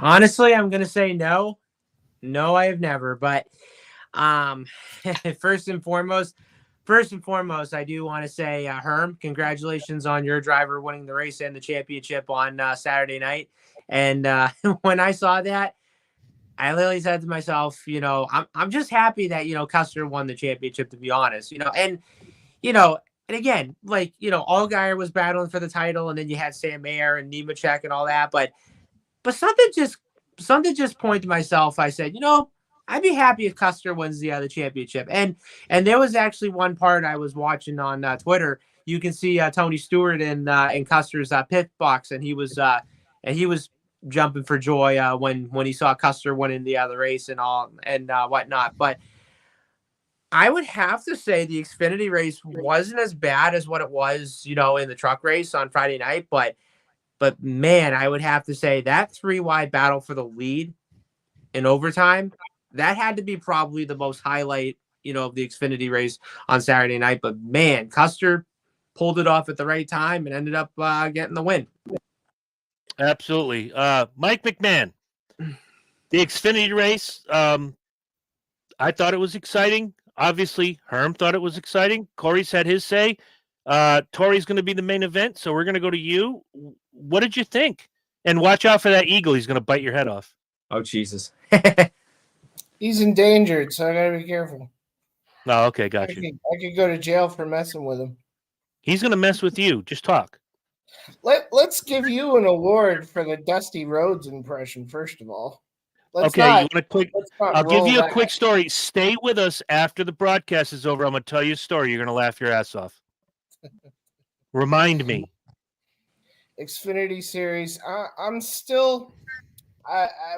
Honestly, I'm going to say no. No, I have never. But first and foremost, I do want to say, Herm, congratulations on your driver winning the race and the championship on Saturday night. And when I saw that, I literally said to myself, I'm just happy that, Custer won the championship, to be honest, and again, Allgaier was battling for the title, and then you had Sam Mayer and Nemechek and all that. But something just pointed to myself. I said, I'd be happy if Custer wins the championship. And there was actually one part I was watching on Twitter. You can see Tony Stewart in Custer's pit box, and he was jumping for joy when he saw Custer winning the race and all and whatnot. But I would have to say the Xfinity race wasn't as bad as what it was, in the truck race on Friday night. But man, I would have to say that 3-wide battle for the lead in overtime, that had to be probably the most highlight, of the Xfinity race on Saturday night. But man, Custer pulled it off at the right time and ended up getting the win. Absolutely. Mike McMahon, the Xfinity race, I thought it was exciting. Obviously, Herm thought it was exciting. Corey's had his say. Tori's going to be the main event, so we're going to go to you. What did you think? And watch out for that eagle. He's going to bite your head off. Oh, Jesus. He's endangered, so I got to be careful. Oh, okay, got you. I could go to jail for messing with him. He's going to mess with you. Just talk. Let's give you an award for the Dusty Rhodes impression, first of all. I'll give you a quick story. Stay with us after the broadcast is over. I'm going to tell you a story. You're going to laugh your ass off. Remind me. Xfinity Series. I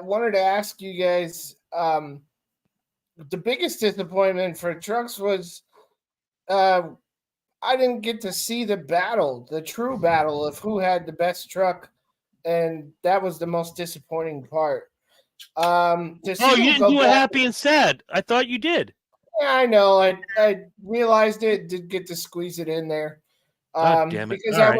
wanted to ask you guys, the biggest disappointment for trucks was I didn't get to see the true battle of who had the best truck, and that was the most disappointing part. You didn't do a happy and sad. I thought you did. Yeah, I know. I realized it, did get to squeeze it in there. God damn it. Because All I right,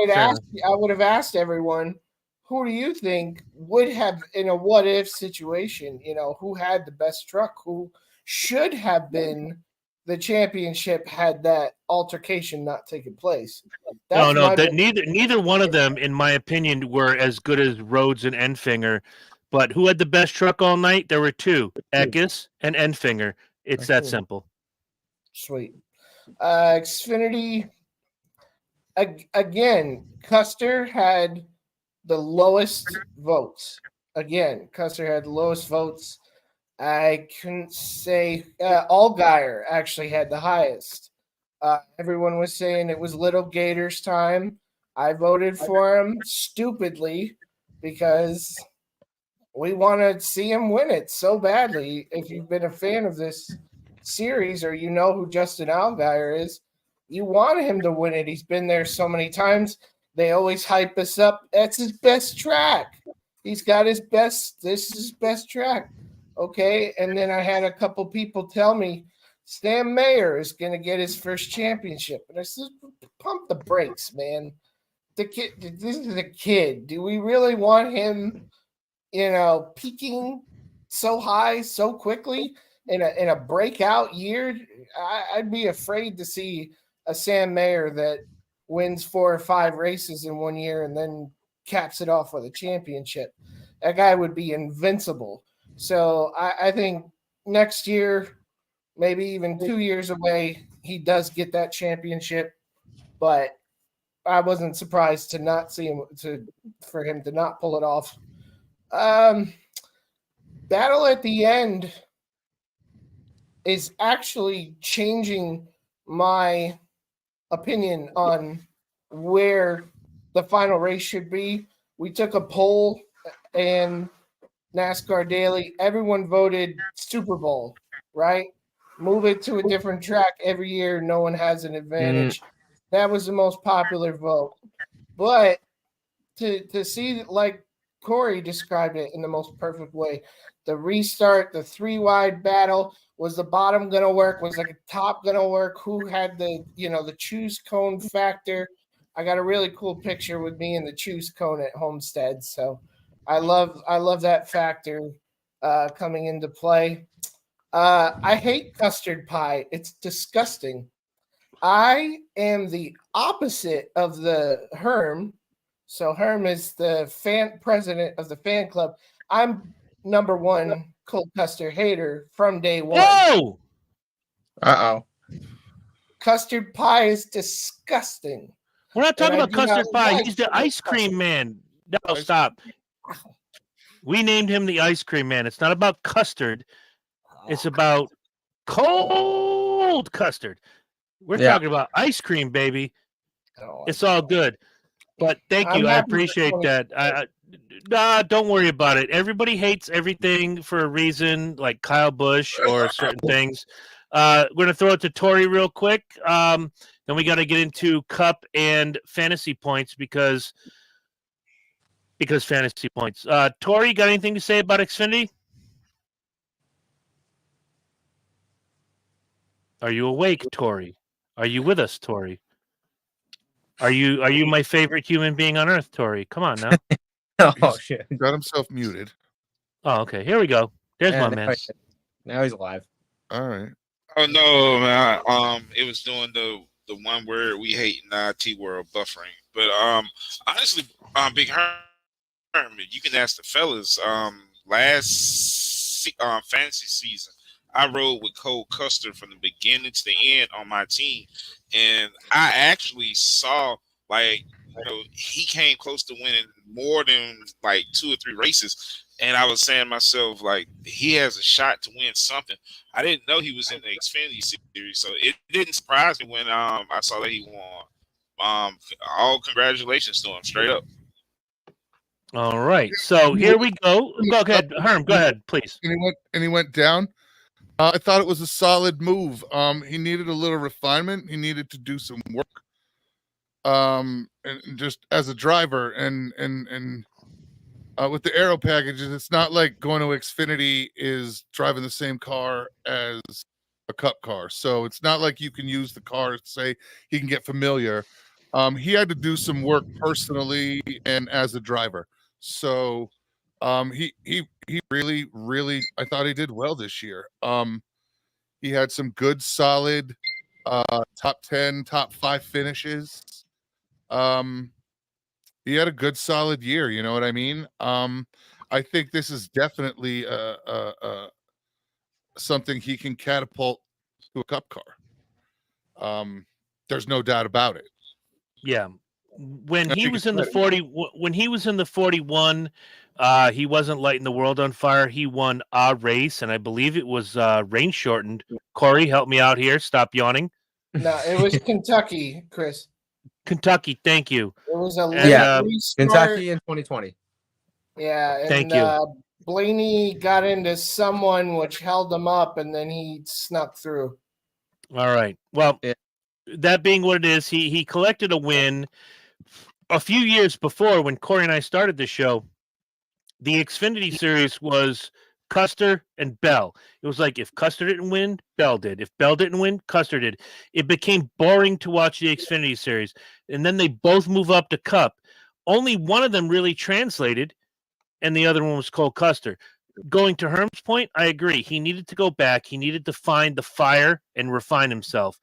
would have asked everyone, who do you think would have, in a what if situation, who had the best truck, who should have been the championship had that altercation not taken place? Neither one of them, in my opinion, were as good as Rhodes and Enfinger. But who had the best truck all night? There were two, Eckes and Enfinger. It's that simple. Sweet. Xfinity, again, Custer had the lowest votes. Again, Custer had the lowest votes. I couldn't say Allgaier actually had the highest. Everyone was saying it was Little Gator's time. I voted for him stupidly because we want to see him win it so badly. If you've been a fan of this series or you know who Justin Allgaier is, you want him to win it. He's been there so many times. They always hype us up. That's his best track. He's got this is his best track. Okay, and then I had a couple people tell me Sam Mayer is going to get his first championship. And I said, pump the brakes, man. This is a kid. Do we really want him, peaking so high so quickly in a breakout year? I'd be afraid to see a Sam Mayer that wins 4 or 5 races in 1 year and then caps it off with a championship. That guy would be invincible. So I think next year, maybe even 2 years away, he does get that championship. But I wasn't surprised to not see him for him to not pull it off Battle at the end is actually changing my opinion on where the final race should be. We took a poll and NASCAR Daily. Everyone voted Super Bowl, right? Move it to a different track every year. No one has an advantage. That was the most popular vote. But to see, like Corey described it in the most perfect way, the restart, the 3-wide battle, was the bottom going to work? Was the top going to work? Who had the choose cone factor? I got a really cool picture with me in the choose cone at Homestead. So I love that factor coming into play. I hate custard pie. It's disgusting. I am the opposite of the Herm. So Herm is the president of the fan club. I'm number one cold custard hater from day one. Whoa! Uh-oh. Custard pie is disgusting. We're not talking about custard pie. He's the ice cream man. No, stop. We named him the ice cream man. It's not about custard. It's about cold custard. We're talking about ice cream, baby. It's all good. But thank you. I appreciate that. Don't worry about it. Everybody hates everything for a reason, like Kyle Busch or certain things. We're going to throw it to Tori real quick. Then we got to get into Cup and fantasy points because fantasy points. Tori, got anything to say about Xfinity? Are you awake, Tori? Are you with us, Tori? Are you my favorite human being on earth, Tori? Come on now. Oh shit! Got himself muted. Oh, okay. Here we go. There's my man. Now he's alive. All right. Oh no, man! It was doing the one where we hate in the IT world buffering. But honestly, Big Herman, you can ask the fellas. Last fantasy season, I rode with Cole Custer from the beginning to the end on my team, and I actually saw he came close to winning more than like 2 or 3 races. And I was saying to myself, like, he has a shot to win something. I didn't know he was in the Xfinity series, so it didn't surprise me when I saw that he won. All congratulations to him, straight up. All right, so here we go. Go ahead, Herm. Go ahead, please. And he went down. I thought it was a solid move. He needed a little refinement. He needed to do some work. And just as a driver, and with the aero packages, it's not like going to Xfinity is driving the same car as a Cup car. So it's not like you can use the car to say he can get familiar. He had to do some work personally and as a driver. So he really, really, I thought he did well this year. He had some good, solid top 10, top 5 finishes. He had a good, solid year. You know what I mean? I think this is definitely something he can catapult to a Cup car. There's no doubt about it. Yeah. When he was in the 41, he wasn't lighting the world on fire. He won a race, and I believe it was rain shortened. Corey, help me out here. Stop yawning. No, it was Kentucky, Chris. Kentucky, thank you. It was a Kentucky in 2020. Yeah, and thank you. Blaney got into someone which held him up, and then he snuck through. All right. Well, that being what it is, he collected a win a few years before when Corey and I started the show. The Xfinity series was Custer and Bell. It was like if Custer didn't win, Bell did. If Bell didn't win, Custer did. It became boring to watch the Xfinity series. And then they both move up to Cup. Only one of them really translated, and the other one was Cole Custer. Going to Herm's point, I agree. He needed to go back. He needed to find the fire and refine himself.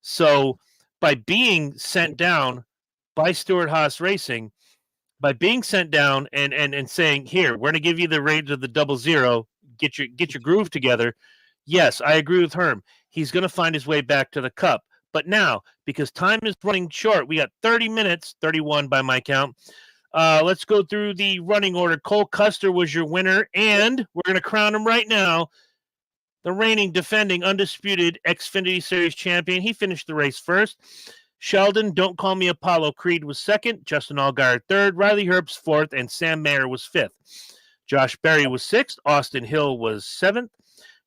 So by being sent down by Stewart-Haas Racing, by being sent down and saying, here, we're going to give you the range of the 00, get your groove together. Yes, I agree with Herm. He's going to find his way back to the Cup. But now, because time is running short, we got 30 minutes, 31 by my count, Let's go through the running order. Cole Custer was your winner, and we're going to crown him right now. The reigning, defending, undisputed Xfinity Series champion. He finished the race first. Sheldon, Don't Call Me Apollo Creed was second. Justin Allgaier third. Riley Herbst fourth. And Sam Mayer was fifth. Josh Berry was sixth. Austin Hill was seventh.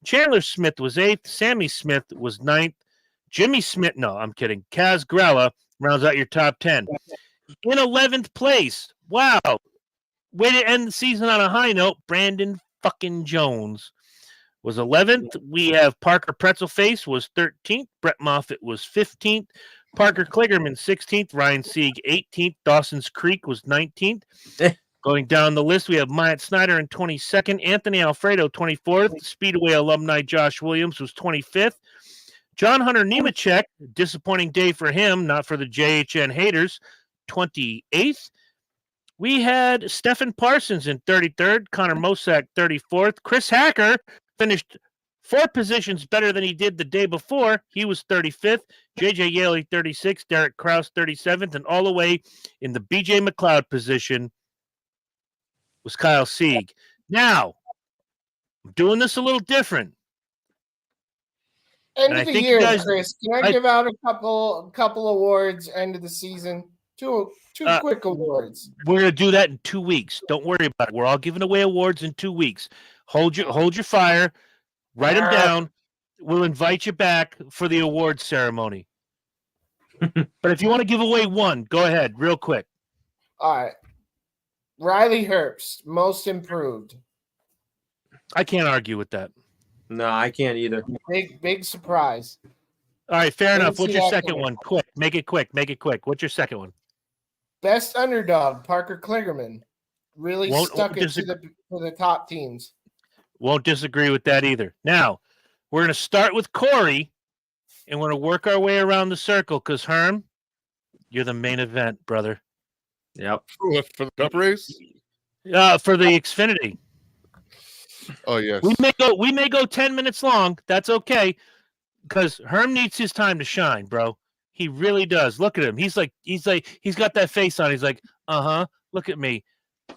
Chandler Smith was eighth. Sammy Smith was ninth. Jimmy Smith, no, I'm kidding. Kaz Grella rounds out your top 10. In 11th place, wow. Way to end the season on a high note, Brandon fucking Jones was 11th. We have Parker Pretzelface was 13th. Brett Moffitt was 15th. Parker Kligerman 16th. Ryan Sieg 18th. Dawson's Creek was 19th. Going down the list, we have Myatt Snyder in 22nd. Anthony Alfredo 24th. Speedway alumni Josh Williams was 25th. John Hunter Nemechek, disappointing day for him, not for the JHN haters, 28th. We had Stephen Parsons in 33rd. Connor Mosack 34th. Chris Hacker finished 4 positions better than he did the day before. He was 35th. JJ Yaley 36th. Derek Kraus 37th. And all the way in the BJ McLeod position was Kyle Sieg. Now, I'm doing this a little different. End of the year, Chris. Can I give out a couple awards? End of the season, two quick awards. We're gonna do that in 2 weeks. Don't worry about it. We're all giving away awards in 2 weeks. Hold your fire. Write them down. We'll invite you back for the award ceremony. But if you want to give away one, go ahead, real quick. All right. Riley Herbst, most improved. I can't argue with that. No, I can't either. Big surprise. All right, fair enough. What's your second one? Quick. Make it quick. What's your second one? Best underdog, Parker Kligerman. Really stuck it to the top teams. Won't disagree with that either. Now, we're going to start with Corey, and we're going to work our way around the circle because, Herm, you're the main event, brother. Yep. For the cup race? For the Xfinity. Oh yes. We may go 10 minutes long. That's okay. Because Herm needs his time to shine, bro. He really does. Look at him. He's got that face on. He's like, look at me.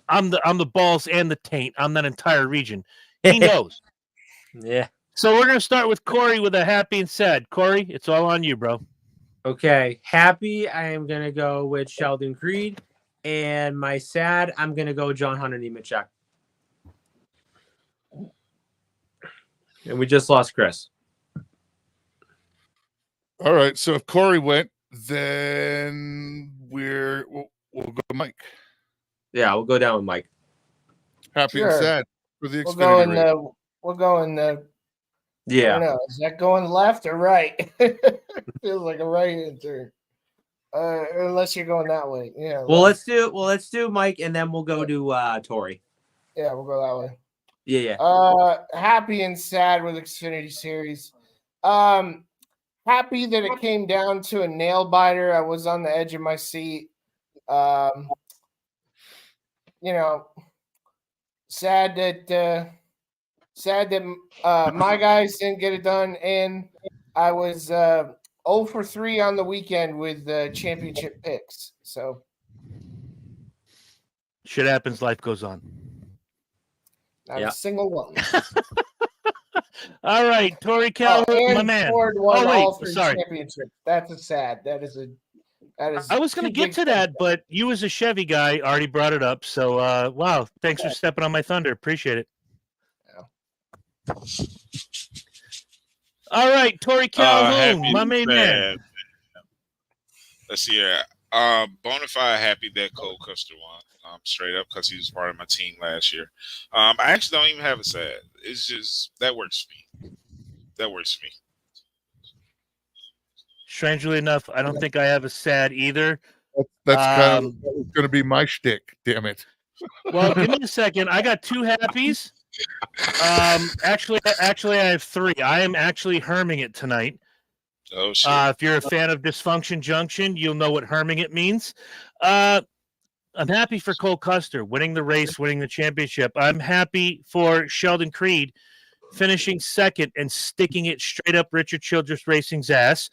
I'm the balls and the taint. I'm that entire region. He knows. Yeah. So we're gonna start with Corey with a happy and sad. Corey, it's all on you, bro. Okay. Happy, I am gonna go with Sheldon Creed. And my sad, I'm gonna go John Hunter Nemechek. And we just lost Chris. All right. So if Corey went, then we'll go to Mike. Yeah, we'll go down with Mike. Happy and sad for the We'll Xfinity go in the. Yeah. I don't know. Is that going left or right? Feels like a right-hand turn. Unless you're going that way. Yeah. Well, let's do Mike, and then we'll go to Tori. Yeah, we'll go that way. Yeah. Happy and sad with Xfinity Series. Happy that it came down to a nail biter. I was on the edge of my seat. Sad that my guys didn't get it done, and I was 0 for 3 on the weekend with championship picks. So shit happens, life goes on. Not a single one. All right, Tori Calhoun, my man. Ford won all 3 sorry. championships. That's a sad. That is. I was going to get to that, but you as a Chevy guy already brought it up. So, wow, thanks for stepping on my thunder. Appreciate it. Yeah. All right, Tori Calhoun, my main man. Let's see here. Bonafide happy that Cole Custer won. Straight up, because he was part of my team last year. I actually don't even have a sad. It's just that works for me. That works for me. Strangely enough, I don't think I have a sad either. That's kind of going to be my shtick. Damn it. Well, give me a second. I got 2 happies. Actually, I have 3. I am actually herming it tonight. Oh shit! If you're a fan of Dysfunction Junction, you'll know what herming it means. I'm happy for Cole Custer winning the race, winning the championship. I'm happy for Sheldon Creed finishing second and sticking it straight up Richard Childress Racing's ass.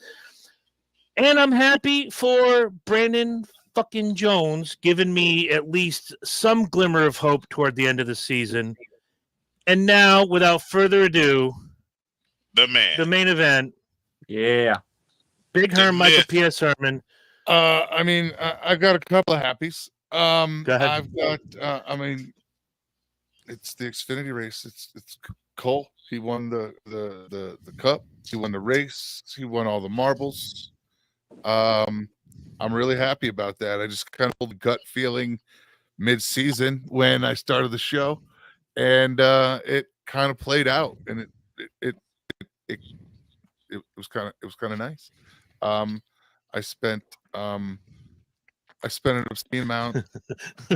And I'm happy for Brandon fucking Jones giving me at least some glimmer of hope toward the end of the season. And now, without further ado, The man. the main event. Yeah. Big Herm, The Michael myth. P.S. Herman. I mean, I've got a couple of happies. Go ahead. I've got. I mean, it's the Xfinity race. It's Cole. He won the cup. He won the race. He won all the marbles. I'm really happy about that. I just kind of had a gut feeling mid-season when I started the show, and it kind of played out, and it was kind of nice. I spent an obscene amount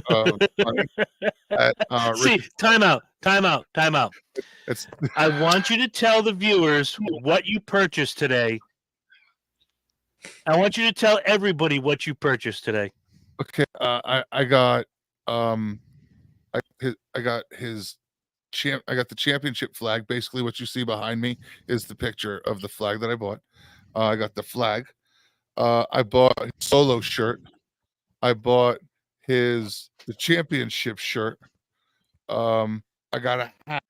of money at See, time out. It's I want you to tell the viewers what you purchased today. I want you to tell everybody what you purchased today. okay. I got I got the championship flag. Basically, what you see behind me is the picture of the flag that I bought. I got the flag. I bought his solo shirt. I bought the championship shirt. I got a hat.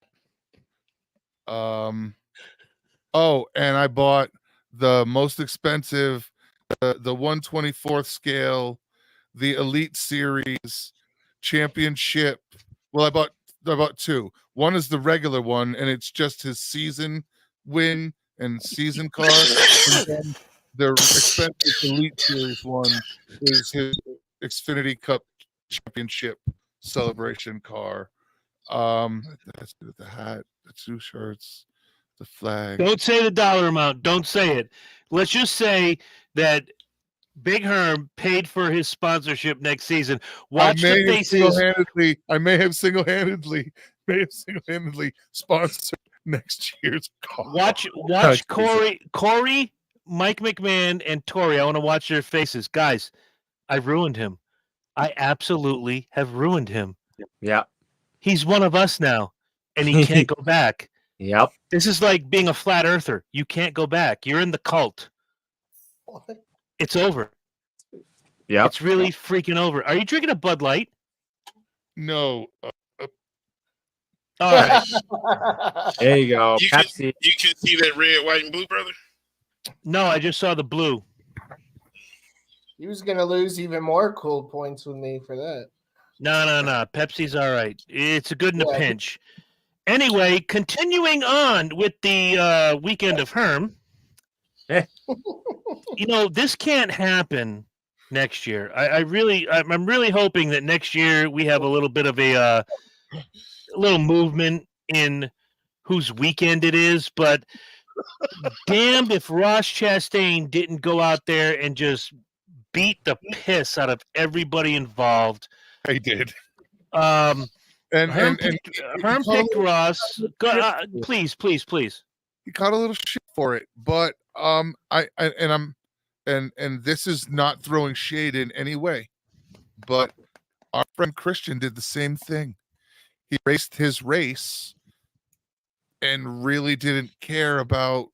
Oh, and I bought the most expensive, the 1/24th scale, the Elite Series championship. Well, I bought two. One is the regular one, and it's just his season win and season car. And then the expensive Elite Series one is his Xfinity Cup championship celebration car. That's the hat, the two shirts, the flag. Don't say the dollar amount. Don't say it. Let's just say that Big Herm paid for his sponsorship next season. Watch the faces. I may have single-handedly sponsored next year's car. Watch Corey, Mike McMahon, and Tori. I want to watch their faces. Guys, I ruined him. I absolutely have ruined him. Yeah. He's one of us now, and he can't go back. Yep. This is like being a flat earther. You can't go back. You're in the cult. It's over. Yep. It's really freaking over. Are you drinking a Bud Light? No. All right. There you go. You can Pepsi. see that red, white, and blue, brother. No, I just saw the blue. He was gonna lose even more cool points with me for that. No. Pepsi's all right. It's a good in a Yeah. pinch. Anyway, continuing on with the weekend of Herm. You know, this can't happen next year. I'm really hoping that next year we have a little bit of a little movement in whose weekend it is. But damned if Ross Chastain didn't go out there and just beat the piss out of everybody involved. He did. Herm And picked Ross. Please. He caught a little shit for it, but and this is not throwing shade in any way, but our friend Christian did the same thing. He raced his race and really didn't care about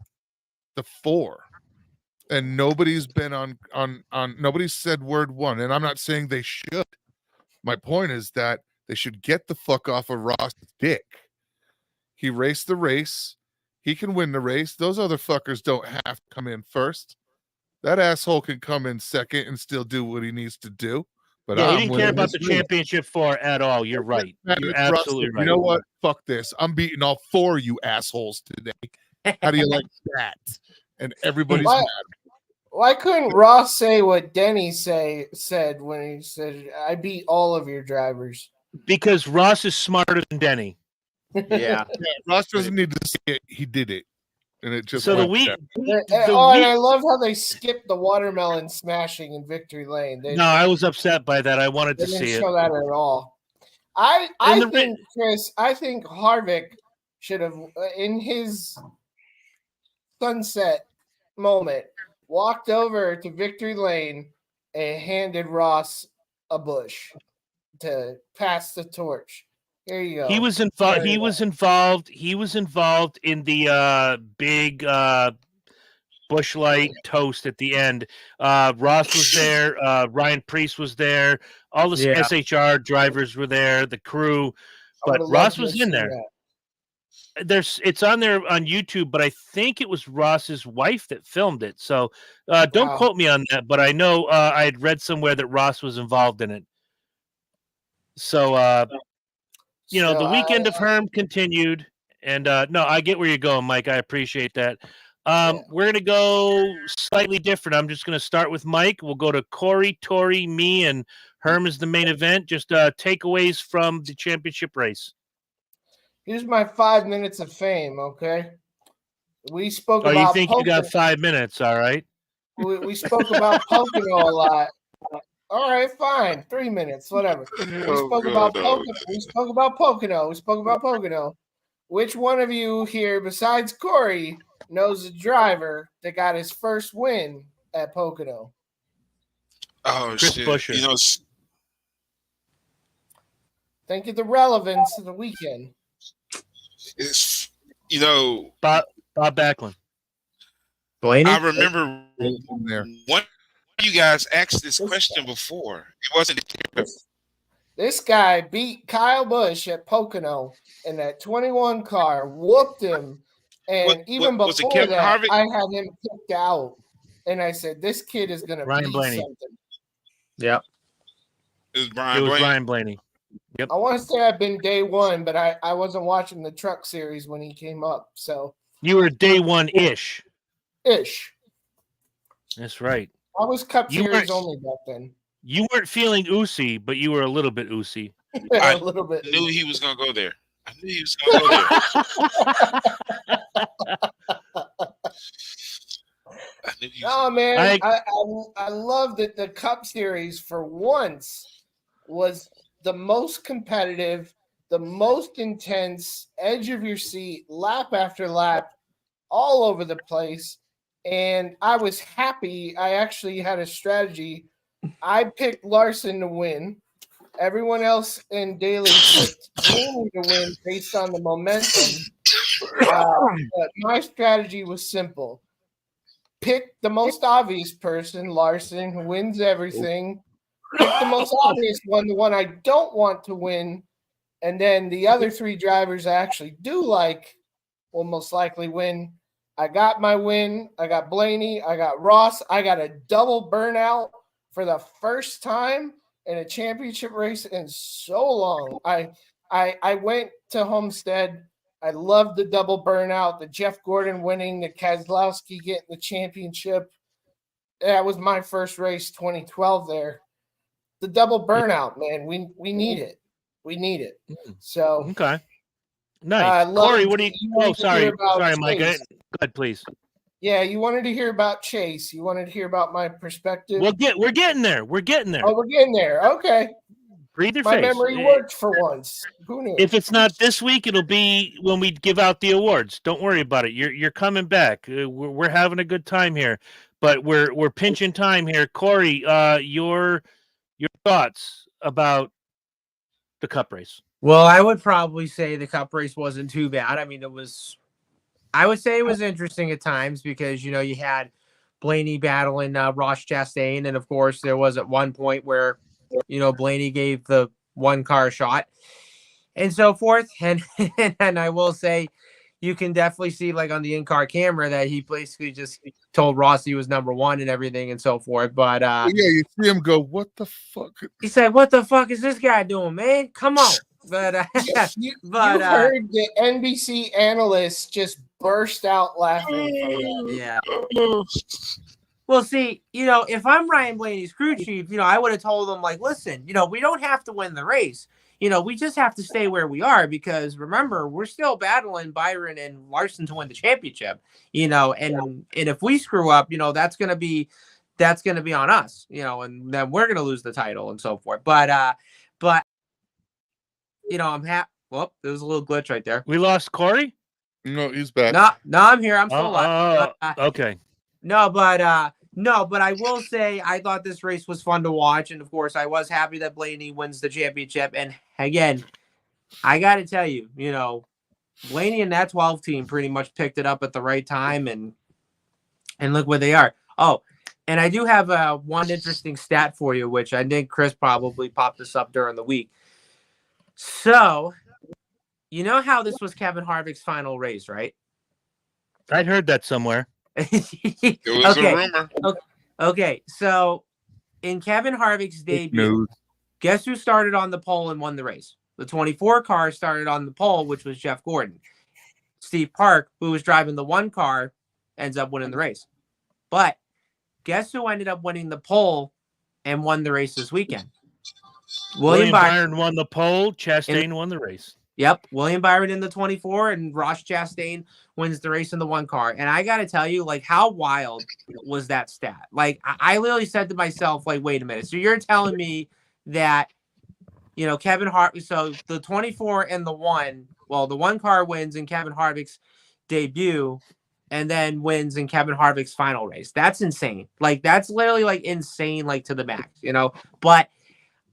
the four, and nobody's been on nobody's said word one, and I'm not saying they should. My point is that they should get the fuck off of Ross's dick. He raced the race. He can win the race. Those other fuckers don't have to come in first. That asshole can come in second and still do what he needs to do. But yeah, I'm he didn't care winning about this the race. championship four at all. You're right. You're absolutely right. You know what? Fuck this. I'm beating all four of you assholes today. How do you like that? And everybody's mad. Why couldn't Ross say what Denny said when he said, "I beat all of your drivers"? Because Ross is smarter than Denny. Yeah. Ross doesn't need to see it. He did it. And it just So the went week. down. And I love how they skipped the watermelon smashing in Victory Lane. No, I was upset by that. I wanted They to didn't see show it. that at all. I think, Chris, I think Harvick should have, in his sunset moment, walked over to Victory Lane and handed Ross a bush to pass the torch. Here you go. He was involved. He was involved in the big Bush Light toast at the end. Ross was there. Ryan Priest was there. All the Yeah. SHR drivers were there. The crew, I but would've Ross loved to was have in seen there. that. It's on there on YouTube, but I think it was Ross's wife that filmed it. So don't Wow. quote me on that, but I know I had read somewhere that Ross was involved in it. So you know, So the weekend of Herm continued, and no, I get where you're going, Mike. I appreciate that. Yeah. We're gonna go slightly different. I'm just gonna start with Mike. We'll go to Corey, Tori, me, and Herm is the main event. Just takeaways from the championship race. Here's my 5 minutes of fame, okay? We spoke Oh, you about think you got Pocono. 5 minutes? All right. We spoke about Pocono a lot. All right, fine. 3 minutes, whatever. We spoke about Pocono. We spoke about Pocono. We spoke about Pocono. Which one of you here, besides Corey, knows a driver that got his first win at Pocono? Oh Chris shit! Buescher. You know, Think of the relevance of the weekend. it's Bob Backlund. Blaney? I remember there. one of you guys asked this question before. It wasn't. This guy beat Kyle Busch at Pocono in that 21 car, whooped him, and even was it before Kevin that, Harvick? I had him kicked out, and I said, "This kid is going to Ryan be Blaney. something." Yep. It was It Brian was Blaney. Ryan Blaney. I want to say I've been day one, but I wasn't watching the truck series when he came up, so You were day one ish. ish. That's right. I was Cup You series weren't- only back then. You weren't feeling oozy, but you were a little bit oozy. A little bit. Knew he was gonna go there. I knew he was gonna go there. I knew he was No, man, I- I love that the Cup Series for once was the most competitive, the most intense, edge of your seat, lap after lap, all over the place. And I was happy. I actually had a strategy. I picked Larson to win. Everyone else in Daily picked Blaney to win based on the momentum. But my strategy was simple. Pick the most obvious person, Larson, who wins everything. Pick the most obvious one, the one I don't want to win. And then the other three drivers I actually do like will most likely win. I got my win. I got Blaney. I got Ross. I got a double burnout for the first time in a championship race in so long. I went to Homestead. I loved the double burnout, the Jeff Gordon winning, the Keselowski getting the championship. That was my first race, 2012 there. The double burnout, man, we need it. We need it. So okay. Nice. Corey, what do you oh, sorry, Mike. Go ahead, please. Yeah, you wanted to hear about Chase. You wanted to hear about my perspective. We're getting there. We're getting there. Oh, we're getting there. Okay. Breathe your My face. memory worked for once. Who knew? If it's not this week, it'll be when we give out the awards. Don't worry about it. You're coming back. We're having a good time here, but we're pinching time here. Corey, your thoughts about the Cup race? Well, I would probably say the Cup race wasn't too bad. I mean, I would say it was interesting at times because, you know, you had Blaney battling Ross Chastain. And of course, there was at one point where, you know, Blaney gave the one car shot and so forth. And I will say, you can definitely see like on the in-car camera that he basically just told Ross he was number one and everything and so forth. But yeah, you see him go, what the fuck? He said, what the fuck is this guy doing, man? Come on. But you heard the NBC analysts just burst out laughing. Yeah. Well, see, you know, if I'm Ryan Blaney's crew chief, you know, I would have told him, like, listen, you know, we don't have to win the race. You know, we just have to stay where we are because remember, we're still battling Byron and Larson to win the championship, you know, and if we screw up, you know, that's going to be on us, you know, and then we're going to lose the title and so forth. But, you know, I'm happy. Well, there was a little glitch right there. We lost Corey? No, he's back. No, I'm here. I'm still alive. Okay. No, but I will say I thought this race was fun to watch, and of course, I was happy that Blaney wins the championship. And again, I got to tell you, you know, Blaney and that 12 team pretty much picked it up at the right time, and And look where they are. Oh, and I do have one interesting stat for you, which I think Chris probably popped this up during the week. So, you know how this was Kevin Harvick's final race, right? I'd heard that somewhere. It was a rumor. Okay, so in Kevin Harvick's debut, guess who started on the pole and won the race? The 24 car started on the pole, which was Jeff Gordon. Steve Park, who was driving the 1 car, ends up winning the race. But guess who ended up winning the pole and won the race this weekend? William Byron won the pole. Chastain won the race. Yep, William Byron in the 24, and Ross Chastain wins the race in the 1 car. And I got to tell you, like, how wild was that stat? Like, I literally said to myself, like, wait a minute. So you're telling me that, you know, Kevin Harvick, so the 24 and the 1, well, the 1 car wins in Kevin Harvick's debut and then wins in Kevin Harvick's final race. That's insane. Like, that's literally, like, insane, like, to the max, you know? But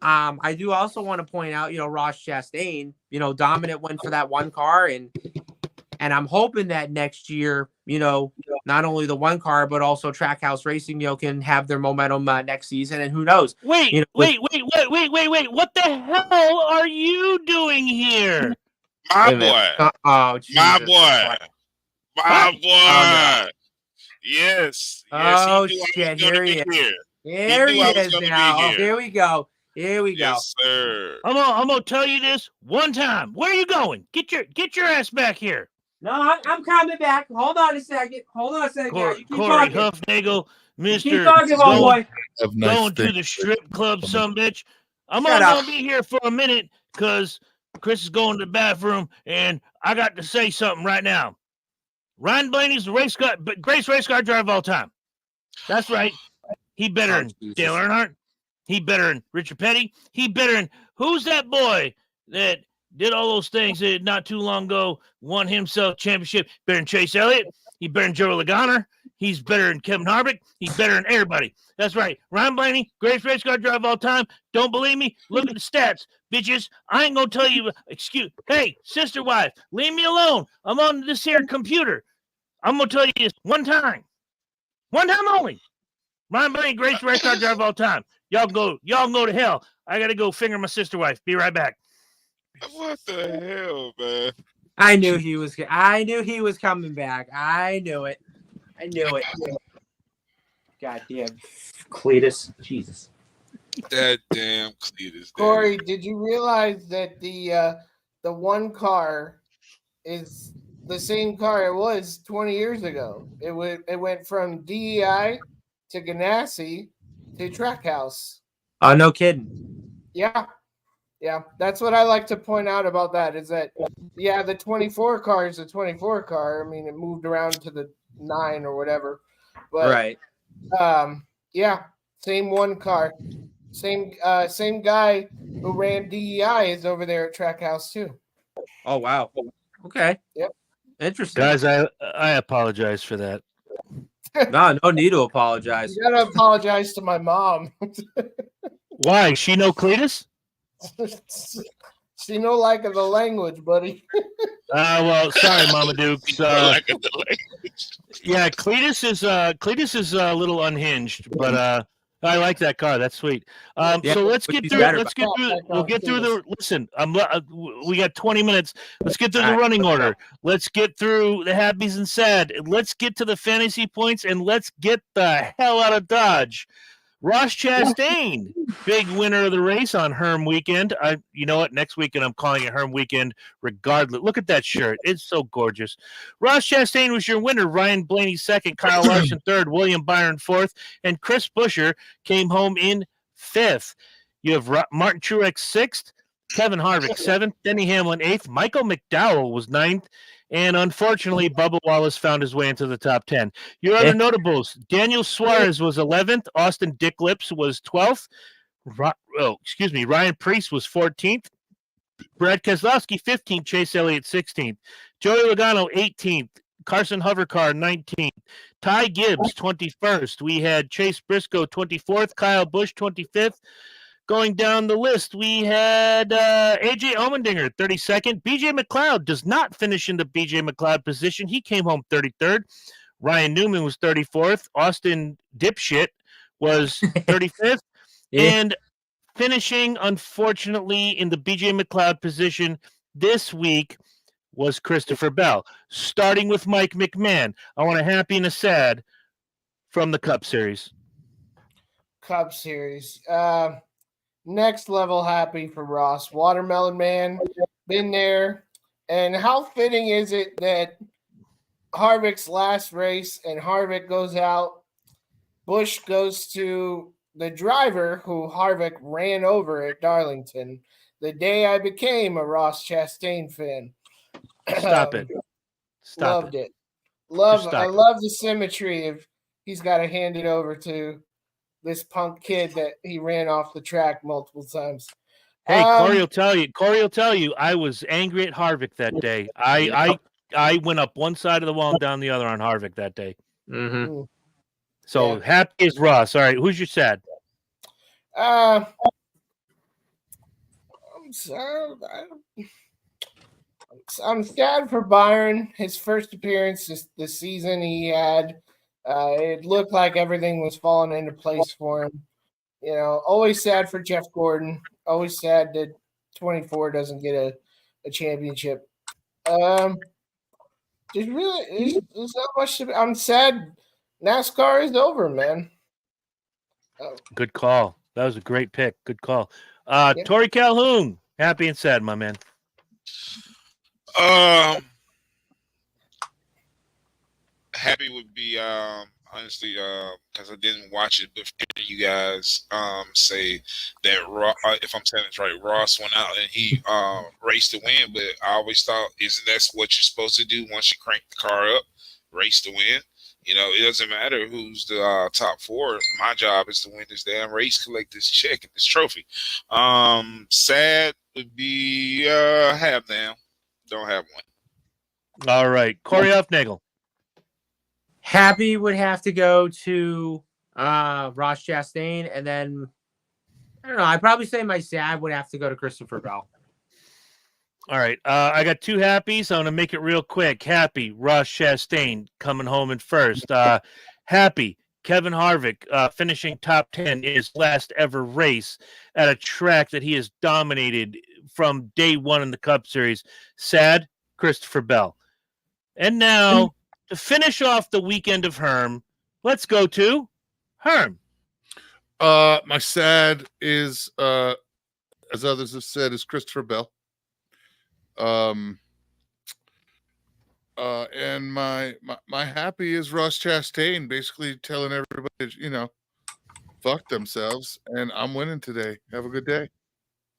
I do also want to point out, you know, Ross Chastain, you know, dominant win for that 1 car. And I'm hoping that next year, you know, not only the 1 car, but also Trackhouse Racing, you know, can have their momentum next season. And who knows? Wait, you know, wait. What the hell are you doing here? My boy. Oh, Jesus. My boy. My boy. Oh, no. Yes. Oh, he shit. Here he is. Here he is now. Oh, here we go. Here we go. Yes, sir. I'm gonna tell you this one time. Where are you going? Get your ass back here. No, I'm coming back. Hold on a second. Corey talking. Huffnagel, Keep Mr. talking, homeboy. Going to the strip club, some bitch. I'm Shut only up. gonna be here for a minute because Chris is going to the bathroom, and I got to say something right now. Ryan Blaney's the greatest race car driver of all time. That's right. He better than Dale Earnhardt. He better than Richard Petty. He better than who's that boy that did all those things that not too long ago won himself championship? Better than Chase Elliott. He better than Joe Logano. He's better than Kevin Harvick. He's better than everybody. That's right. Ryan Blaney, greatest race car driver of all time. Don't believe me? Look at the stats, bitches. I ain't gonna tell you. Hey, sister wife, leave me alone. I'm on this here computer. I'm gonna tell you this one time only. Ryan Blaney, greatest race car driver of all time. Y'all go to hell. I gotta go finger my sister wife. Be right back. What the hell, man? I knew he was coming back. I knew it. Goddamn Cletus. Jesus. That damn Cletus. Corey, did you realize that the 1 car is the same car it was 20 years ago? It went from DEI to Ganassi to Trackhouse. Oh, no kidding. Yeah. That's what I like to point out about that is that, the 24 car is a 24 car. I mean, it moved around to the 9 or whatever. But, right. Same 1 car. Same guy who ran DEI is over there at Trackhouse too. Oh, wow. Okay. Yep. Interesting. Guys, I apologize for that. No need to apologize. You gotta apologize to my mom. Why? She know Cletus? She no like the language, buddy. Well, sorry, Mama Dukes. Yeah, Cletus is a little unhinged, but I like that car. That's sweet. So let's get through. We'll get through the. Listen, we got 20 minutes. Let's get through the running order. Let's get through the happies and sad. Let's get to the fantasy points, and let's get the hell out of Dodge. Ross Chastain, big winner of the race on Herm weekend. You know what? Next weekend I'm calling it Herm weekend regardless. Look at that shirt. It's so gorgeous. Ross Chastain was your winner. Ryan Blaney second, Kyle Larson third, William Byron fourth, and Chris Buescher came home in fifth. You have Martin Truex sixth, Kevin Harvick seventh, Denny Hamlin eighth, Michael McDowell was ninth, and unfortunately, Bubba Wallace found his way into the top 10. Your other notables, Daniel Suarez was 11th. Austin Dick Lips was 12th. Ryan Preece was 14th. Brad Keselowski, 15th. Chase Elliott, 16th. Joey Logano, 18th. Carson Hovercar, 19th. Ty Gibbs, 21st. We had Chase Briscoe, 24th. Kyle Busch, 25th. Going down the list, we had A.J. Allmendinger, 32nd. B.J. McLeod does not finish in the B.J. McLeod position. He came home 33rd. Ryan Newman was 34th. Austin Dipshit was 35th. Yeah. And finishing, unfortunately, in the BJ McLeod position this week was Christopher Bell. Starting with Mike McMahon. I want a happy and a sad from the Cup Series. Cup Series. Next level happy for Ross. Watermelon Man, been there. And how fitting is it that Harvick's last race and Harvick goes out, Busch goes to the driver who Harvick ran over at Darlington the day I became a Ross Chastain fan. Stop it. Stop Loved it. I stop it. love the symmetry of he's got to hand it over to this punk kid that he ran off the track multiple times. Hey, Corey will tell you. Corey will tell you. I was angry at Harvick that day. I went up one side of the wall and down the other on Harvick that day. Mm-hmm. So Yeah. happy as Ross. All right, who's your sad? I'm sad. I'm sad for Byron. His first appearance this season, he had. It looked like everything was falling into place for him. You know, always sad for Jeff Gordon. Always sad that 24 doesn't get a championship. There's not much to be. I'm sad. NASCAR is over, man. Good call. That was a great pick. Good call. Yeah. Tori Calhoun, happy and sad, my man. Happy would be honestly because I didn't watch it, but you guys say that if I'm saying it's right, Ross went out and he raced to win. But I always thought, isn't that what you're supposed to do once you crank the car up, race to win? You know, it doesn't matter who's the top four. My job is to win this damn race, collect this check and this trophy. Sad would be have them. Don't have one. All right, Corey Huffnagel. Happy would have to go to Ross Chastain, and then I don't know. I'd probably say my sad would have to go to Christopher Bell. All right, I got two happies. I'm gonna make it real quick. Happy Ross Chastain coming home in first. Happy Kevin Harvick finishing top 10 in his last ever race at a track that he has dominated from day one in the Cup Series. Sad Christopher Bell. And now, to finish off the weekend of Herm, let's go to Herm. My sad is, as others have said, is Christopher Bell. And my happy is Ross Chastain, basically telling everybody, you know, fuck themselves, and I'm winning today. Have a good day.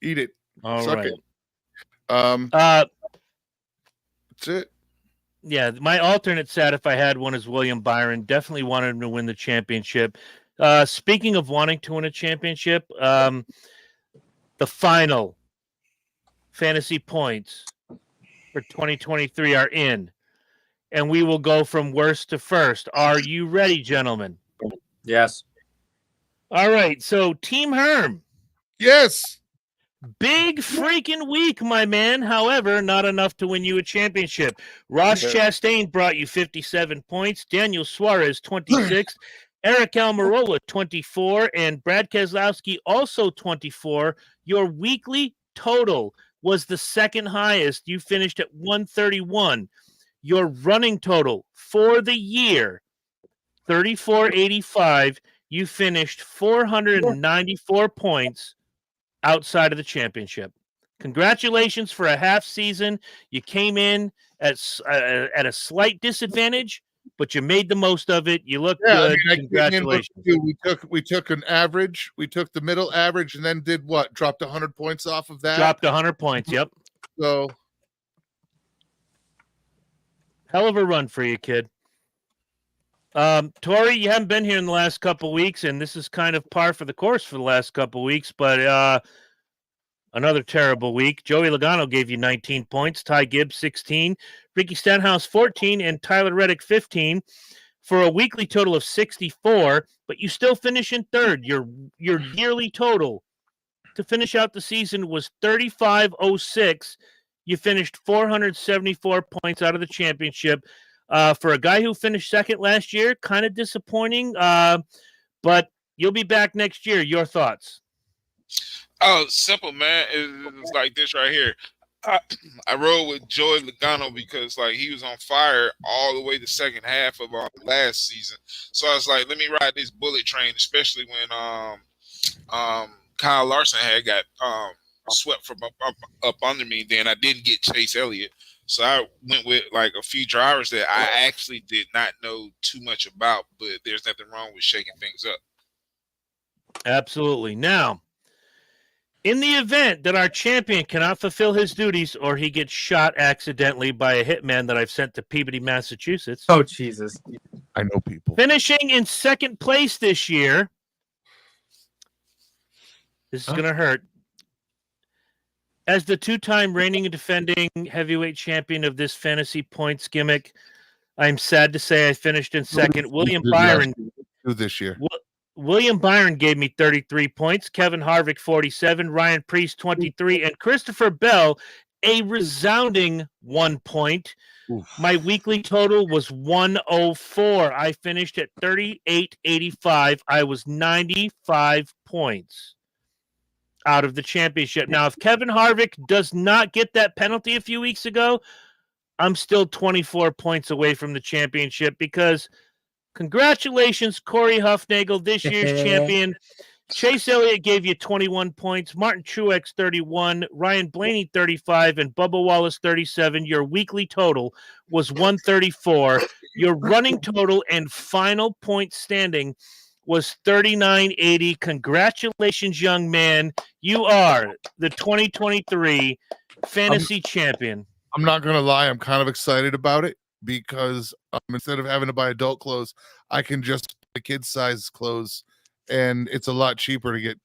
Eat it. All Suck right. it. That's it. Yeah, my alternate sad, if I had one, is William Byron. Definitely wanted him to win the championship. Speaking of wanting to win a championship, the final fantasy points for 2023 are in, and we will go from worst to first. Are you ready, gentlemen? Yes. All right, so Team Herm. Yes. Big freaking week, my man. However, not enough to win you a championship. Ross Chastain brought you 57 points. Daniel Suarez, 26. Eric Almirola, 24. And Brad Keselowski, also 24. Your weekly total was the second highest. You finished at 131. Your running total for the year, 3485. You finished 494 points outside of the championship. Congratulations for a half season. You came in at a slight disadvantage, but you made the most of it. You look good. Congratulations. We took an average. We took the middle average and then did what? Dropped 100 points off of that. Dropped 100 points. Yep. So hell of a run for you, kid. Tori, you haven't been here in the last couple weeks, and this is kind of par for the course for the last couple weeks, but another terrible week. Joey Logano gave you 19 points, Ty Gibbs 16, Ricky Stenhouse 14, and Tyler Reddick 15 for a weekly total of 64, but you still finish in third. Your yearly total to finish out the season was 3506. You finished 474 points out of the championship. For a guy who finished second last year, kind of disappointing. But you'll be back next year. Your thoughts? Oh, simple, man. It's like this right here. I rode with Joey Logano because like he was on fire all the way the second half of last season. So I was like, let me ride this bullet train, especially when Kyle Larson had got swept from up under me. Then I didn't get Chase Elliott. So I went with like a few drivers that I actually did not know too much about, but there's nothing wrong with shaking things up. Absolutely. Now, in the event that our champion cannot fulfill his duties or he gets shot accidentally by a hitman that I've sent to Peabody, Massachusetts. Oh, Jesus. I know people. Finishing in second place this year. This is going to hurt. As the two-time reigning and defending heavyweight champion of this fantasy points gimmick, I'm sad to say I finished in second. William Byron this year. William Byron gave me 33 points, Kevin Harvick 47, Ryan Priest 23, and Christopher Bell a resounding 1 point. Oof. My weekly total was 104. I finished at 38.85. I was 95 points out of the championship. Now, if Kevin Harvick does not get that penalty a few weeks ago, I'm still 24 points away from the championship because congratulations, Corey Huffnagel, this year's champion. Chase Elliott gave you 21 points, Martin Truex 31, Ryan Blaney 35, and Bubba Wallace 37. Your weekly total was 134. Your running total and final point standing was 3980. Congratulations, young man. You are the 2023 fantasy champion. I'm not going to lie. I'm kind of excited about it because instead of having to buy adult clothes, I can just buy kid size clothes, and it's a lot cheaper to get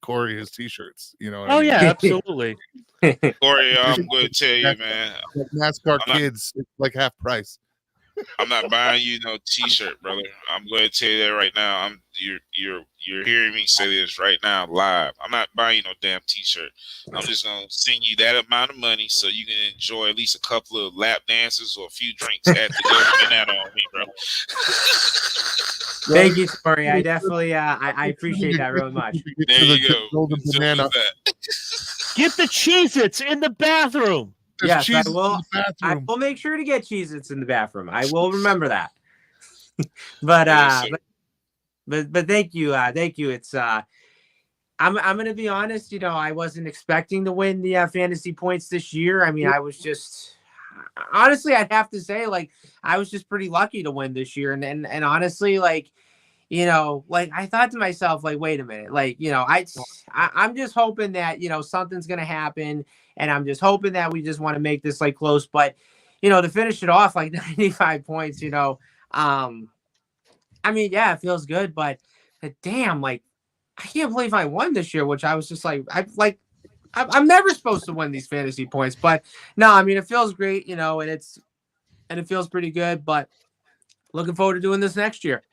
Corey his t-shirts. You know what I mean? Yeah, absolutely. Corey, I'm going to tell you, man. NASCAR kids, it's like half price. I'm not buying you no t-shirt, brother. I'm going to tell you that right now. You're hearing me say this right now live. I'm not buying you no damn t-shirt. I'm just going to send you that amount of money so you can enjoy at least a couple of lap dances or a few drinks at the door. That on me, bro. Thank you, Corey. I definitely I appreciate that really much. There you go. Golden banana. Get the Cheez-Its in the bathroom. Yes, I will. I will make sure to get Cheez-Its in the bathroom. I will remember that. but thank you, thank you. It's I'm gonna be honest. You know, I wasn't expecting to win the fantasy points this year. I mean, I was just honestly, I'd have to say, like, I was just pretty lucky to win this year, and honestly, like, you know, like I thought to myself, like, wait a minute, like, you know, I'm just hoping that, you know, something's gonna happen. And I'm just hoping that we just want to make this like close, but you know, to finish it off like 95 points, you know, I mean, yeah, it feels good, but damn, like I can't believe I won this year, which I was just like, I'm never supposed to win these fantasy points, but no, I mean, it feels great, you know, and it feels pretty good, but looking forward to doing this next year.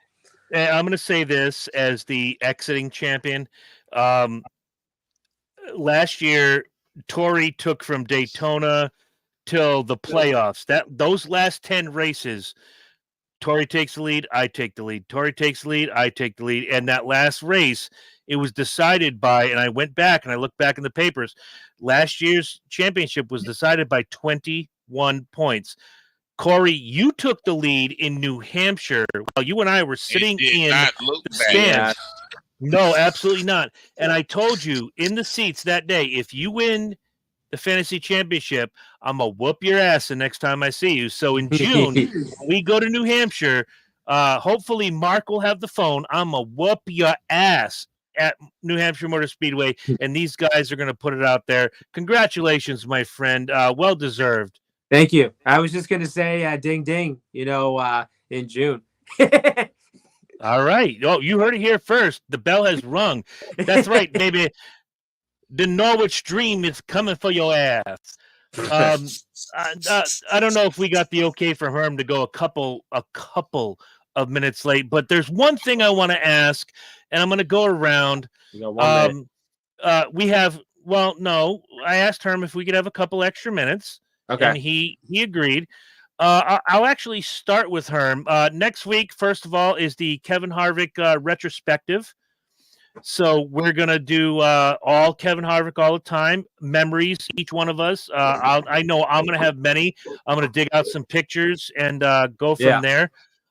And I'm going to say this as the exiting champion. Last year, Tori took from Daytona till the playoffs. Those last 10 races, Tori takes the lead, I take the lead. Tori takes the lead, I take the lead. And that last race, it was decided by, and I went back and I looked back in the papers, last year's championship was decided by 21 points. Corey, you took the lead in New Hampshire while you and I were sitting in the stands. No, absolutely not. And I told you in the seats that day, if you win the fantasy championship, I'm going to whoop your ass the next time I see you. So in June, we go to New Hampshire. Hopefully Mark will have the phone. I'm going to whoop your ass at New Hampshire Motor Speedway. And these guys are going to put it out there. Congratulations, my friend. Well-deserved. Thank you. I was just going to say ding, ding, you know, in June. All right. Oh, you heard it here first. The bell has rung. That's right, baby. The Norwich Dream is coming for your ass. I don't know if we got the okay for Herm to go a couple of minutes late, but there's one thing I want to ask, and I'm going to go around. You got 1 minute. We have. Well, no. I asked Herm if we could have a couple extra minutes. Okay. And he agreed. I'll actually start with Herm. Next week, first of all, is the Kevin Harvick retrospective. So we're gonna do all Kevin Harvick all the time, memories, each one of us. I know I'm gonna have many. I'm gonna dig out some pictures and go from there.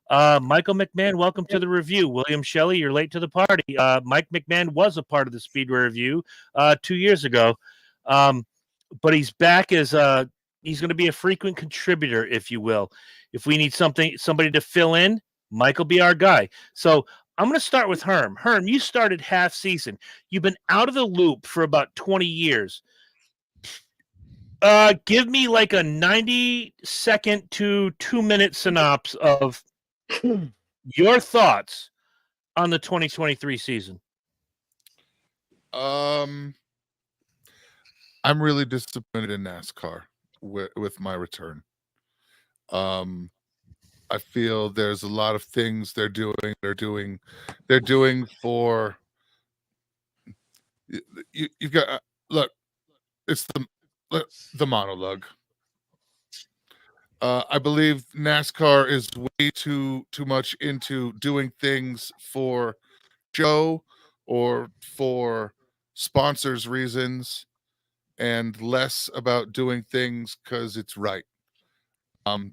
Michael McMahon, welcome to the review. William Shelley, you're late to the party. Mike McMahon was a part of the Speedway review 2 years ago, but he's back as he's going to be a frequent contributor, if you will. If we need somebody to fill in, Mike will be our guy. So I'm going to start with Herm. Herm, you started half season. You've been out of the loop for about 20 years. Give me like a 90-second to 2-minute synopsis of your thoughts on the 2023 season. I'm really disappointed in NASCAR with my return. I feel there's a lot of things they're doing for you've got look, it's the monologue. I believe NASCAR is way too much into doing things for show or for sponsors reasons and less about doing things because it's right.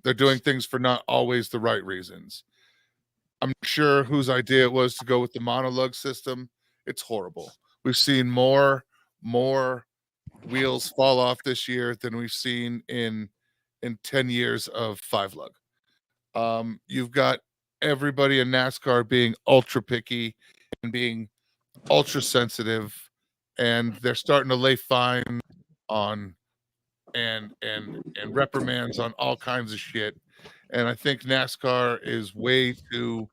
They're doing things for not always the right reasons. I'm not sure whose idea it was to go with the monologue system. It's horrible. We've seen more wheels fall off this year than we've seen in 10 years of 5-lug. You've got everybody in NASCAR being ultra picky and being ultra sensitive, and they're starting to lay fines on and reprimands on all kinds of shit. And I think NASCAR is way too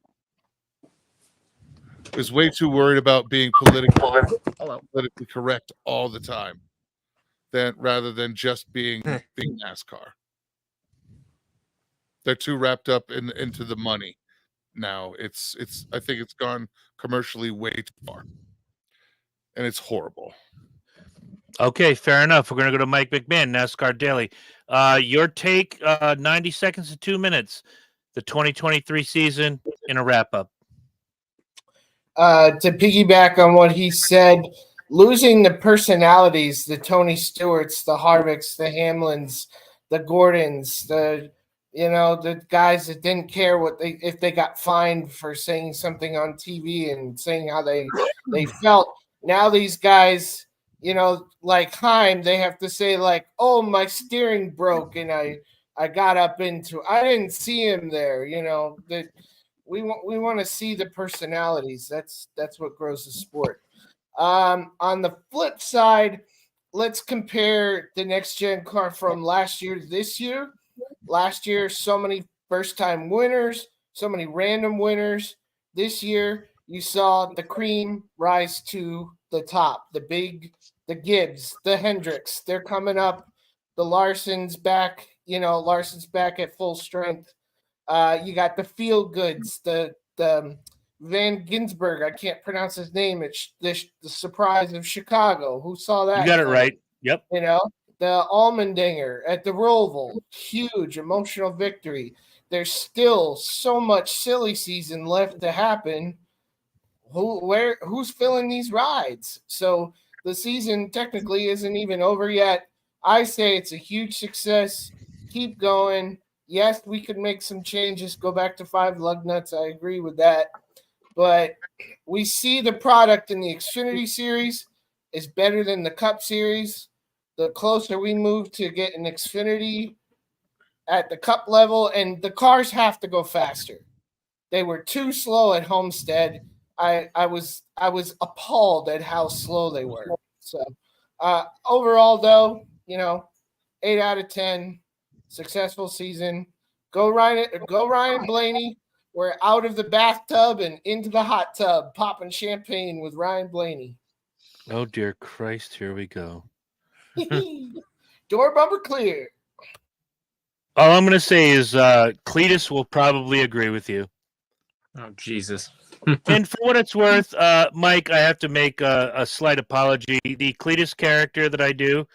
worried about being politically correct all the time, rather than just being NASCAR. They're too wrapped up into the money now. I think it's gone commercially way too far, and it's horrible. Okay, fair enough. We're going to go to Mike McMahon, NASCAR Daily. Your take, 90 seconds to 2 minutes, the 2023 season in a wrap-up. To piggyback on what he said, losing the personalities, the Tony Stewarts, the Harvicks, the Hamlins, the Gordons, the guys that didn't care if they got fined for saying something on TV and saying how they felt. Now these guys, like Heim, they have to say like, "Oh, my steering broke and I got up into. I didn't see him there." That we want to see the personalities. That's what grows the sport. On the flip side, let's compare the next gen car from last year to this year. Last year, so many first-time winners, so many random winners. This year, you saw the cream rise to the top. The Gibbs, the Hendricks, they're coming up. The Larson's back. Larson's back at full strength. You got the Feel Goods, the Van Ginsberg. I can't pronounce his name. It's the surprise of Chicago. Who saw that? You got it right. Yep. The Allmendinger at the Roval, huge emotional victory. There's still so much silly season left to happen. Who's filling these rides? So the season technically isn't even over yet. I say it's a huge success. Keep going. Yes, we could make some changes, go back to 5 lug nuts. I agree with that. But we see the product in the Xfinity Series is better than the Cup Series. The closer we move to get an Xfinity at the Cup level, and the cars have to go faster. They were too slow at Homestead. I was appalled at how slow they were. So overall, though, 8 out of 10, successful season. Go Ryan Blaney. We're out of the bathtub and into the hot tub, popping champagne with Ryan Blaney. Oh dear Christ! Here we go. Door bumper clear. All I'm going to say is Cletus will probably agree with you. Oh, Jesus. And for what it's worth, Mike, I have to make a slight apology. The Cletus character that I do,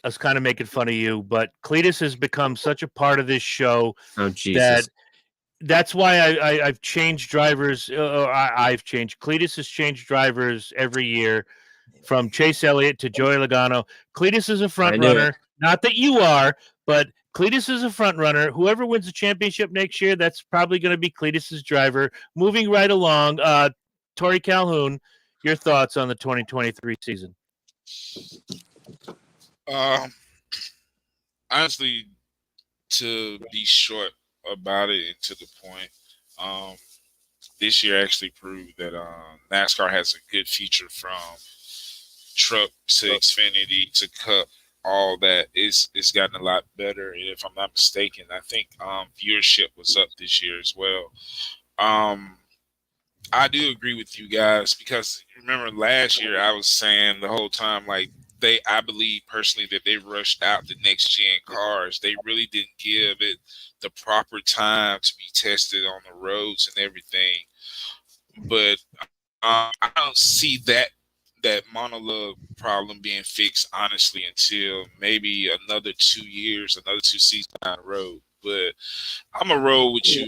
was kind of making fun of you, but Cletus has become such a part of this show Oh Jesus. that's why I've changed drivers. I've changed. Cletus has changed drivers every year, from Chase Elliott to Joey Logano. Cletus is a front I knew runner. it. Not that you are, but Cletus is a front runner. Whoever wins the championship next year, that's probably going to be Cletus's driver. Moving right along, Tori Calhoun, your thoughts on the 2023 season? Honestly, to be short about it and to the point, this year actually proved that NASCAR has a good future from truck to Xfinity to Cup. All that it's gotten a lot better. And if I'm not mistaken, I think viewership was up this year as well. I do agree with you guys, because remember last year I was saying the whole time, like, I believe personally that they rushed out the next gen cars. They really didn't give it the proper time to be tested on the roads and everything. But I don't see that monologue problem being fixed, honestly, until maybe another 2 years, another 2 seasons down the road. But I'm a roll with you,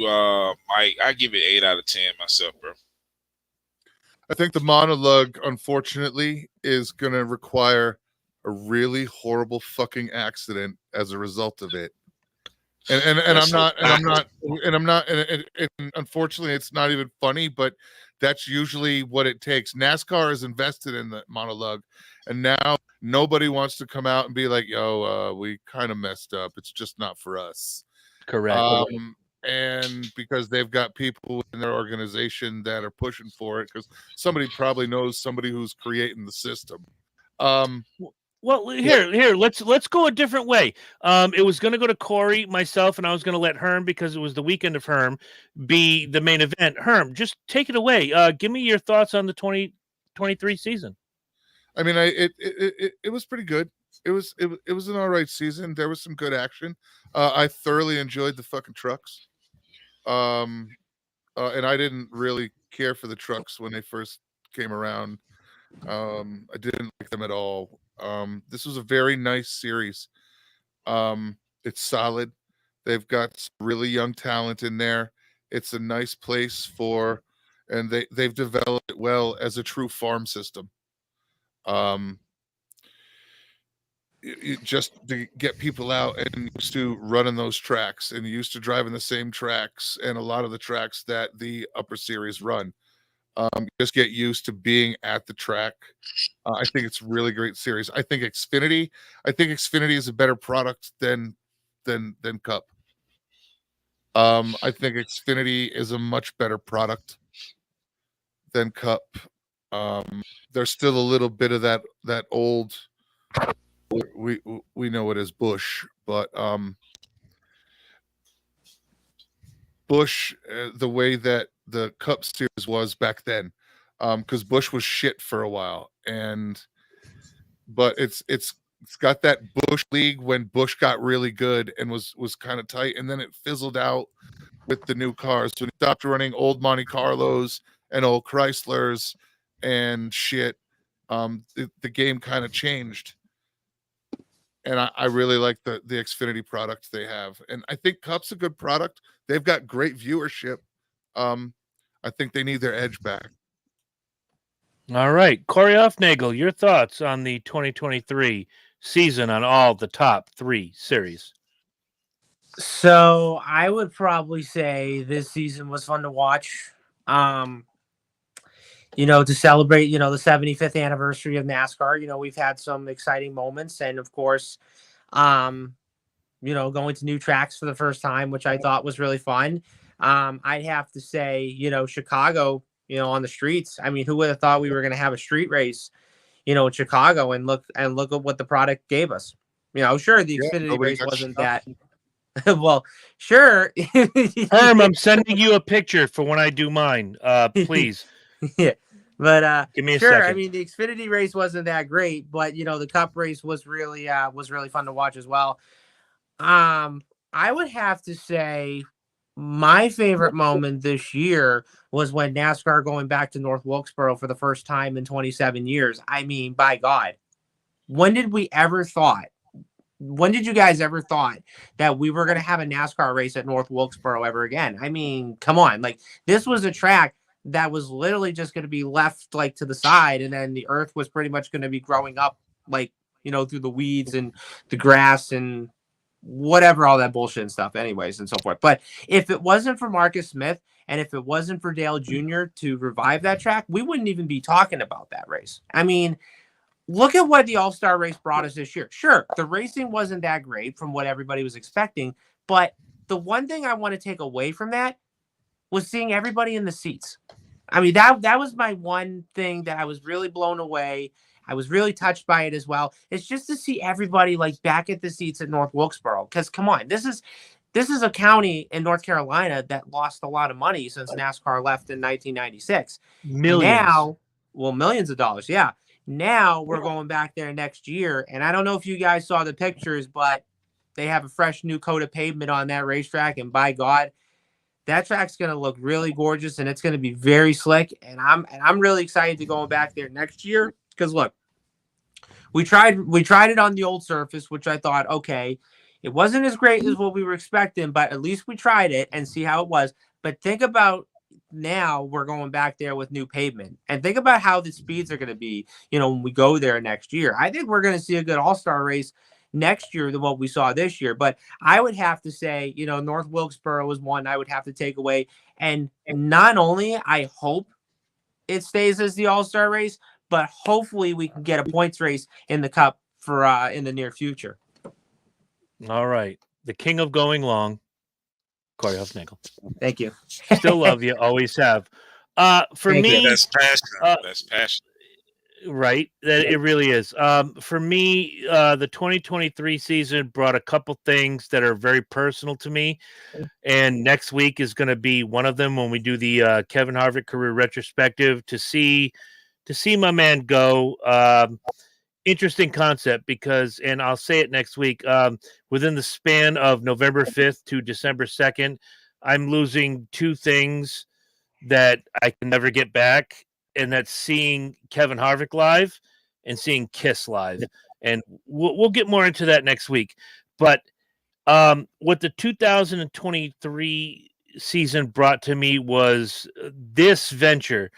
Mike. I give it 8 out of 10 myself, bro. I think the monologue, unfortunately, is going to require a really horrible fucking accident as a result of it. And unfortunately, it's not even funny, but that's usually what it takes. NASCAR is invested in the monologue, and now nobody wants to come out and be like, yo, we kind of messed up. It's just not for us. Correct. And because they've got people in their organization that are pushing for it, because somebody probably knows somebody who's creating the system. Well, here, let's go a different way. It was going to go to Corey, myself, and I was going to let Herm, because it was the weekend of Herm, be the main event. Herm, just take it away. Give me your thoughts on the 2023 season. I mean, it was pretty good. It was an all right season. There was some good action. I thoroughly enjoyed the fucking trucks. And I didn't really care for the trucks when they first came around. I didn't like them at all. This was a very nice series. It's solid. They've got some really young talent in there. It's a nice place and they've developed it well as a true farm system. Just to get people out and used to running those tracks and used to driving the same tracks and a lot of the tracks that the upper series run. Just get used to being at the track. I think it's a really great series. I think Xfinity is a better product than Cup. I think Xfinity is a much better product than Cup. There's still a little bit of that old, we know it as Bush, but Bush, the way that the Cup series was back then, because Bush was shit for a while, but it's got that Bush league when Bush got really good and was kind of tight, and then it fizzled out with the new cars. So he stopped running old Monte Carlos and old Chryslers and shit. The game kind of changed. And I really like the Xfinity product they have. And I think Cup's a good product. They've got great viewership. I think they need their edge back. All right. Corey Hoffnagel, your thoughts on the 2023 season on all the top 3 series? So I would probably say this season was fun to watch. To celebrate, the 75th anniversary of NASCAR. We've had some exciting moments, and of course, going to new tracks for the first time, which I thought was really fun. I'd have to say, Chicago, on the streets. I mean, who would have thought we were going to have a street race, in Chicago, and look at what the product gave us. Sure, the Xfinity race wasn't that. Well, sure. Herm, I'm sending you a picture for when I do mine. Please. Yeah. But give me a sure, second. I mean, the Xfinity race wasn't that great, but the Cup race was really fun to watch as well. I would have to say my favorite moment this year was when NASCAR going back to North Wilkesboro for the first time in 27 years. I mean, by God, when did we ever thought when did you guys ever thought that we were going to have a NASCAR race at North Wilkesboro ever again? I mean, come on. Like, this was a track that was literally just going to be left like to the side, and then the earth was pretty much going to be growing up, like, you know, through the weeds and the grass and whatever, all that bullshit and stuff, anyways, and so forth. But if it wasn't for Marcus Smith and if it wasn't for Dale Jr. to revive that track, we wouldn't even be talking about that race. I mean, look at what the All-Star race brought us this year. Sure, the racing wasn't that great from what everybody was expecting, but the one thing I want to take away from that was seeing everybody in the seats. I mean, that was my one thing that I was really blown away. I was really touched by it as well. It's just to see everybody like back at the seats at North Wilkesboro. Because come on, this is a county in North Carolina that lost a lot of money since NASCAR left in 1996. Millions. Now, well, millions of dollars. Yeah. Now we're going back there next year. And I don't know if you guys saw the pictures, but they have a fresh new coat of pavement on that racetrack. And by God, that track's going to look really gorgeous and it's going to be very slick. And I'm really excited to go back there next year. Because look, we tried it on the old surface, which I thought, okay, it wasn't as great as what we were expecting, but at least we tried it and see how it was. But think about now we're going back there with new pavement, and think about how the speeds are going to be, you know, when we go there next year. I think we're going to see a good all-star race next year than what we saw this year. But I would have to say, you know, North Wilkesboro was one I would have to take away. And not only I hope it stays as the all-star race, but hopefully we can get a points race in the Cup for in the near future. All right. The king of going long, Corey Huffnagel. Thank you. Still love you. Always have. For Thank me, That's passion. That's passion. right. It really is. For me, the 2023 season brought a couple things that are very personal to me. And next week is going to be one of them when we do the Kevin Harvick career retrospective to see my man go. Interesting concept because, and I'll say it next week, within the span of November 5th to December 2nd, I'm losing two things that I can never get back. And that's seeing Kevin Harvick live and seeing Kiss live. And we'll get more into that next week. But what the 2023 season brought to me was this venture.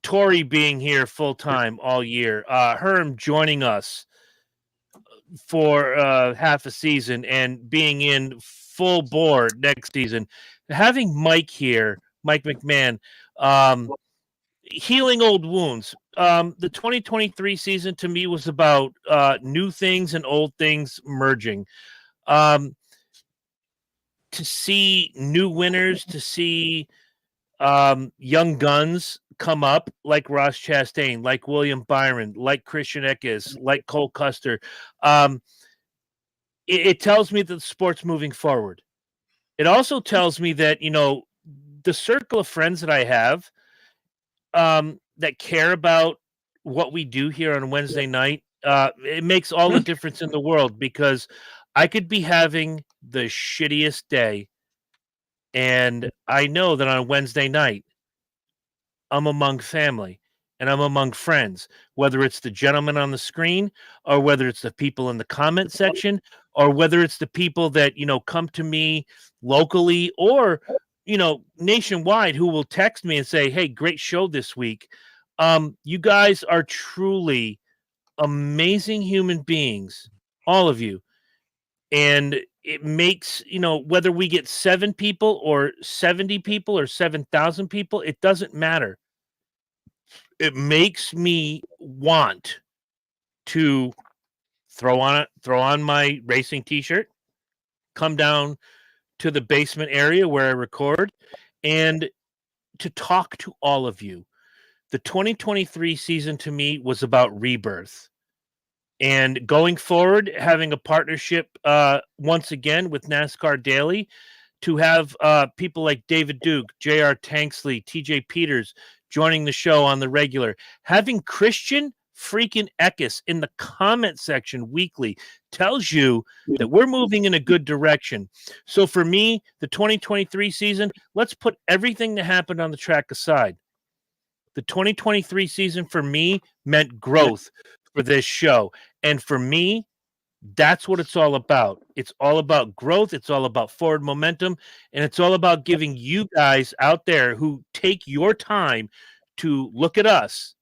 Tori being here full time all year, Herm joining us for half a season and being in full board next season, having Mike here, Mike McMahon, healing old wounds. The 2023 season to me was about new things and old things merging. To see new winners, to see young guns come up like Ross Chastain, like William Byron, like Christian Eckes, like Cole Custer. It tells me that the sport's moving forward. It also tells me that, you know, the circle of friends that I have that care about what we do here on Wednesday night, it makes all the difference in the world because I could be having the shittiest day. And I know that on Wednesday night, I'm among family and I'm among friends, whether it's the gentleman on the screen or whether it's the people in the comment section or whether it's the people that, you know, come to me locally or, you know, nationwide who will text me and say, hey, great show this week. You guys are truly amazing human beings, all of you. And it makes, you know, whether we get 7 people or 70 people or 7,000 people, it doesn't matter. It makes me want to throw on my racing t-shirt, come down to the basement area where I record, and to talk to all of you. The 2023 season to me was about rebirth. And going forward, having a partnership once again with NASCAR Daily to have people like David Duke, J.R. Tanksley, TJ Peters joining the show on the regular, having Christian freaking Eckes in the comment section weekly tells you that we're moving in a good direction. So for me, the 2023 season, let's put everything that happened on the track aside. The 2023 season for me meant growth for this show. And for me, that's what it's all about. It's all about growth. It's all about forward momentum. And it's all about giving you guys out there who take your time to look at us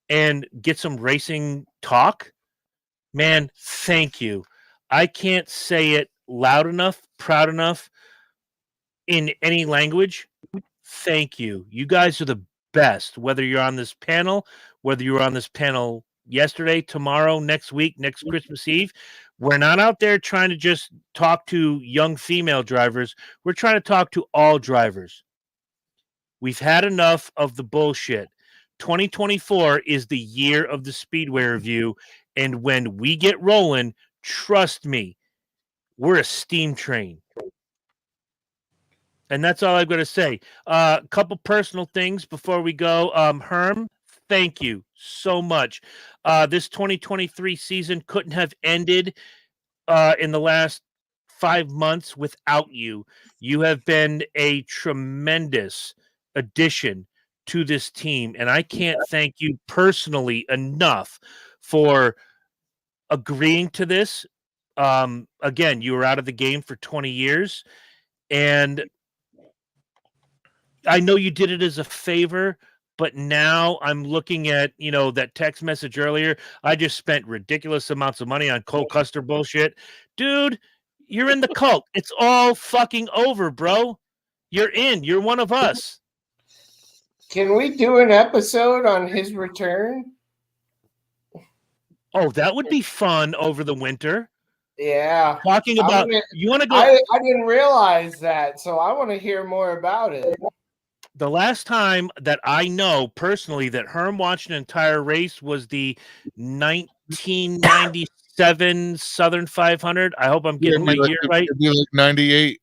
and get some racing talk. Man, thank you. I can't say it loud enough, proud enough in any language. Thank you. You guys are the best, whether you're on this panel, whether you were on this panel yesterday, tomorrow, next week, next Christmas Eve. We're not out there trying to just talk to young female drivers. We're trying to talk to all drivers. We've had enough of the bullshit. 2024 is the year of the Speedway review. And when we get rolling, trust me, we're a steam train. And that's all I'm going to say. A couple personal things before we go. Herm, thank you so much. This 2023 season couldn't have ended in the last 5 months without you. You have been a tremendous addition to this team. And I can't thank you personally enough for agreeing to this. Again, you were out of the game for 20 years. And I know you did it as a favor, but now I'm looking at, that text message earlier. I just spent ridiculous amounts of money on Cole Custer bullshit. Dude, you're in the cult. It's all fucking over, bro. You're in. You're one of us. Can we do an episode on his return? Oh, that would be fun over the winter. Yeah. Talking about, you want to go? I didn't realize that, so I want to hear more about it. The last time that I know personally that Herm watched an entire race was the 1997 Southern 500. I hope I'm getting my year right. It'd be like 98,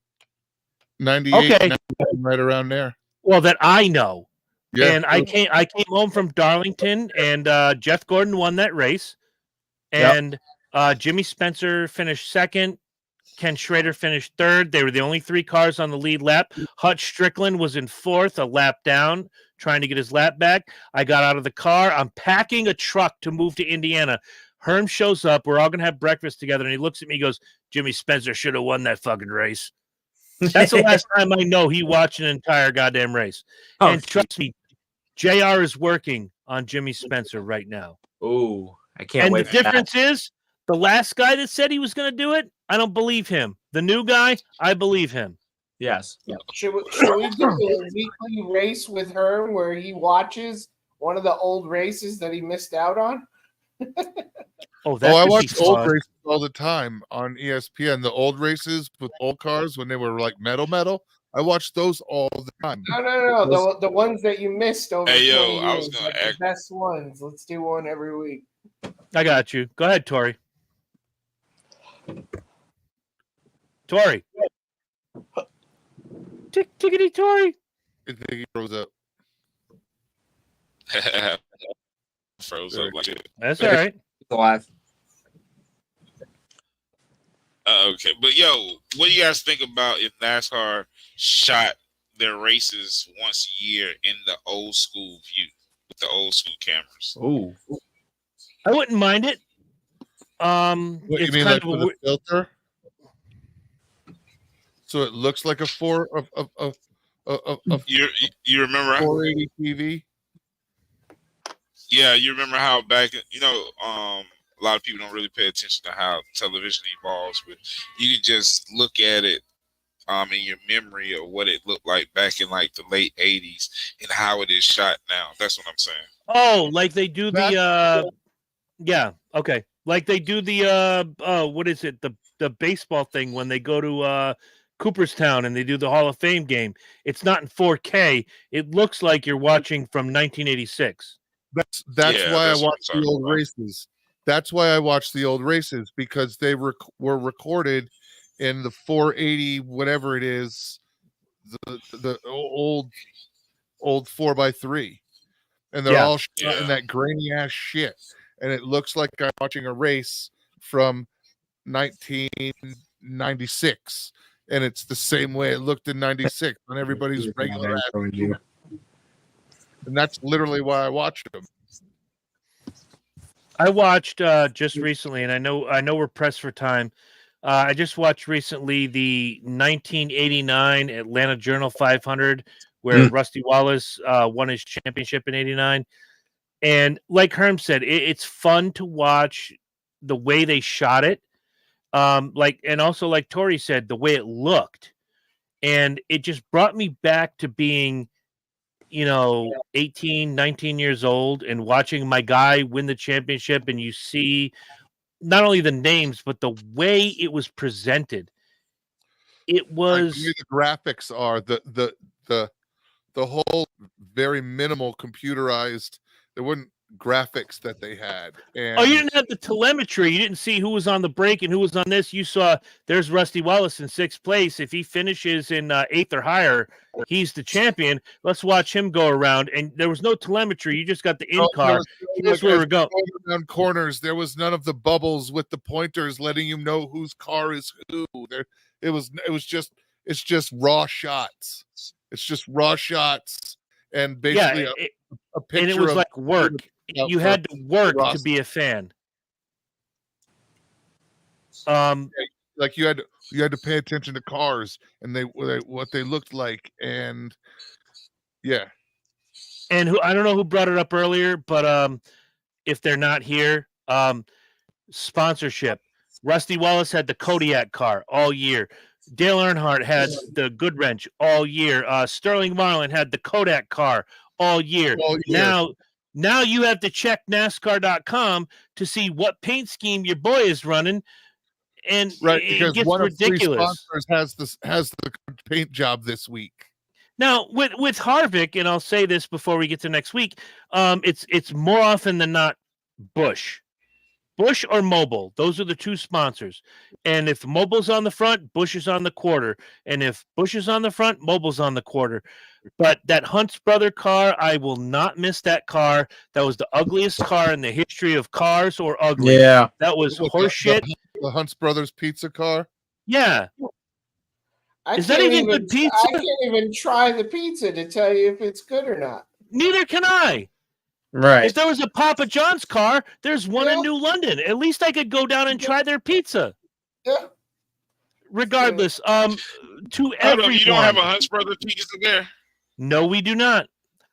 Okay. 99, right around there. Well, that I know. Yeah. And I came home from Darlington, and Jeff Gordon won that race. And Jimmy Spencer finished second. Ken Schrader finished third. They were the only 3 cars on the lead lap. Hutch Strickland was in fourth, a lap down, trying to get his lap back. I got out of the car. I'm packing a truck to move to Indiana. Herm shows up. We're all going to have breakfast together. And he looks at me and goes, Jimmy Spencer should have won that fucking race. That's the last time I know he watched an entire goddamn race. Oh, and trust me, JR is working on Jimmy Spencer right now. Oh, I can't wait. And the difference is, the last guy that said he was going to do it, I don't believe him. The new guy, I believe him. Yes. Should we do a weekly race with Herm where he watches one of the old races that he missed out on? I watch old races all the time on ESPN. The old races with old cars when they were like metal. I watch those all the time. No. The ones that you missed over 20 years, I was gonna the best ones. Let's do one every week. I got you. Go ahead, Tori. Tori. Tickety Tori. I think he froze up. Froze up like it. That's all right. Alive. Okay, but what do you guys think about if NASCAR shot their races once a year in the old school view with the old school cameras? Oh, I wouldn't mind it. What you mean, like with a filter? So it looks like a you remember 480 TV? Yeah, you remember how back, a lot of people don't really pay attention to how television evolves, but you can just look at it in your memory of what it looked like back in like the late 80s and how it is shot now. That's what I'm saying. Oh, like they do the yeah, okay. Like they do the what is it? The baseball thing when they go to Cooperstown and they do the Hall of Fame game. It's not in 4K. It looks like you're watching from 1986. That's why I watch the old races. That's why I watch the old races, because they were recorded in the 480 whatever it is, the old 4x3, and they're all shot in that grainy ass shit, and it looks like I'm watching a race from 1996, and it's the same way it looked in 96 on everybody's regular ass. And that's literally why I watched them. I watched just recently, and I know we're pressed for time. I just watched recently the 1989 Atlanta Journal 500, where Rusty Wallace won his championship in '89. And like Herm said, it's fun to watch the way they shot it. And also like Tori said, the way it looked. And it just brought me back to being, 18, 19 years old and watching my guy win the championship. And you see not only the names, but the way it was presented. It was the way the graphics are, the whole very minimal computerized. There weren't graphics that they had. And you didn't have the telemetry. You didn't see who was on the break and who was on this. You saw there's Rusty Wallace in 6th place. If he finishes in 8th or higher, he's the champion. Let's watch him go around. And there was no telemetry. You just got the in-car. Here's where we're going. Around corners, there was none of the bubbles with the pointers letting you know whose car is who. It's just raw shots. It's just raw shots and basically a picture. And it was like work. You had to work to be a fan. Like you had to pay attention to cars and what they looked like, and yeah. And I don't know who brought it up earlier, but if they're not here, sponsorship. Rusty Wallace had the Kodiak car all year. Dale Earnhardt had the Goodwrench all year. Sterling Marlin had the Kodak car all year. Now you have to check NASCAR.com to see what paint scheme your boy is running, and because it gets one ridiculous. Of 3 sponsors has the paint job this week. Now with Harvick, and I'll say this before we get to next week, it's more often than not Busch or Mobil. Those are the 2 sponsors. And if Mobil's on the front, Busch is on the quarter. And if Busch is on the front, Mobil's on the quarter. But that Hunt's brother car, I will not miss that car. That was the ugliest car in the history of cars or ugly. Yeah. That was horseshit. The Hunt's Brothers pizza car? Yeah. Is that even good pizza? I can't even try the pizza to tell you if it's good or not. Neither can I. Right. If there was a Papa John's car, there's one in New London. At least I could go down and try their pizza. Yeah. Regardless, to everyone. You don't have a Hunt's Brothers pizza there? No, we do not.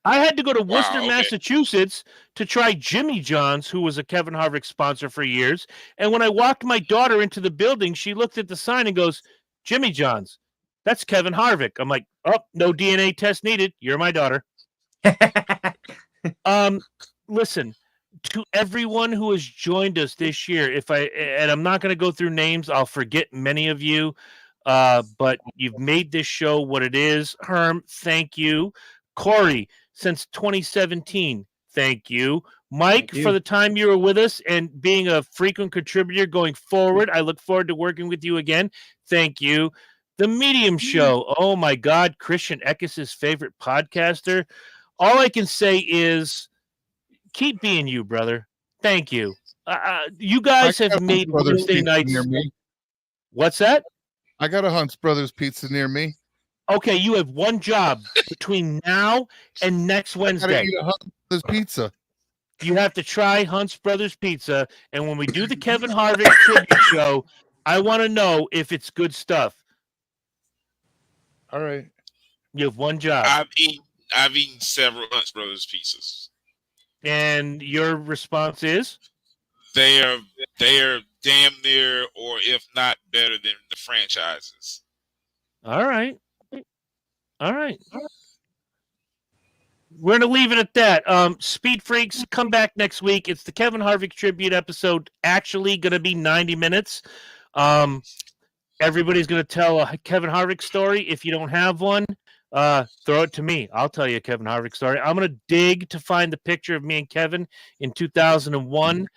I had to go to Worcester, Massachusetts to try Jimmy John's, who was a Kevin Harvick sponsor for years. And when I walked my daughter into the building, she looked at the sign and goes, Jimmy John's, that's Kevin Harvick. I'm like, oh, no DNA test needed. You're my daughter. Listen, to everyone who has joined us this year, and I'm not going to go through names, I'll forget many of you, but you've made this show what it is. Herm, thank you. Corey, since 2017, thank you. Mike, for the time you were with us and being a frequent contributor going forward, I look forward to working with you again. Thank you. The Medium Show, oh my God, Christian Eckes' favorite podcaster. All I can say is keep being you, brother. Thank you. You guys have made Wednesday nights. Near me. What's that? I got a Hunt's Brothers pizza near me. Okay, you have one job between now and next Wednesday. I gotta eat a Hunt's Brothers pizza. You have to try Hunt's Brothers pizza, and when we do the Kevin Harvick tribute show, I want to know if it's good stuff. All right. You have one job. I've eaten several Hunt's Brothers pizzas. And your response is? They are damn near, or if not better than the franchises. All right. We're gonna leave it at that. Speed Freaks, come back next week. It's the Kevin Harvick tribute episode. Actually, gonna be 90 minutes. Everybody's gonna tell a Kevin Harvick story. If you don't have one, throw it to me. I'll tell you a Kevin Harvick story. I'm gonna dig to find the picture of me and Kevin in 2001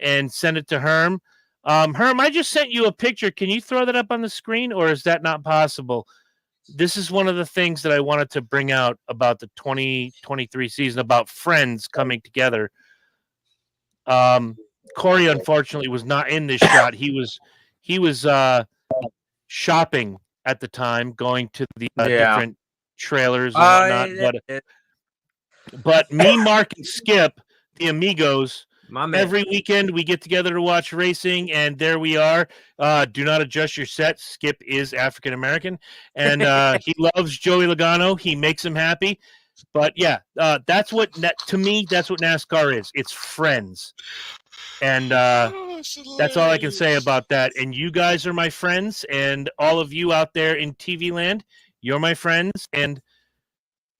and send it to Herm. Herm, I just sent you a picture. Can you throw that up on the screen, or is that not possible? This is one of the things that I wanted to bring out about the 2023 season, about friends coming together. Corey, unfortunately, was not in this shot. He was shopping at the time, going to the different trailers and whatnot. But me, Mark, and Skip, the amigos, My man. Every weekend we get together to watch racing, and there we are. Do not adjust your set. Skip is African American, and he loves Joey Logano. He makes him happy. But yeah, that's what to me. That's what NASCAR is. It's friends, and that's all I can say about that. And you guys are my friends, and all of you out there in TV land, you're my friends. And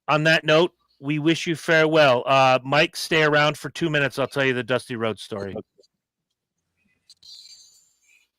on that note, we wish you farewell. Mike, stay around for 2 minutes. I'll tell you the Dusty Road story.